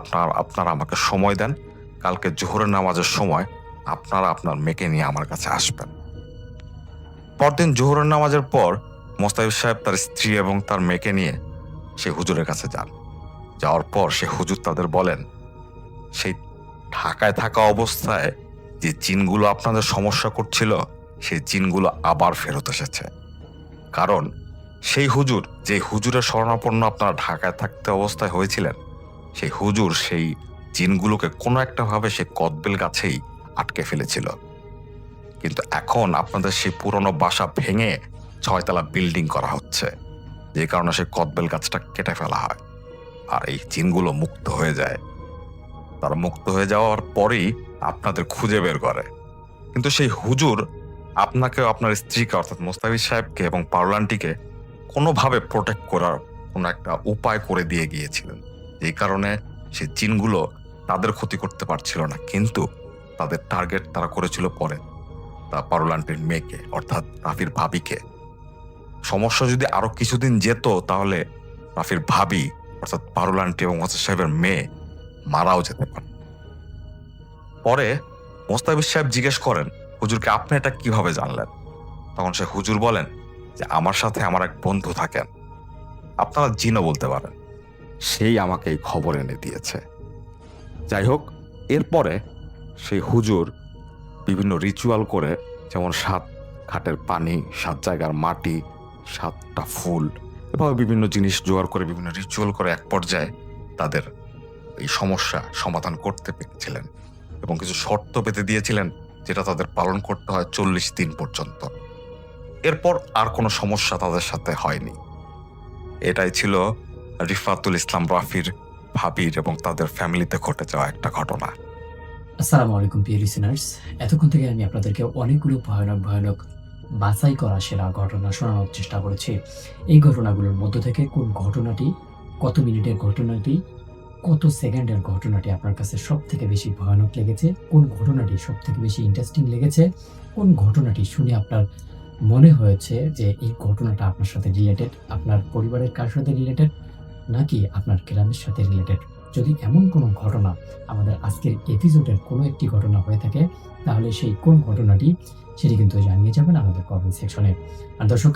আপনারা আমাকে সময় দেন, কালকে জোহরের নামাজের সময় আপনারা আপনার মেয়েকে নিয়ে আমার কাছে আসবেন। পরদিন জোহরের নামাজের পর মোস্তাফিজ সাহেব তার স্ত্রী এবং তার মেয়েকে নিয়ে সেই হুজুরের কাছে যান। যাওয়ার পর সে হুজুর তাদের বলেন সেই ঢাকায় থাকা অবস্থায় যে জিনগুলো আপনাদের সমস্যা করছিল সেই জিনগুলো আবার ফেরত এসেছে। কারণ সেই হুজুর যে হুজুরের শরণাপন্ন আপনারা ঢাকায় থাকতে অবস্থায় হয়েছিলেন, সেই হুজুর সেই জিনগুলোকে কোনো একটা ভাবে সে কদবেল গাছেই আটকে ফেলেছিল। কিন্তু এখন আপনাদের সেই পুরনো বাসা ভেঙে 6 তলা বিল্ডিং করা হচ্ছে, যে কারণে সেই কদবেল গাছটা কেটে ফেলা হয় আর এই জিনগুলো মুক্ত হয়ে যায়। তারা মুক্ত হয়ে যাওয়ার পরেই আপনাদের খুঁজে বের করে। কিন্তু সেই হুজুর আপনাকে, আপনার স্ত্রীকে অর্থাৎ মোস্তাফিজ সাহেবকে এবং পারুলানটিকে কোনোভাবে প্রোটেক্ট করার কোনো একটা উপায় করে দিয়ে গিয়েছিলেন, এই কারণে সেই জিনগুলো তাদের ক্ষতি করতে পারছিল না। কিন্তু তাদের টার্গেট তারা করেছিল পরে তা পারুলানটির মেয়েকে অর্থাৎ রাফির ভাবিকে। সমস্যা যদি আরো কিছুদিন যেত তাহলে রাফির ভাবি অর্থাৎ পারুলানটি এবং মোস্তাফিজ সাহেবের মেয়ে মারাও যেতে পারে। পরে মোস্তাফিজ সাহেব জিজ্ঞেস করেন হুজুরকে, আপনি এটা কিভাবে জানলেন? তখন সে হুজুর বলেন যে আমার সাথে আমার এক বন্ধু থাকেন, আপনারা জিনও বলতে পারেন, সেই আমাকে এই খবর এনে দিয়েছে। যাই হোক, এরপরে সেই হুজুর বিভিন্ন রিচুয়াল করে, যেমন 7 ঘাটের পানি, 7 জায়গার মাটি, 7টা ফুল, এভাবে বিভিন্ন জিনিস জোগাড় করে বিভিন্ন রিচুয়াল করে এক পর্যায়ে তাদের এই সমস্যা সমাধান করতে পেরেছিলেন এবং কিছু শর্ত পেতে দিয়েছিলেন, যেটা তাদের পালন করতে হয় 40 দিন পর্যন্ত। এরপর আর কোনো সমস্যা তাদের সাথে হয়নি। এটাই ছিল রিফাতুল ইসলাম রাফির ভাবির এবং তাদের ফ্যামিলিতে ঘটে যাওয়া একটা ঘটনা। আসসালামু আলাইকুম প্রিয় লিসেনার্স, এতক্ষণ থেকে আমি আপনাদেরকে অনেকগুলো ভয়ানক বাছাই করা সেরা ঘটনা শোনানোর চেষ্টা করেছি। এই ঘটনাগুলোর মধ্য থেকে কোন ঘটনাটি, কত মিনিটের ঘটনাটি, কত সেকেন্ডের ঘটনাটি আপনার কাছে সব থেকে বেশি ভয়ানক লেগেছে, কোন ঘটনাটি সব থেকে বেশি ইন্টারেস্টিং লেগেছে, কোন ঘটনাটি শুনে আপনার মনে হয়েছে যে এই ঘটনাটা আপনার সাথে রিলেটেড, আপনার পরিবারের কার সাথে রিলেটেড, নাকি আপনার গ্রামের সাথে রিলেটেড। যদি এমন কোনো ঘটনা আমাদের আজকের এপিসোডের কোনো একটি ঘটনা হয়ে থাকে, তাহলে সেই কোন ঘটনাটি সেটি কিন্তু জানিয়ে যাবেন আমাদের কমেন্ট সেকশনে। আর দর্শক,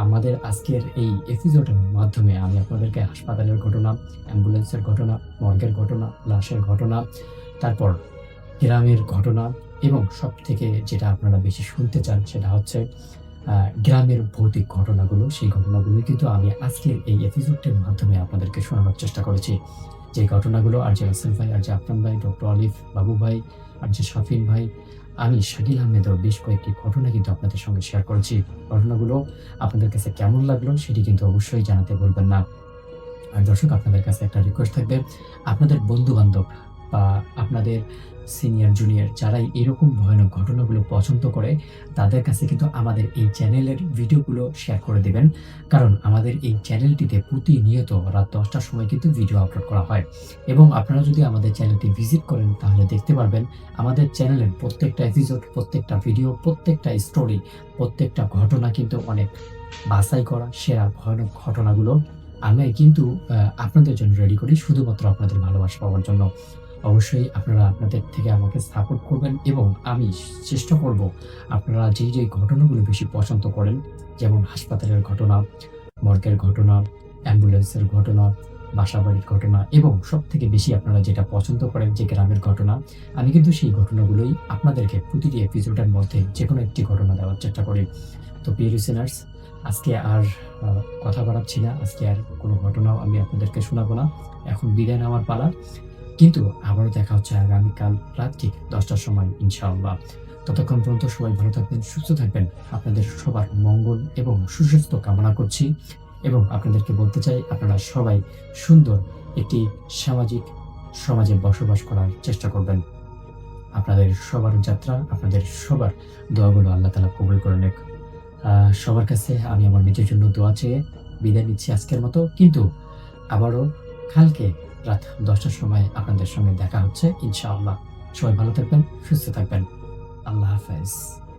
আমাদের আজকের এই এপিসোডের মাধ্যমে আমি আপনাদেরকে হাসপাতালের ঘটনা, অ্যাম্বুলেন্সের ঘটনা, মর্গের ঘটনা, লাশের ঘটনা, তারপর গ্রামের ঘটনা এবং সব থেকে যেটা আপনারা বেশি শুনতে চান সেটা হচ্ছে গ্রামের ভৌতিক ঘটনাগুলো, সেই ঘটনাগুলো কিন্তু আমি আজকের এই এপিসোডটির মাধ্যমে আপনাদেরকে শোনানোর চেষ্টা করেছি। যে ঘটনাগুলো আর যে রাসেল ভাই, আর যে আফরান ভাই, ডক্টর আলিফ, বাবু ভাই, আর যে শাফিন ভাই, আমি শাকিল আহমেদও বেশ কয়েকটি ঘটনা কিন্তু আপনাদের সঙ্গে শেয়ার করেছি। ঘটনাগুলো আপনাদের কাছে কেমন লাগলো সেটি কিন্তু অবশ্যই জানাতে বলবেন না। আর দর্শক, আপনাদের কাছে একটা রিকোয়েস্ট থাকবে, আপনাদের বন্ধু বান্ধব বা আপনাদের সিনিয়র জুনিয়র যারাই এরকম ভয়ানক ঘটনাগুলো পছন্দ করে, তাদের কাছে কিন্তু আমাদের এই চ্যানেলের ভিডিওগুলো শেয়ার করে দেবেন। কারণ আমাদের এই চ্যানেলটিতে প্রতিনিয়ত রাত 10টার সময় কিন্তু ভিডিও আপলোড করা হয় এবং আপনারা যদি আমাদের চ্যানেলটি ভিজিট করেন তাহলে দেখতে পারবেন আমাদের চ্যানেলের প্রত্যেকটা এপিসোড, প্রত্যেকটা ভিডিও, প্রত্যেকটা স্টোরি, প্রত্যেকটা ঘটনা কিন্তু অনেক বাছাই করা সেরা ভয়ানক ঘটনাগুলো আমি কিন্তু আপনাদের জন্য রেডি করি, শুধুমাত্র আপনাদের ভালোবাসা পাওয়ার জন্য। অবশ্যই আপনারা আপনাদের থেকে আমাকে সাপোর্ট করবেন এবং আমি চেষ্টা করব আপনারা যেই ঘটনাগুলো বেশি পছন্দ করেন, যেমন হাসপাতালের ঘটনা, মর্গের ঘটনা, অ্যাম্বুলেন্সের ঘটনা, বাসাবাড়ির ঘটনা এবং সব থেকে বেশি আপনারা যেটা পছন্দ করেন যে গ্রামের ঘটনা, আমি কিন্তু সেই ঘটনাগুলোই আপনাদেরকে প্রতিটি এপিসোডের মধ্যে যে কোনো একটি ঘটনা দেওয়ার চেষ্টা করি। তো প্রিয় লিসেনার্স, আজকে আর কথা বাড়াচ্ছি না, আজকে আর কোনো ঘটনাও আমি আপনাদেরকে শোনাবো না, এখন বিদায় নেওয়ার পালা। কিন্তু আবারও দেখা হচ্ছে আগামীকাল রাত ঠিক 10টার সময় ইনশাআল্লাহ। ততক্ষণ পর্যন্ত সবাই ভালো থাকবেন, সুস্থ থাকবেন। আপনাদের সবার মঙ্গল এবং সুস্বাস্থ্য কামনা করছি এবং আপনাদেরকে বলতে চাই আপনারা সবাই সুন্দর একটি সামাজিক সমাজে বসবাস করার চেষ্টা করবেন। আপনাদের সবার যাত্রা, আপনাদের সবার দোয়াগুলো আল্লাহ তাআলা কবুল করে নেক। সবার কাছে আমি আমার নিজের জন্য দোয়া চেয়ে বিদায় নিচ্ছি আজকের মতো, কিন্তু আবারও কালকে রাত 10টার সময় আপনাদের সঙ্গে দেখা হচ্ছে ইনশাআল্লাহ। সবাই ভালো থাকবেন, সুস্থ থাকবেন। আল্লাহ হাফেজ।